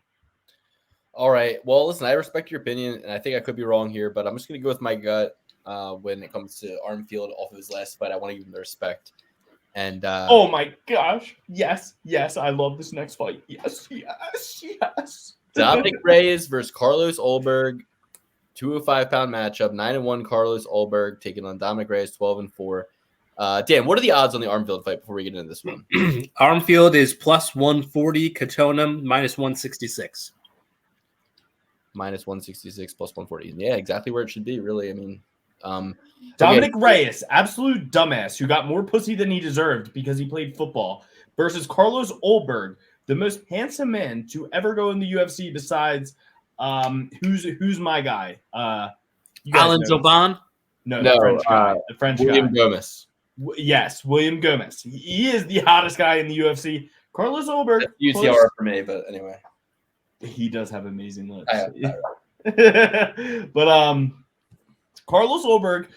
All right. Well, listen, I respect your opinion, and I think I could be wrong here, but I'm just going to go with my gut when it comes to Armfield off of his last fight. I want to give him the respect. And oh my gosh, yes, I love this next fight. Yes. Dominic Reyes versus Carlos Ulberg, 205-pound matchup. 9-1 Carlos Ulberg taking on Dominic Reyes, 12-4. Dan, what are the odds on the Armfield fight before we get into this one? Armfield is plus 140, Katona minus 166. Minus 166, plus 140. Yeah, exactly where it should be, really. I mean, Dominic Reyes, absolute dumbass, who got more pussy than he deserved because he played football. versus Carlos Ulberg, the most handsome man to ever go in the UFC besides who's my guy? You guys Alan know this. Zoban? No, No, the French guy. The French William guy. Gomez. Yes, William Gomez. He is the hottest guy in the UFC. Carlos Ulberg. UTR for me, but anyway. He does have amazing lips. I But Carlos Ulberg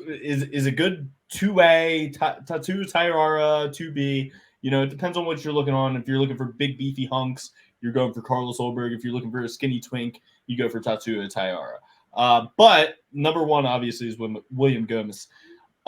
is a good 2A, Tattoo Taveras 2B. You know, it depends on what you're looking on. If you're looking for big beefy hunks, you're going for Carlos Ulberg. If you're looking for a skinny twink, you go for Tattoo Taveras. But number one, obviously, is William Gomez.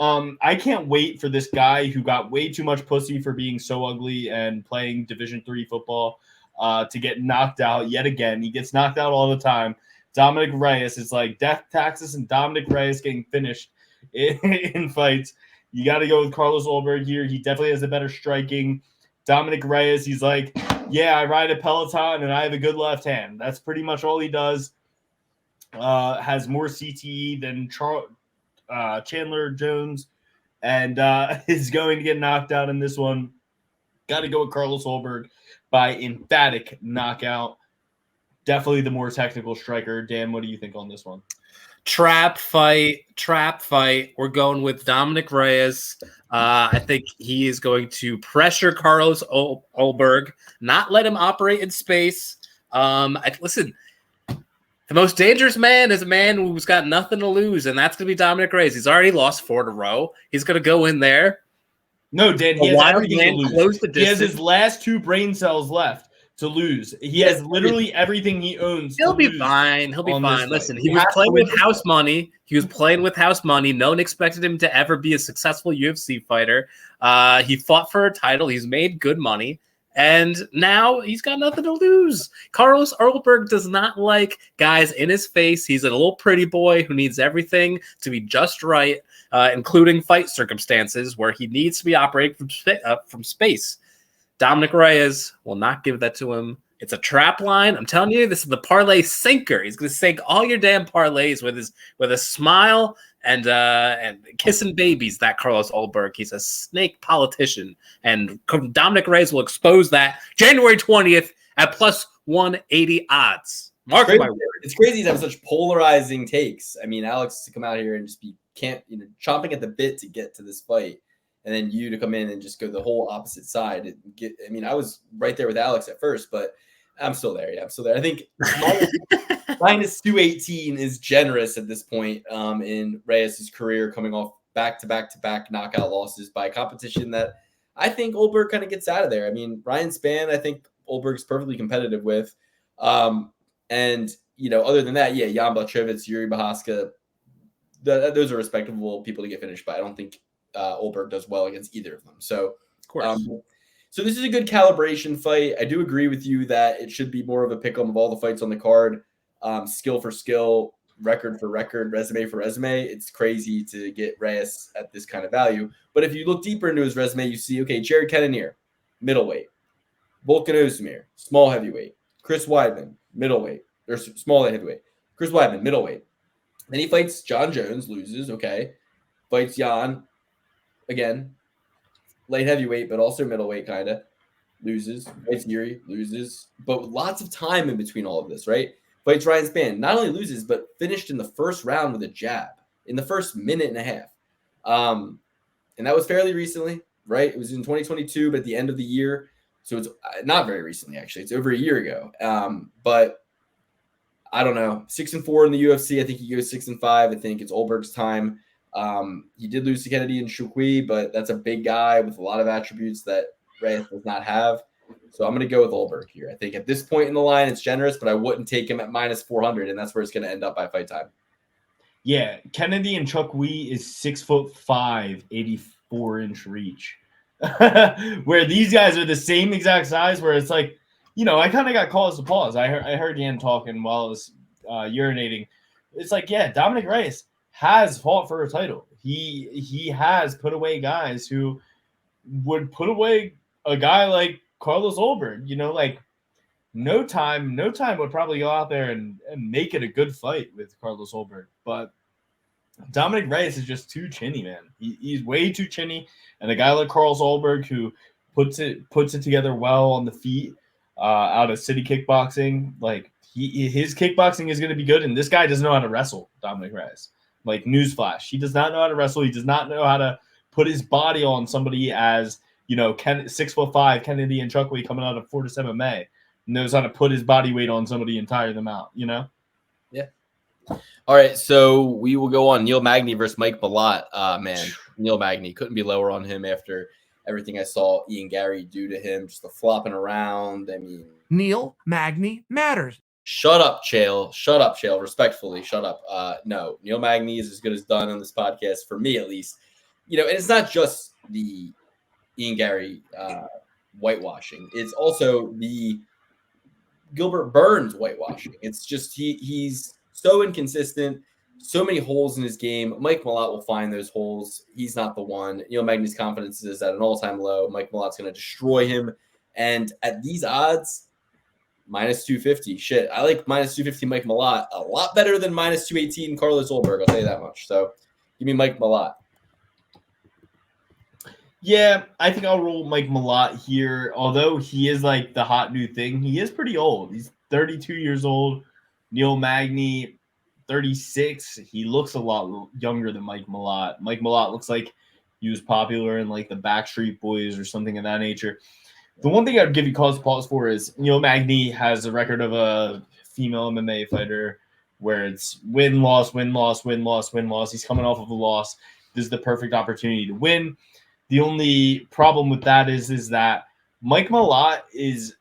I can't wait for this guy who got way too much pussy for being so ugly and playing Division III football to get knocked out yet again. He gets knocked out all the time. Dominic Reyes is like death taxes and Dominic Reyes getting finished in fights. You got to go with Carlos Ulberg here. He definitely has a better striking. Dominic Reyes, he's like, yeah, I ride a Peloton and I have a good left hand. That's pretty much all he does. Has more CTE than Chandler Jones and is going to get knocked out in this one. Got to go with Carlos Ulberg by emphatic knockout. Definitely the more technical striker. Dan, what do you think on this one? Trap fight. We're going with Dominic Reyes. I think he is going to pressure Carlos Ulberg, not let him operate in space. Listen, the most dangerous man is a man who's got nothing to lose, and that's going to be Dominic Reyes. He's already lost 4 in a row. He's going to go in there. No, Dan, he has everything to lose. Close the he has distance. his last 2 brain cells left to lose. He has literally everything he owns. He'll be fine. He'll be fine. Listen, he was playing with house money. No one expected him to ever be a successful UFC fighter. He fought for a title. He's made good money. And now he's got nothing to lose. Carlos Ulberg does not like guys in his face. He's a little pretty boy who needs everything to be just right, including fight circumstances where he needs to be operating from space. Dominic Reyes will not give that to him. It's a trap line. I'm telling you, this is the parlay sinker. He's going to sink all your damn parlays with a smile and kissing babies. That Carlos Ulberg, he's a snake politician, and Dominic Reyes will expose that January 20th at plus 180 odds. Mark my word. It's crazy to have such polarizing takes. I mean, Alex to come out here and just be chomping at the bit to get to this fight. And then you to come in and just go the whole opposite side. I was right there with Alex at first, but I'm still there. Yeah, I'm still there. I think minus 218 is generous at this point in Reyes' career, coming off back-to-back knockout losses by competition that I think Ulberg kind of gets out of there. I mean, Ryan Spann, I think Ulberg's perfectly competitive with. And, other than that, yeah, Jan Blachowicz, Yuri Bohaska, those are respectable people to get finished by. I don't think Ulberg does well against either of them. So, of course. So this is a good calibration fight. I do agree with you that it should be more of a pick'em of all the fights on the card, skill for skill, record for record, resume for resume. It's crazy to get Reyes at this kind of value. But if you look deeper into his resume, you see, okay, Jared Cannonier, middleweight. Volkan Ozdemir, small heavyweight. Chris Weidman, middleweight. Or small heavyweight. Chris Weidman, middleweight. Then he fights John Jones, loses, okay. Fights Jan, again, light heavyweight, but also middleweight, kind of. Loses. Fights Yuri, loses. But lots of time in between all of this, right? Fights Ryan Spann. Not only loses, but finished in the first round with a jab in the first minute and a half. And that was fairly recently, right? It was in 2022, but at the end of the year. So it's not very recently, actually. It's over a year ago. But I don't know. 6-4 in the UFC. I think he goes 6-5. I think it's Ulberg's time. He did lose to Kennedy and Shukui, but that's a big guy with a lot of attributes that Reyes does not have. So I'm going to go with Ulberg here. I think at this point in the line, it's generous, but I wouldn't take him at minus 400, and that's where it's going to end up by fight time. Yeah, Kennedy and Shukui is 6'5", 84-inch reach. Where these guys are the same exact size, where it's like, I kind of got cause to pause. I heard Yan talking while I was urinating. It's like, yeah, Dominic Reyes has fought for a title. He has put away guys who would put away a guy like Carlos Ulberg. No time would probably go out there and make it a good fight with Carlos Ulberg. But Dominic Reyes is just too chinny, man. He's way too chinny. And a guy like Carlos Ulberg, who puts it together well on the feet out of City Kickboxing. Like his kickboxing is going to be good, and this guy doesn't know how to wrestle, Dominic Reyes. Like, newsflash, he does not know how to wrestle. He does not know how to put his body on somebody as, 6'5" Kennedy and Chuckway coming out of Fortis MMA knows how to put his body weight on somebody and tire them out, Yeah. All right, so we will go on Neil Magny versus Mike Malott. Man, Neil Magny, couldn't be lower on him after everything I saw Ian Gary do to him, just the flopping around. I mean, Neil Magny matters. Shut up, Chael. Shut up, Chael. Respectfully, shut up. No, Neil Magny is as good as done on this podcast, for me at least. And it's not just the Ian Gary whitewashing. It's also the Gilbert Burns whitewashing. It's just he's so inconsistent, so many holes in his game. Mike Malott will find those holes. He's not the one. Neil Magny's confidence is at an all-time low. Mike Malott's going to destroy him. And at these odds, minus 250. Shit, I like minus 250 Mike Malott a lot better than minus 218 Carlos Ulberg. I'll tell you that much. So give me Mike Malott. Yeah, I think I'll roll Mike Malott here. Although he is like the hot new thing, he is pretty old. He's 32 years old. Neil Magny, 36. He looks a lot younger than Mike Malott. Mike Malott looks like he was popular in like the Backstreet Boys or something of that nature. The one thing I'd give you pause for is Neil Magny has a record of a female MMA fighter where it's win, loss, win, loss, win, loss, win, loss. He's coming off of a loss. This is the perfect opportunity to win. The only problem with that is that Mike Malott is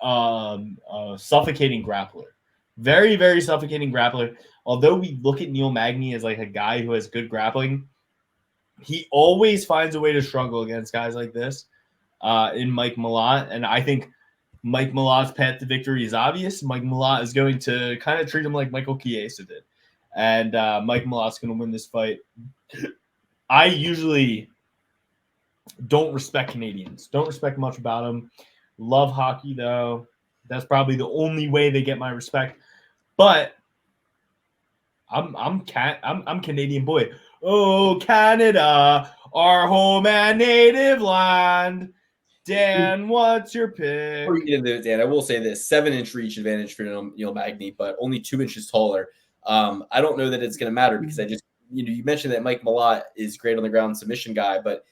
a suffocating grappler. Very, very suffocating grappler. Although we look at Neil Magny as like a guy who has good grappling, he always finds a way to struggle against guys like this in Mike Malott. And I think Mike Malott's path to victory is obvious. Mike Malott is going to kind of treat him like Michael Chiesa did. And Mike Malott's going to win this fight. I usually don't respect Canadians. Don't respect much about them. Love hockey, though. That's probably the only way they get my respect. But I'm Canadian boy. Oh, Canada, our home and native land. Dan, what's your pick? Before you get into it, Dan, I will say this: 7-inch reach advantage for Neil Magny, but only 2 inches taller. I don't know that it's going to matter because you mentioned that Mike Malott is great on the ground submission guy, but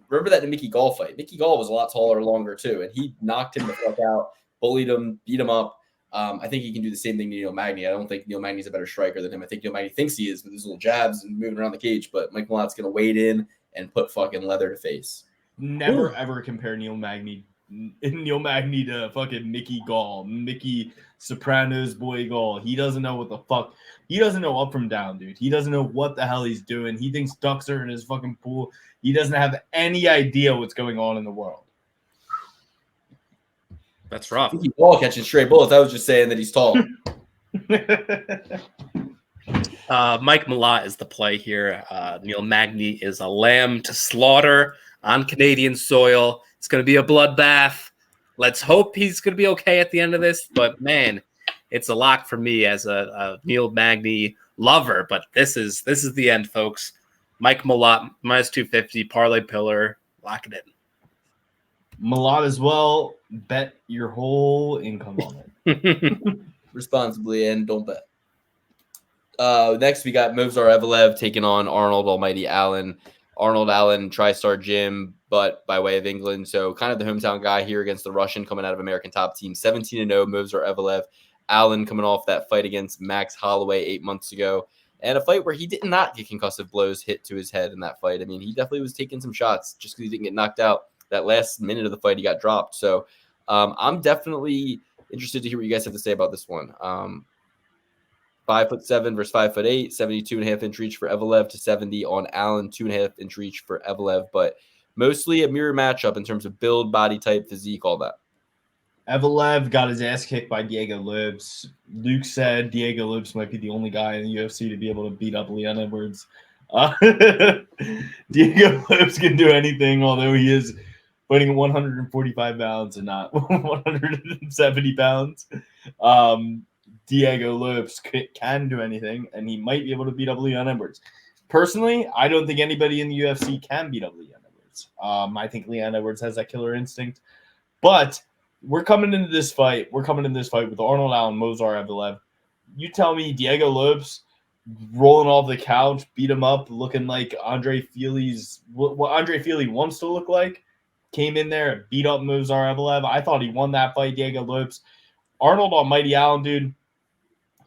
remember that in the Mickey Gall fight. Mickey Gall was a lot taller, longer too, and he knocked him the fuck out, bullied him, beat him up. I think he can do the same thing to Neil Magny. I don't think Neil Magny's a better striker than him. I think Neil Magny thinks he is with his little jabs and moving around the cage, but Mike Malott's going to wade in and put fucking leather to face. Never ever compare Neil Magny to fucking Mickey Gall, Mickey Sopranos boy Gall. He doesn't know what the fuck. He doesn't know up from down, dude. He doesn't know what the hell he's doing. He thinks ducks are in his fucking pool. He doesn't have any idea what's going on in the world. That's rough. Mickey Gall catching stray bullets. I was just saying that he's tall. Mike Malott is the play here. Neil Magny is a lamb to slaughter on Canadian soil. It's going to be a bloodbath. Let's hope he's going to be okay at the end of this. But, man, it's a lock for me as a Neil Magny lover. But this is the end, folks. Mike Malott, minus 250, parlay pillar. Lock it in. Malott as well. Bet your whole income on it. Responsibly and don't bet. Next, we got Movsar Evloev taking on Arnold Almighty Allen. Arnold Allen, TriStar Gym, but by way of England. So kind of the hometown guy here against the Russian coming out of American Top Team. 17-0, Movsar Evloev. Allen coming off that fight against Max Holloway 8 months ago. And a fight where he did not get concussive blows hit to his head in that fight. I mean, he definitely was taking some shots just because he didn't get knocked out. That last minute of the fight, he got dropped. So I'm definitely interested to hear what you guys have to say about this one. 5'7" versus 5'8", 72.5-inch reach for Evloev to 70 on Allen, 2.5-inch reach for Evloev, but mostly a mirror matchup in terms of build, body type, physique, all that. Evloev got his ass kicked by Diego Lopes. Luke said Diego Lopes might be the only guy in the UFC to be able to beat up Leon Edwards. Diego Lopes can do anything, although he is fighting at 145 pounds and not 170 pounds. Diego Lopes can do anything, and he might be able to beat up Leon Edwards. Personally, I don't think anybody in the UFC can beat up Leon Edwards. Edwards. I think Leon Edwards has that killer instinct. But we're coming into this fight. We're coming into this fight with Arnold Allen, Movsar Evloev. You tell me Diego Lopes rolling off the couch, beat him up, looking like Andre Feely's what Andre Feely wants to look like. Came in there and beat up Movsar Evloev. I thought he won that fight, Diego Lopes. Arnold Almighty Allen, dude.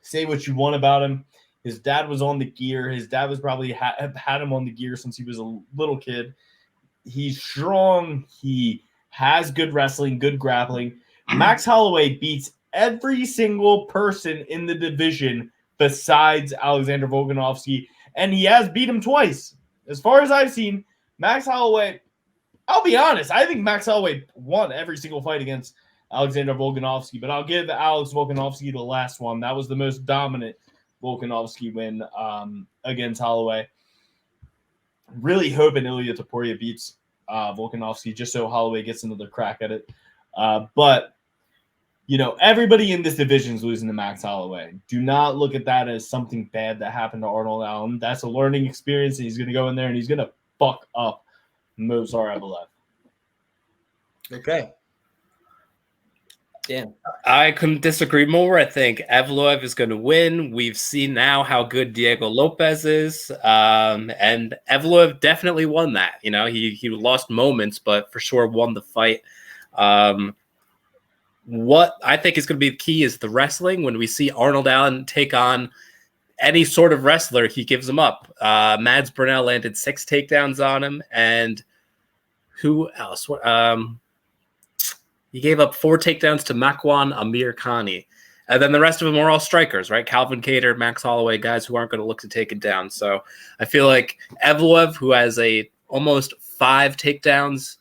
Say what you want about him. His dad was on the gear. His dad was probably had him on the gear since he was a little kid. He's strong. He has good wrestling, good grappling. Max Holloway beats every single person in the division besides Alexander Volkanovski, and he has beat him twice. As far as I've seen, Max Holloway, I'll be honest, I think Max Holloway won every single fight against Alexander Volkanovski, but I'll give Alex Volkanovski the last one. That was the most dominant Volkanovski win against Holloway. Really hoping Ilia Topuria beats Volkanovski just so Holloway gets another crack at it. But, you know, everybody in this division is losing to Max Holloway. Do not look at that as something bad that happened to Arnold Allen. That's a learning experience, and he's going to go in there and he's going to fuck up Movsar Evloev. Okay. Damn. I couldn't disagree more. I think Evloev is going to win. We've seen now how good Diego Lopes is, and Evloev definitely won that. You know, he lost moments, but for sure won the fight. What I think is going to be the key is the wrestling. When we see Arnold Allen take on any sort of wrestler, he gives them up. Mads Burnell landed 6 takedowns on him, and who else? He gave up 4 takedowns to Makwan Amir Khani. And then the rest of them are all strikers, right? Calvin Cater, Max Holloway, guys who aren't going to look to take it down. So I feel like Evloev, who has a almost 5 takedowns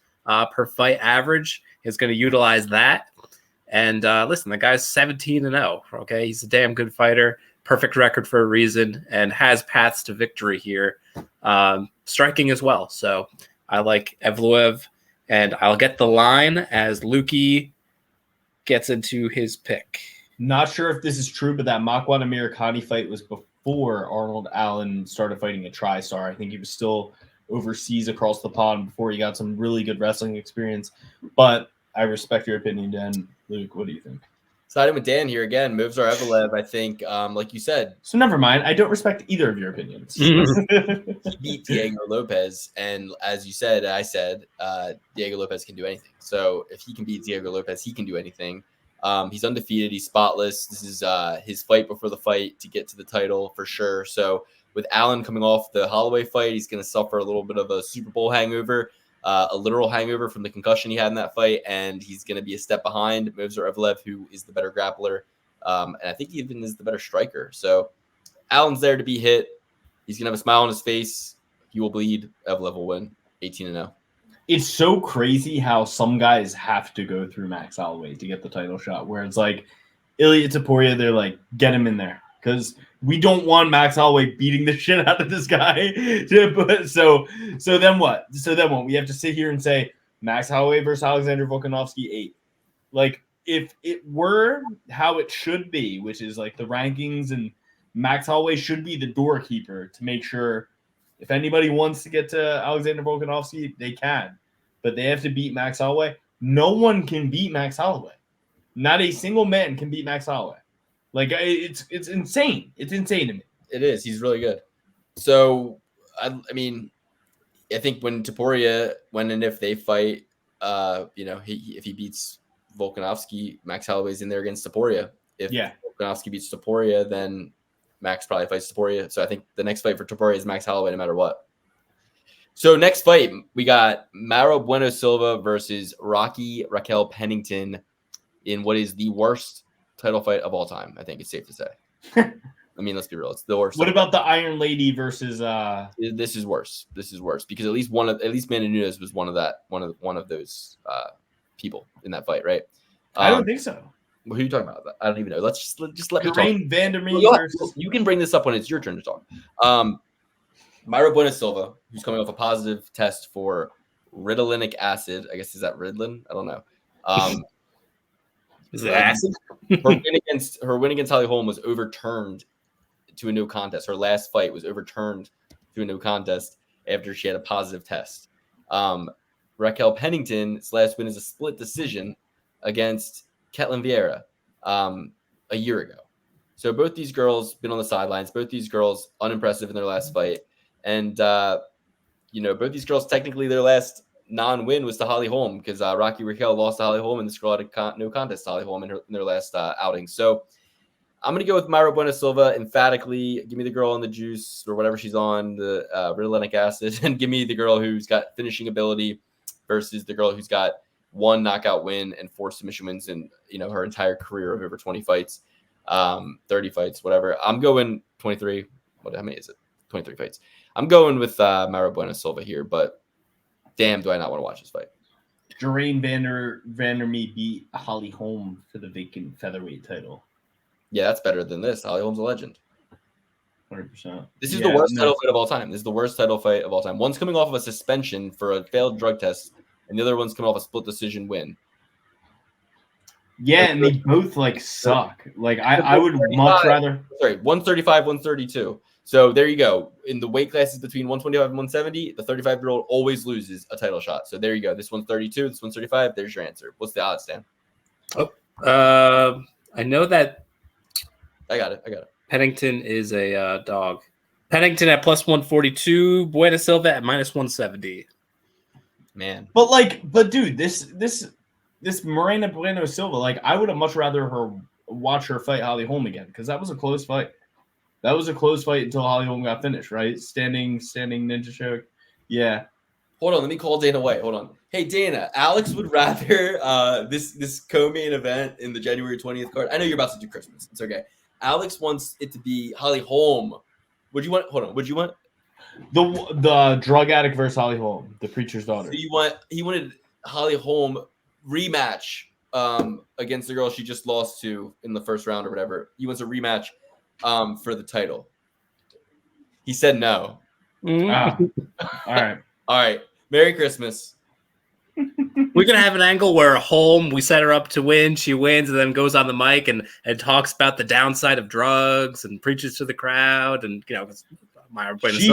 per fight average, is going to utilize that. And listen, the guy's 17-0. Okay, he's a damn good fighter. Perfect record for a reason, and has paths to victory here. Striking as well. So I like Evloev. And I'll get the line as Lukey gets into his pick. Not sure if this is true, but that Makwan Amir Khani fight was before Arnold Allen started fighting a TriStar. I think he was still overseas across the pond before he got some really good wrestling experience. But I respect your opinion, Dan. Luke, what do you think? Siding with Dan here again. Movsar Evloev, I think, like you said. So never mind. I don't respect either of your opinions. He beat Diego Lopes, and as you said, I said, Diego Lopes can do anything. So if he can beat Diego Lopes, he can do anything. He's undefeated. He's spotless. This is his fight before the fight to get to the title for sure. So with Allen coming off the Holloway fight, he's going to suffer a little bit of a Super Bowl hangover. A literal hangover from the concussion he had in that fight, and he's going to be a step behind Movsar Evloev, who is the better grappler, and I think he even is the better striker. So Allen's there to be hit. He's going to have a smile on his face. He will bleed. Evloev will win 18-0. It's so crazy how some guys have to go through Max Holloway to get the title shot, where it's like Ilia Topuria, they're like, get him in there. Because we don't want Max Holloway beating the shit out of this guy. So then what? We have to sit here and say Max Holloway versus Alexander Volkanovski 8. Like, if it were how it should be, which is like the rankings, and Max Holloway should be the doorkeeper to make sure if anybody wants to get to Alexander Volkanovski, they can. But they have to beat Max Holloway. No one can beat Max Holloway. Not a single man can beat Max Holloway. Like, it's insane. It's insane to me. It is. He's really good. So, I mean, I think when Topuria, when and if they fight, if he beats Volkanovski, Max Holloway's in there against Topuria. If Volkanovski beats Topuria, then Max probably fights Topuria. So I think the next fight for Topuria is Max Holloway no matter what. So next fight, we got Mauro Bueno Silva versus Rocky Raquel Pennington in what is the worst title fight of all time. I think it's safe to say. I mean, let's be real. It's the worst. What about the Iron Lady versus This is worse. This is worse because at least Amanda Nunes was one of those people in that fight, right? I don't think so. Who are you talking about? I don't even know. Let's just let me talk. Lorraine Vandermeer versus... You can bring this up when it's your turn to talk. Mauro Bueno Silva, who's coming off a positive test for ritalinic acid. I guess, is that Ritalin? I don't know. Is it acid? her win against Holly Holm was overturned to a no contest. Her last fight was overturned to a no contest after she had a positive test. Raquel Pennington's last win is a split decision against Ketlin Vieira a year ago. So both these girls been on the sidelines. Both these girls unimpressive in their last fight. And, both these girls, technically their last non-win was to Holly Holm because Rocky Raquel lost to Holly Holm and this girl had no contest to Holly Holm in their last outing. So I'm going to go with Mayra Bueno Silva emphatically. Give me the girl on the juice or whatever she's on, the rituximab acid, and give me the girl who's got finishing ability versus the girl who's got 1 knockout win and 4 submission wins in her entire career of over 20 fights, 30 fights, whatever. I'm going 23. How many is it? 23 fights. I'm going with Mayra Bueno Silva here, but damn, do I not want to watch this fight. Jourdain Vandermeer beat Holly Holm for the vacant featherweight title. Yeah, that's better than this. Holly Holm's a legend. 100%. This is the worst title fight of all time. This is the worst title fight of all time. One's coming off of a suspension for a failed drug test, and the other one's coming off a split decision win. Yeah, and they both suck. I would much rather. Sorry, 135, 132. So there you go. In the weight classes between 125 and 170, the 35-year-old always loses a title shot. So there you go. This one's 32, this one's 35. There's your answer. What's the odds, Dan? I know that. I got it. Pennington is a dog. Pennington at plus 142. Bueno Silva at minus 170. Man. But dude, this Morena Bueno Silva, I would have much rather watch her fight Holly Holm again because that was a close fight. That was a close fight until Holly Holm got finished, right? Standing ninja choke. Yeah. Hold on, let me call Dana White. Hold on. Hey, Dana, Alex would rather this co-main event in the January 20th card. I know you're about to do Christmas. It's okay. Alex wants it to be Holly Holm. Would you want? Hold on. Would you want the drug addict versus Holly Holm, the preacher's daughter? So he wanted Holly Holm rematch against the girl she just lost to in the first round or whatever. He wants a rematch for the title. He said no. All right. Merry Christmas. We're gonna have an angle where Holm, we set her up to win, she wins, and then goes on the mic and talks about the downside of drugs and preaches to the crowd, and she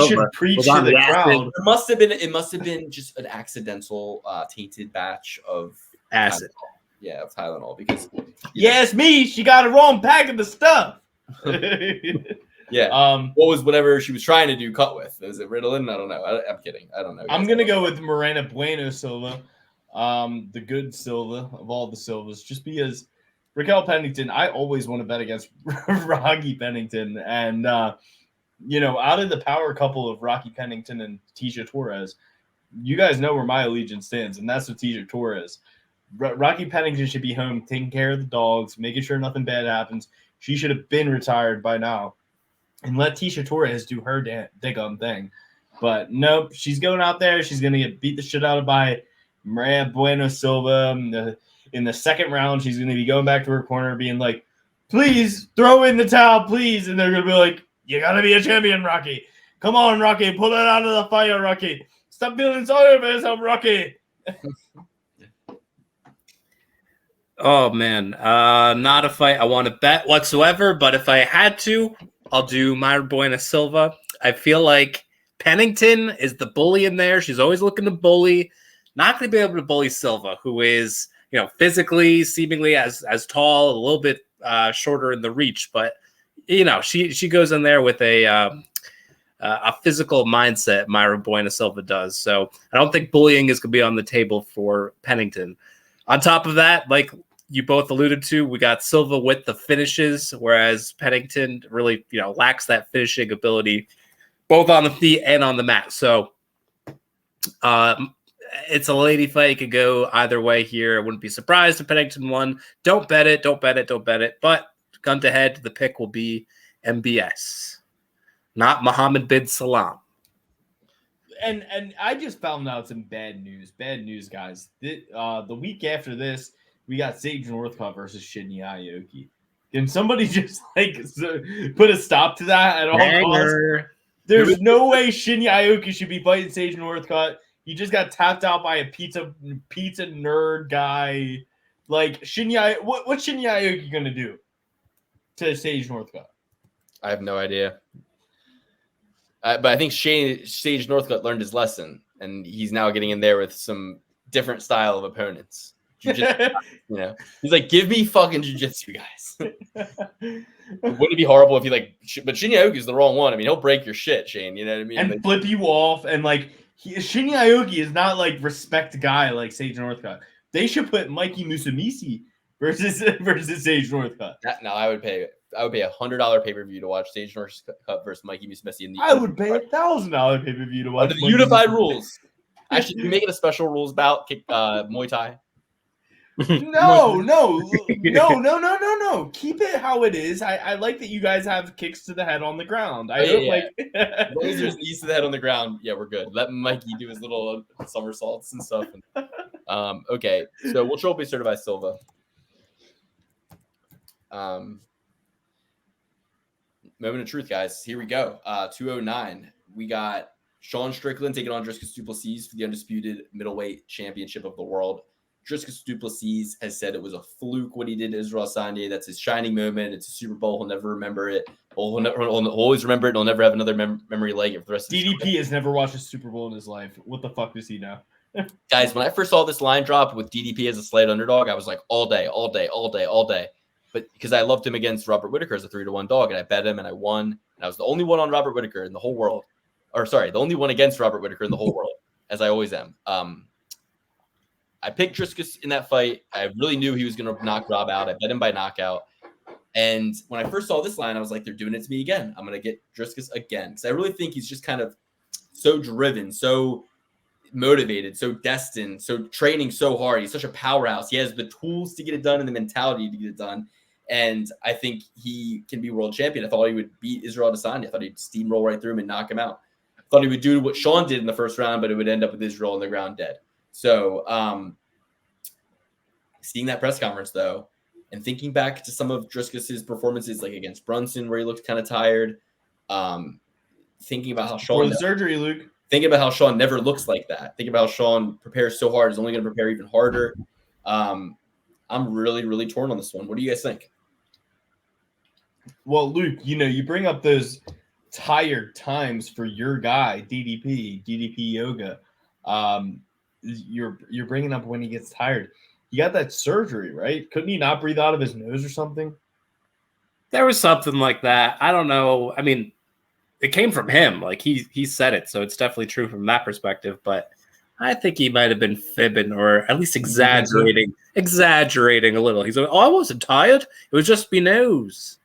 should preach to the crowd. It must have been just an accidental tainted batch of acid. Tylenol. Yeah, of Tylenol because it's me. She got a wrong pack of the stuff. Yeah. What was whatever she was trying to do cut with? Is it Ritalin? I don't know. I'm kidding. I don't know. I'm gonna go with Morena Bueno Silva, the good Silva of all the Silvas, just because Raquel Pennington. I always want to bet against Rocky Pennington, and out of the power couple of Rocky Pennington and Tecia Torres, you guys know where my allegiance stands, and that's with Tecia Torres. Rocky Pennington should be home taking care of the dogs, making sure nothing bad happens. She should have been retired by now. And let Tecia Torres do her daggum thing. But nope, she's going out there. She's going to get beat the shit out of by Maria Bueno Silva. In the second round, she's going to be going back to her corner being like, please, throw in the towel, please. And they're going to be like, you got to be a champion, Rocky. Come on, Rocky. Pull it out of the fire, Rocky. Stop feeling sorry for yourself, Rocky. Oh, man. Not a fight I want to bet whatsoever, but if I had to, I'll do Mayra Bueno Silva. I feel like Pennington is the bully in there. She's always looking to bully. Not going to be able to bully Silva, who is, physically seemingly as tall, a little bit shorter in the reach. But, she goes in there with a physical mindset, Mayra Bueno Silva does. So I don't think bullying is going to be on the table for Pennington. On top of that, like you both alluded to, we got Silva with the finishes, whereas Pennington really, lacks that finishing ability, both on the feet and on the mat. So it's a lady fight. It could go either way here. I wouldn't be surprised if Pennington won. Don't bet it. But gun to head, the pick will be MBS, not Mohammed bin Salam. And I just found out some bad news. Bad news, guys. The week after this, we got Sage Northcutt versus Shinya Aoki. Can somebody just put a stop to that at all costs? There's no way Shinya Aoki should be fighting Sage Northcutt. He just got tapped out by a pizza nerd guy. What's Shinya Aoki gonna do to Sage Northcutt? I have no idea. But I think Sage Northcutt learned his lesson, and he's now getting in there with some different style of opponents. He's like, give me fucking jiu-jitsu, guys. Wouldn't it be horrible if he but Shinya Aoki's the wrong one. I mean, he'll break your shit, Shane. You know what I mean? And flip you off, and Shinya Aoki is not respect guy like Sage Northcutt. They should put Mikey Musumeci versus Sage Northcutt. I would pay $100 pay-per-view to watch Sage Northcutt versus Mikey Musumeci. I would pay $1,000 pay-per-view to watch under the unified rules. Actually, you make it a special rules bout, Muay Thai. No. Keep it how it is. I like that you guys have kicks to the head on the ground. As long as there's knees to the head on the ground, yeah, we're good. Let Mikey do his little somersaults and stuff. Okay, so we'll trophy certify Silva. Moment of truth, guys. Here we go. 209. We got Sean Strickland taking on Dricus du Plessis for the undisputed middleweight championship of the world. Dricus du Plessis has said it was a fluke what he did to Israel Adesanya. That's his shining moment. It's a Super Bowl. He'll never remember it. He'll always remember it. And he'll never have another memory like it for the rest of his DDP has never watched a Super Bowl in his life. What the fuck does he know? Guys, when I first saw this line drop with DDP as a slight underdog, I was like, all day. But because I loved him against Robert Whittaker as a 3-1 dog, and I bet him and I won. And I was the only one on Robert Whittaker in the whole world. The only one against Robert Whittaker in the whole world, as I always am. I picked Dricus in that fight. I really knew he was going to knock Rob out. I bet him by knockout. And when I first saw this line, I was like, they're doing it to me again. I'm going to get Dricus again. Because I really think he's just kind of so driven, so motivated, so destined, so training so hard. He's such a powerhouse. He has the tools to get it done and the mentality to get it done. And I think he can be world champion. I thought he would beat Israel Adesanya. I thought he'd steamroll right through him and knock him out. I thought he would do what Sean did in the first round, but it would end up with Israel on the ground dead. So seeing that press conference, though, and thinking back to some of Dricus's performances, like against Brunson, where he looked kind of tired, thinking about how Sean... For the surgery, Luke. Thinking about how Sean never looks like that. Thinking about how Sean prepares so hard, is only going to prepare even harder. I'm really, really torn on this one. What do you guys think? Well, Luke, you bring up those tired times for your guy, DDP Yoga. You're bringing up when he gets tired. He got that surgery, right? Couldn't he not breathe out of his nose or something? There was something like that. I don't know. I mean, it came from him. Like he said it, so it's definitely true from that perspective. But I think he might have been fibbing or at least exaggerating a little. He's like, "Oh, I wasn't tired. It was just my nose."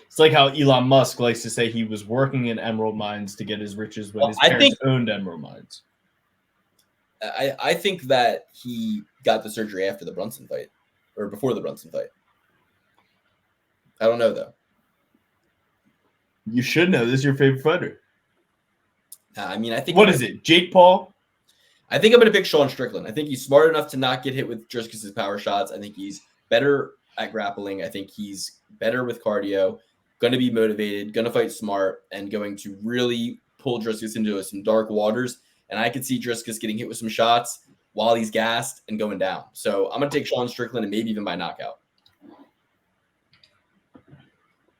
It's like how Elon Musk likes to say he was working in emerald mines to get his riches when his parents owned emerald mines. I think that he got the surgery after the Brunson fight or before the Brunson fight. I don't know, though. You should know. This is your favorite fighter. I mean, I think... What is it? Jake Paul? I think I'm going to pick Sean Strickland. I think he's smart enough to not get hit with Dricus's power shots. I think he's better at grappling. I think he's better with cardio, going to be motivated, going to fight smart, and going to really pull Dricus into some dark waters. And I could see Dricus getting hit with some shots while he's gassed and going down. So I'm going to take Sean Strickland and maybe even by knockout.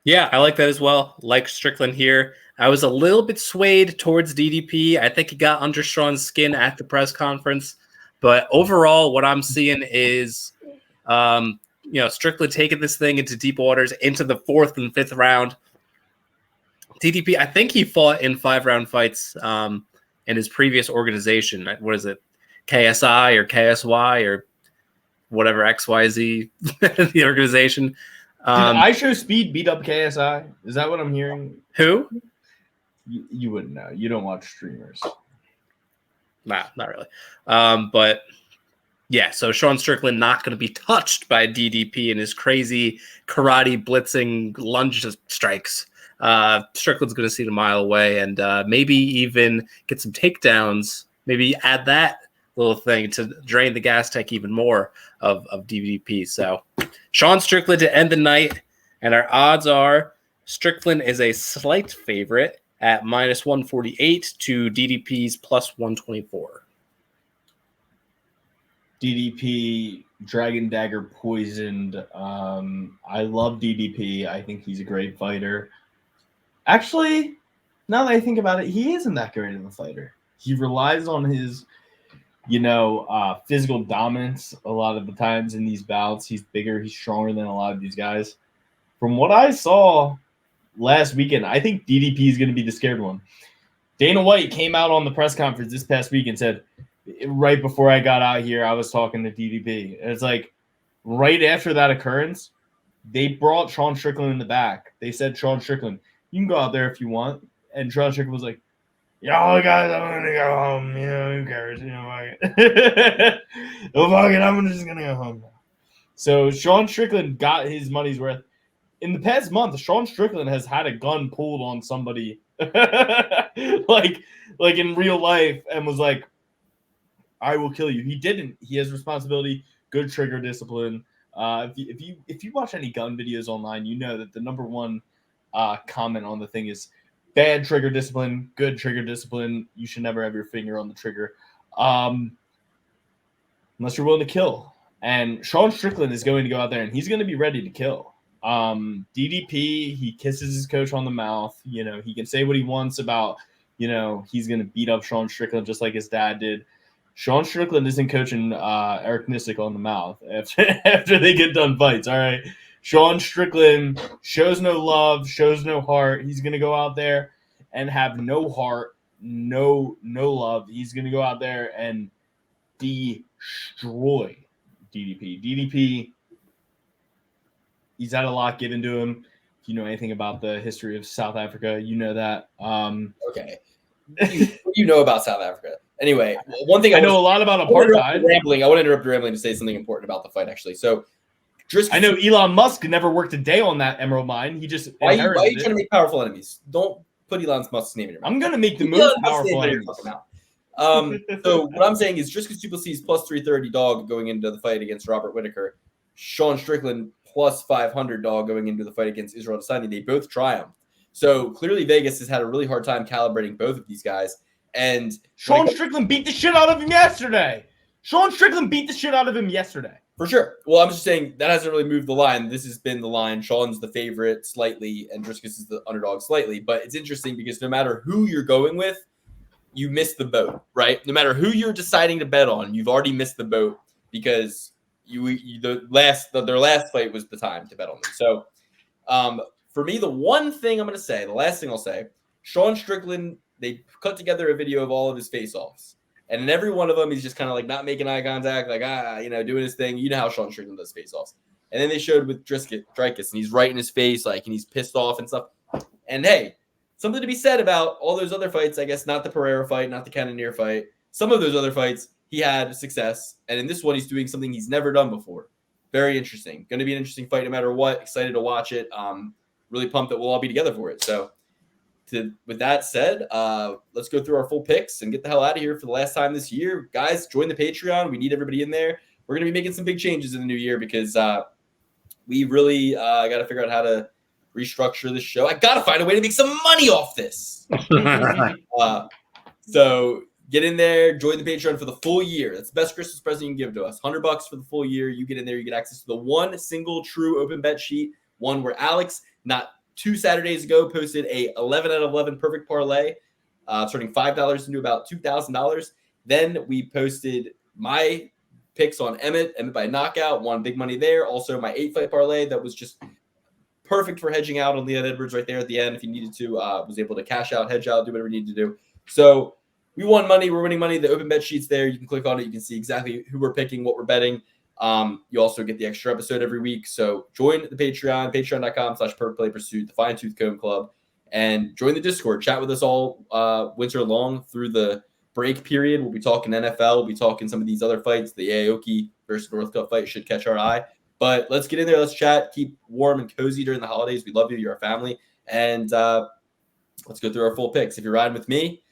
Yeah, I like that as well. Like Strickland here. I was a little bit swayed towards DDP. I think he got under Sean's skin at the press conference. But overall, what I'm seeing is, Strickland taking this thing into deep waters, into the 4th and 5th round. DDP, I think he fought in 5-round fights in his previous organization. What is it? KSI or KSY or whatever, XYZ, the organization. Did I Show Speed beat up KSI? Is that what I'm hearing? Who? You wouldn't know. You don't watch streamers. Nah, not really. But yeah, so Sean Strickland not going to be touched by DDP and his crazy karate blitzing lunge strikes. Strickland's going to see it a mile away and maybe even get some takedowns. Maybe add that little thing to drain the gas tank even more of DDP. So Sean Strickland to end the night. And our odds are Strickland is a slight favorite at -148 to DDP's +124. DDP, Dragon Dagger poisoned. I love DDP. I think he's a great fighter. Actually, now that I think about it, he isn't that great of a fighter. He relies on his, physical dominance a lot of the times in these bouts. He's bigger, he's stronger than a lot of these guys. From what I saw last weekend, I think DDP is going to be the scared one. Dana White came out on the press conference this past week and said, right before I got out here, I was talking to DDP. And it's like right after that occurrence, they brought Sean Strickland in the back. They said, Sean Strickland, you can go out there if you want. And Sean Strickland was like, y'all guys, I'm going to go home. Who cares? I'm just going to go home now. So Sean Strickland got his money's worth. In the past month, Sean Strickland has had a gun pulled on somebody like in real life and was like, I will kill you. He didn't. He has responsibility, good trigger discipline. If you watch any gun videos online, you know that the number one comment on the thing is bad trigger discipline, good trigger discipline. You should never have your finger on the trigger unless you're willing to kill. And Sean Strickland is going to go out there and he's going to be ready to kill. DDP, he kisses his coach on the mouth. He can say what he wants about, he's going to beat up Sean Strickland just like his dad did. Sean Strickland isn't coaching Eric Nissick on the mouth after they get done fights. All right. Sean Strickland shows no love, shows no heart. He's going to go out there and have no heart, no love. He's going to go out there and destroy DDP. DDP, he's had a lot given to him. If you know anything about the history of South Africa, you know that. Okay. You know about South Africa. Anyway, one thing I know a lot about apartheid. I want to interrupt rambling to say something important about the fight, actually. So, I know Elon Musk never worked a day on that emerald mine. He just why are you trying to make powerful enemies? Don't put Elon Musk's name in your mouth. I'm going to make the most powerful enemies. So what I'm saying is Dricus Du Plessis plus 330 dog going into the fight against Robert Whittaker. Sean Strickland plus 500 dog going into the fight against Israel Adesanya. They both triumphed. So clearly Vegas has had a really hard time calibrating both of these guys. And Sean Strickland beat the shit out of him yesterday. For sure. Well, I'm just saying that hasn't really moved the line. This has been the line. Sean's the favorite slightly, and Dricus is the underdog slightly. But it's interesting because no matter who you're going with, you miss the boat, right? No matter who you're deciding to bet on, you've already missed the boat because their last fight was the time to bet on them. So for me, the last thing I'll say, Sean Strickland, they cut together a video of all of his face-offs. And in every one of them, he's just kind of like not making eye contact, like, doing his thing. You know how Sean Strickland does face-offs. And then they showed with Dricus, and he's right in his face, and he's pissed off and stuff. And hey, something to be said about all those other fights, I guess, not the Pereira fight, not the Cannonier fight. Some of those other fights, he had success. And in this one, he's doing something he's never done before. Very interesting. Going to be an interesting fight no matter what. Excited to watch it. Really pumped that we'll all be together for it. So with that said, let's go through our full picks and get the hell out of here for the last time this year. Guys, join the Patreon. We need everybody in there. We're going to be making some big changes in the new year because we really got to figure out how to restructure this show. I got to find a way to make some money off this. So get in there, join the Patreon for the full year. That's the best Christmas present you can give to us. $100 for the full year. You get in there, you get access to the one single true open bet sheet, one where Alex, not 2 Saturdays ago, posted a 11 out of 11 perfect parlay, turning $5 into about $2,000. Then we posted my picks on Emmett by knockout, won big money there. Also my 8-fight parlay that was just perfect for hedging out on Leon Edwards right there at the end. If you needed to, was able to cash out, hedge out, do whatever you need to do. So we won money. We're winning money. The open bet sheet's there. You can click on it. You can see exactly who we're picking, what we're betting. You also get the extra episode every week. So join the Patreon, patreon.com/PerplayPursuit, the Fine Tooth Comb Club, and join the Discord. Chat with us all winter long through the break period. We'll be talking NFL. We'll be talking some of these other fights. The Aoki versus Northcutt fight should catch our eye. But let's get in there. Let's chat. Keep warm and cozy during the holidays. We love you. You're our family. And let's go through our full picks. If you're riding with me,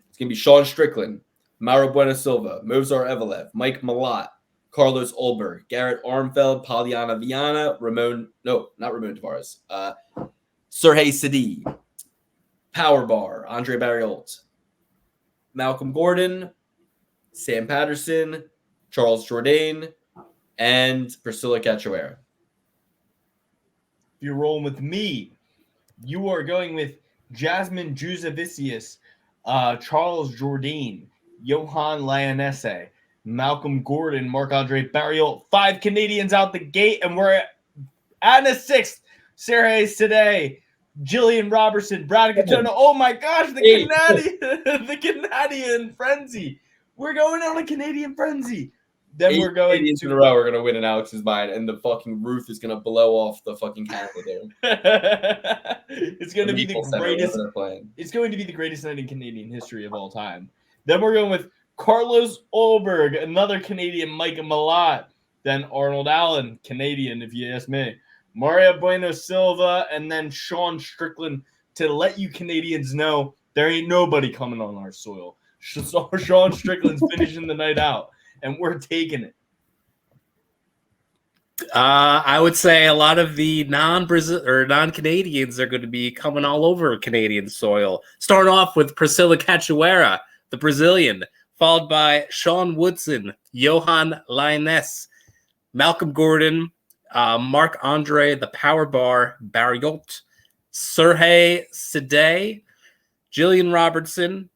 it's going to be Sean Strickland, Mauro Bueno Silva, Movsar Evloev, Mike Malott, Carlos Ulberg, Garrett Armfield, Polyana Viana, not Ramon Taveras, Sergey Sidey, Powerbar, Andre Barriault, Malcolm Gordon, Sam Patterson, Charles Jourdain, and Priscilla Cachoeira. If you're rolling with me, you are going with Jasudavicius, Charles Jourdain, Johan Lainesse, Malcolm Gordon, Marc-Andre Barriault. 5 Canadians out the gate, and we're at the 6th. Sergey Sidey, Jillian Robertson, Brad Katona. Oh my gosh, the Canadian frenzy. We're going on a Canadian frenzy. Then 8 we're going Canadians in a row are going to win in Alex's mind, and the fucking roof is going to blow off the fucking Canada Dome. It's going to be the greatest. It's going to be the greatest night in Canadian history of all time. Then we're going with Carlos Ulberg, another Canadian, Mike Malott. Then Arnold Allen, Canadian, if you ask me. Mario Bueno Silva, and then Sean Strickland, to let you Canadians know there ain't nobody coming on our soil. Sean Strickland's finishing the night out, and we're taking it. I would say a lot of the non-Brazil or non-Canadians are going to be coming all over Canadian soil. Start off with Priscilla Cachoeira, the Brazilian, followed by Sean Woodson, Johan Lainesse, Malcolm Gordon, Marc-Andre, the Power Bar, Barriault, Sergey Sidey, Jillian Robertson,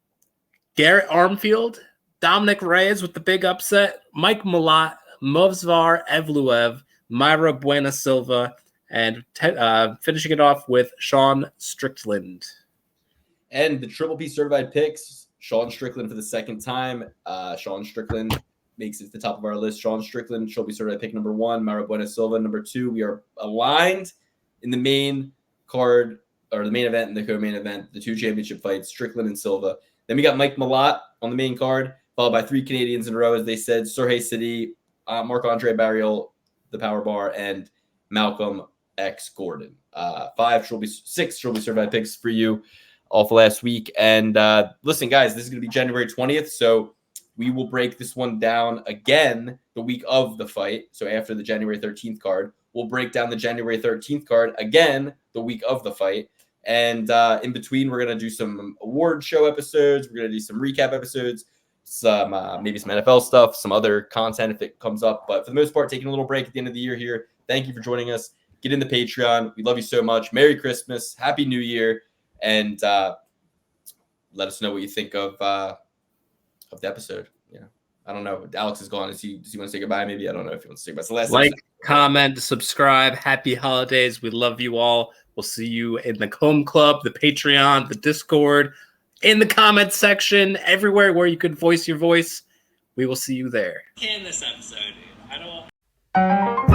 Garrett Armfield, Dominic Reyes with the big upset, Mike Malott, Movsar Evloev, Myra Bueno Silva, and finishing it off with Sean Strickland. And the Triple P certified picks, Sean Strickland for the second time. Sean Strickland makes it to the top of our list. Sean Strickland, Triple P certified pick number 1. Myra Bueno Silva, number 2. We are aligned in the main card, or the main event and the co-main event, the 2 championship fights, Strickland and Silva. Then we got Mike Malott on the main card, followed by 3 Canadians in a row, as they said, Sergey Sidey, Marc-Andre Barriault, the Power Bar, and Malcolm X Gordon. 6 Triple P certified picks for you all for last week. And listen, guys, this is going to be January 20th, so we will break this one down again the week of the fight. So after the January 13th card, we'll break down the January 13th card again the week of the fight. And in between, we're going to do some award show episodes. We're going to do some recap episodes, some maybe some NFL stuff, some other content if it comes up. But for the most part, taking a little break at the end of the year here. Thank you for joining us. Get in the Patreon. We love you so much. Merry Christmas. Happy New Year. And let us know what you think of the episode. Yeah, I don't know. Alex is gone. Does he want to say goodbye? Maybe. I don't know if he wants to say goodbye. It's the last episode. Comment, subscribe. Happy holidays. We love you all. We'll see you in the home club, the Patreon, the Discord, in the comment section, everywhere where you can voice your voice. We will see you there. In this episode, dude. I don't.